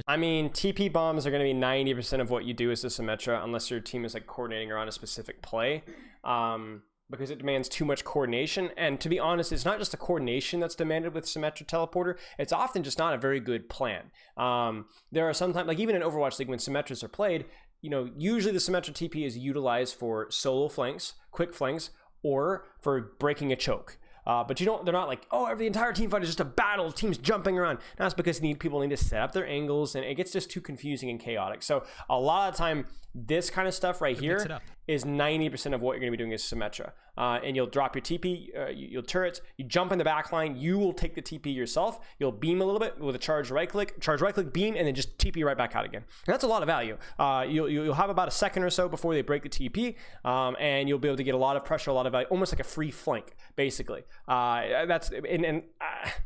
I mean, TP bombs are going to be 90% of what you do as a Symmetra, unless your team is like coordinating around a specific play, because it demands too much coordination. And to be honest, it's not just the coordination that's demanded with Symmetra Teleporter. It's often just not a very good plan. There are sometimes, like even in Overwatch League, when Symmetras are played, usually the Symmetra TP is utilized for solo flanks, quick flanks, or for breaking a choke. But they're not like, the entire team fight is just a battle, teams jumping around. That's because people need to set up their angles, and it gets just too confusing and chaotic. So a lot of the time, this kind of stuff right
Mix
here
it up.
is 90% of what you're going to be doing as Symmetra. And you'll drop your TP, you'll turrets, you jump in the back line, you will take the TP yourself, you'll beam a little bit with a charge right click, beam, and then just TP right back out again. And that's a lot of value. You'll have about a second or so before they break the TP, and you'll be able to get a lot of pressure, a lot of value, almost like a free flank, basically. The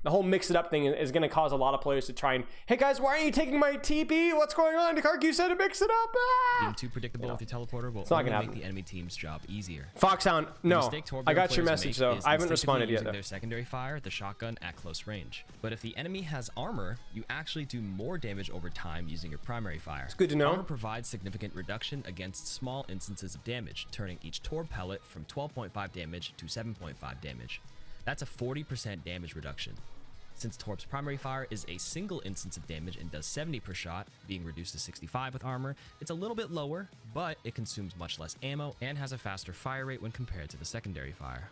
whole mix it up thing is going to cause a lot of players to try and, hey guys, why are you taking my TP? What's going on? Karku said to mix it up.
Being too predictable with your teleporter will
not gonna
only make make the enemy team's job easier.
Foxhound,
The
no.
mistake Torbjorn
I got your
players
message
make
though.
is
I haven't
instinctively
responded yet
using
though.
their secondary fire, the shotgun, at close range. But if the enemy has armor, you actually do more damage over time using your primary fire. It's
good to know.
Armor provides significant reduction against small instances of damage, turning each Torb pellet from 12.5 damage to 7.5 damage. That's a 40% damage reduction. Since Torb's primary fire is a single instance of damage and does 70 per shot, being reduced to 65 with armor, it's a little bit lower, but it consumes much less ammo and has a faster fire rate when compared to the secondary fire.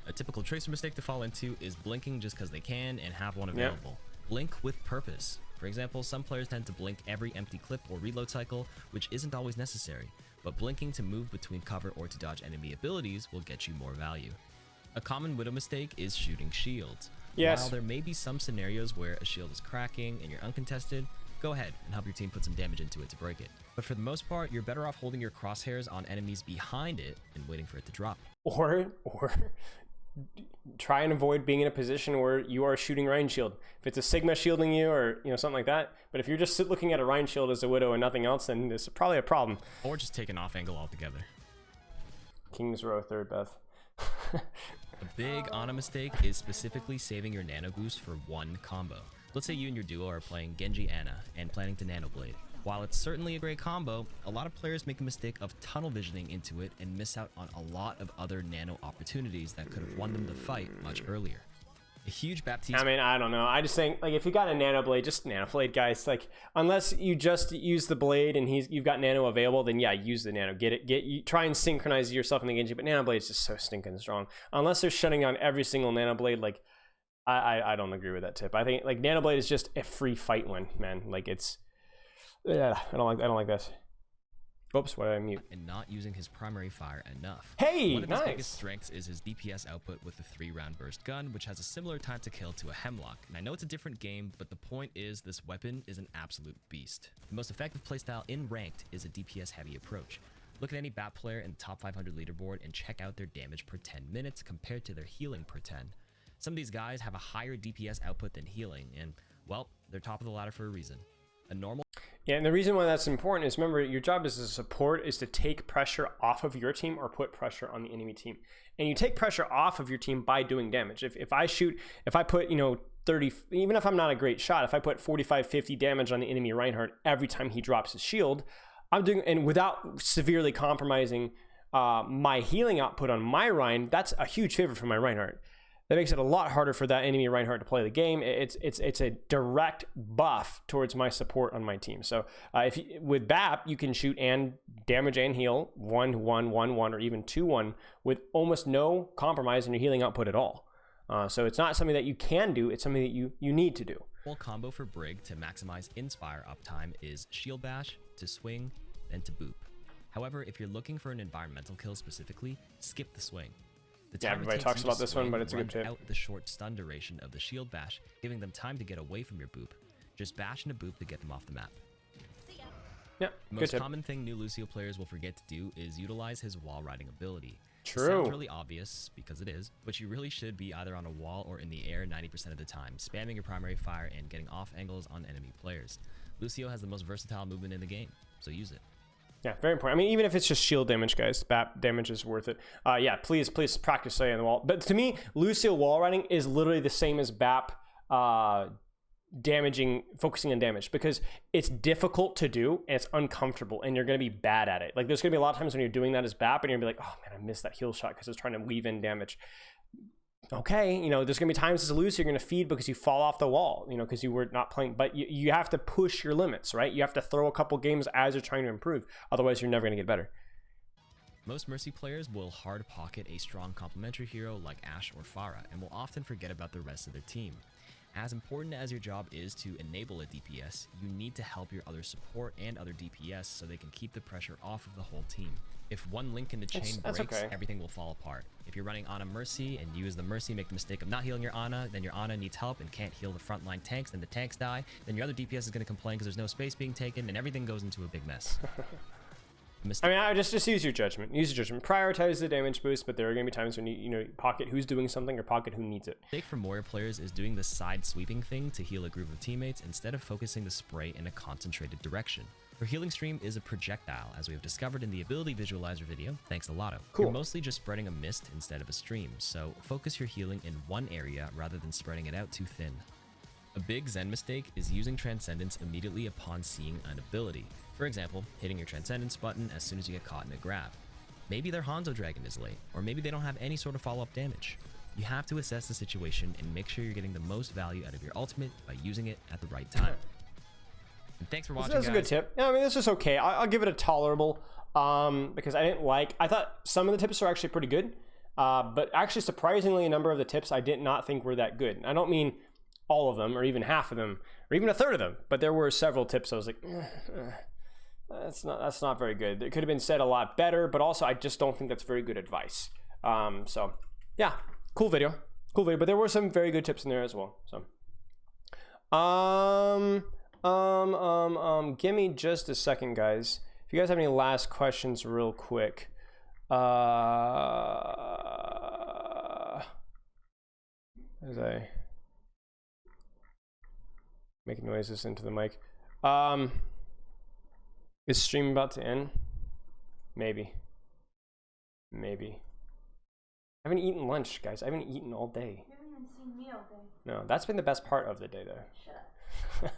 A typical tracer mistake to fall into is blinking just because they can and have one available. Blink with purpose. For example, some players tend to blink every empty clip or reload cycle, which isn't always necessary, but blinking to move between cover or to dodge enemy abilities will get you more value. A common Widow mistake is shooting shields.
Yes.
While there may be some scenarios where a shield is cracking and you're uncontested, go ahead and help your team put some damage into it to break it. But for the most part, you're better off holding your crosshairs on enemies behind it and waiting for it to drop.
Or try and avoid being in a position where you are shooting Rhine Shield. If it's a Sigma shielding you or something like that, but if you're just looking at a Rhine Shield as a Widow and nothing else, then there's probably a problem.
Or just take an off angle altogether.
King's Row, third Beth.
A big Ana mistake is specifically saving your nano boost for one combo. Let's say you and your duo are playing Genji Ana and planning to nano blade. While it's certainly a great combo, a lot of players make the mistake of tunnel visioning into it and miss out on a lot of other nano opportunities that could have won them the fight much earlier. A huge Baptiste.
I mean, I don't know. I just think, like, if you got a nano blade, just nano blade, guys. Like, unless you just use the blade and you've got nano available, then yeah, use the nano. Try and synchronize yourself in the Genji. But nano blade is just so stinking strong. Unless they're shutting down every single nano blade, like, I don't agree with that tip. I think like nano blade is just a free fight win, man. Like it's, yeah, I don't like this. Oops, why did I mute?
And not using his primary fire enough.
Hey,
one of his
nice.
biggest strengths is his DPS output with the 3-round burst gun, which has a similar time to kill to a Hemlock. And I know it's a different game, but the point is this weapon is an absolute beast. The most effective playstyle in ranked is a DPS heavy approach. Look at any BAP player in the top 500 leaderboard and check out their damage per 10 minutes compared to their healing per 10. Some of these guys have a higher DPS output than healing, and well, they're top of the ladder for a reason. A normal
Yeah, and the reason why that's important is, remember, your job as a support is to take pressure off of your team or put pressure on the enemy team. And you take pressure off of your team by doing damage. If I put, 30, even if I'm not a great shot, if I put 45, 50 damage on the enemy Reinhardt every time he drops his shield, I'm doing, and without severely compromising my healing output on my Rein, that's a huge favor for my Reinhardt. That makes it a lot harder for that enemy Reinhardt to play the game. It's a direct buff towards my support on my team. So with BAP, you can shoot and damage and heal 1-1, 1-1, or even 2-1 with almost no compromise in your healing output at all. So it's not something that you can do. It's something that you need to do.
full combo for Brig to maximize Inspire uptime is Shield Bash, to swing, then to boop. However, if you're looking for an environmental kill specifically, skip the swing. The
Yeah,
time it
everybody
takes
talks
you to
about this one,
swing
but it's a good
runs
tip.
out the short stun duration of the Shield Bash, giving them time to get away from your boop. Just bash into boop to get them off the map.
Yeah,
The
good
most
tip.
common thing new Lucio players will forget to do is utilize his wall riding ability. It
True.
sounds really obvious, because it is, but you really should be either on a wall or in the air 90% of the time, spamming your primary fire and getting off angles on enemy players. Lucio has the most versatile movement in the game, so use it.
Yeah, very important. I mean, even if it's just shield damage, guys, BAP damage is worth it. Yeah, please practice staying on the wall. But to me, Lucio wall riding is literally the same as BAP focusing on damage, because it's difficult to do and it's uncomfortable and you're going to be bad at it. Like, there's going to be a lot of times when you're doing that as BAP and you're going to be like, oh man, I missed that heal shot because I was trying to weave in damage. Okay, there's going to be times as a Lucio you're going to feed because you fall off the wall, because you were not playing, but you have to push your limits, right? You have to throw a couple games as you're trying to improve. Otherwise, you're never going to get better.
Most Mercy players will hard pocket a strong complementary hero like Ashe or Pharah, and will often forget about the rest of their team. As important as your job is to enable a DPS, you need to help your other support and other DPS so they can keep the pressure off of the whole team. If one link in the chain
That's
breaks,
okay.
everything will fall apart. If you're running Ana Mercy and you as the Mercy make the mistake of not healing your Ana, then your Ana needs help and can't heal the frontline tanks, then the tanks die, then your other DPS is going to complain because there's no space being taken, and everything goes into a big mess.
I mean, I just use your judgment. Use your judgment. Prioritize the damage boost, but there are going to be times when you pocket who's doing something or pocket who needs it.
Mistake for Moira players is doing the side sweeping thing to heal a group of teammates instead of focusing the spray in a concentrated direction. Your healing stream is a projectile, as we have discovered in the ability visualizer video, thanks to Lotto.
Cool.
You're mostly just spreading a mist instead of a stream, so focus your healing in one area rather than spreading it out too thin. A big Zen mistake is using Transcendence immediately upon seeing an ability. For example, hitting your Transcendence button as soon as you get caught in a grab. Maybe their Hanzo Dragon is late, or maybe they don't have any sort of follow-up damage. You have to assess the situation and make sure you're getting the most value out of your ultimate by using it at the right time. And thanks for watching,
That's a good
guys.
tip. Yeah, I mean, this is okay. I'll give it a tolerable, because I thought some of the tips are actually pretty good, but actually surprisingly a number of the tips I did not think were that good. I don't mean all of them, or even half of them, or even a third of them, but there were several tips I was like, that's not very good. It could have been said a lot better, but also I just don't think that's very good advice. So yeah, cool video, but there were some very good tips in there as well. So give me just a second, guys. If you guys have any last questions real quick. As I make noises into the mic. Is stream about to end? Maybe. I haven't eaten lunch, guys. I haven't eaten all day.
You haven't even seen me all day.
No, that's been the best part of the day, though.
Shut up.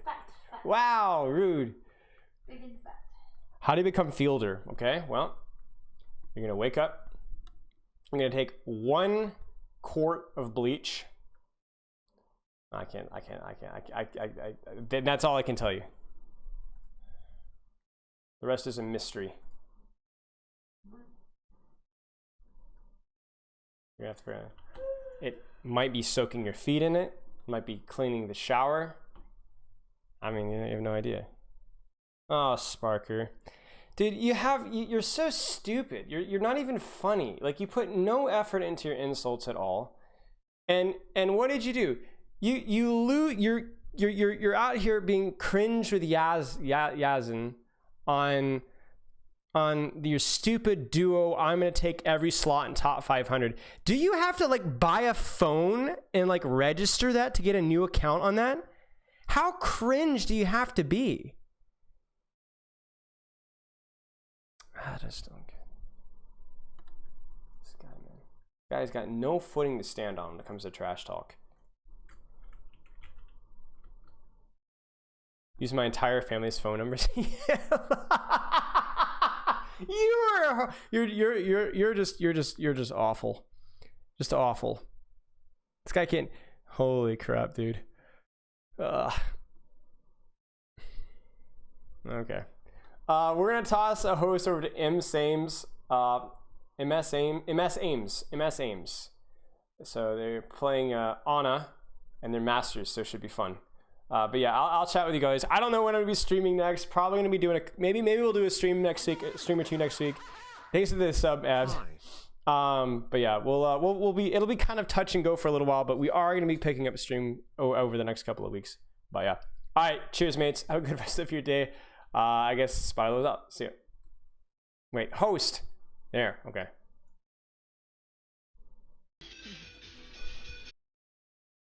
Fat.
Wow, rude.
Big and fat.
How do you become fielder? Okay, well, you're gonna wake up. I'm gonna take 1 quart of bleach. That's all I can tell you. The rest is a mystery. You're gonna have to figure out. It might be soaking your feet in it. It might be cleaning the shower. I mean, you have no idea. Oh, Sparker. Dude, you're so stupid. You're not even funny. Like, you put no effort into your insults at all. And what did you do? You're out here being cringe with Yazin on your stupid duo. I'm gonna take every slot in top 500. Do you have to like buy a phone and like register that to get a new account on that? How cringe do you have to be? I just don't get this guy, man. Guy's got no footing to stand on when it comes to trash talk. Use my entire family's phone numbers. You're just awful. Just awful. This guy can't. Holy crap, dude. Okay. We're gonna toss a host over to MS Ames. MS Ames. So they're playing Ana, and they're masters, so it should be fun. But yeah, I'll chat with you guys. I don't know when I'm gonna be streaming next. Probably gonna be doing maybe we'll do a stream next week, a stream or two next week. Thanks to the sub, Abs. But yeah, it'll be kind of touch and go for a little while, but we are gonna be picking up a stream over the next couple of weeks. But yeah, all right, cheers, mates. Have a good rest of your day. I guess Spylo's out. See ya. Wait, host. There. Okay.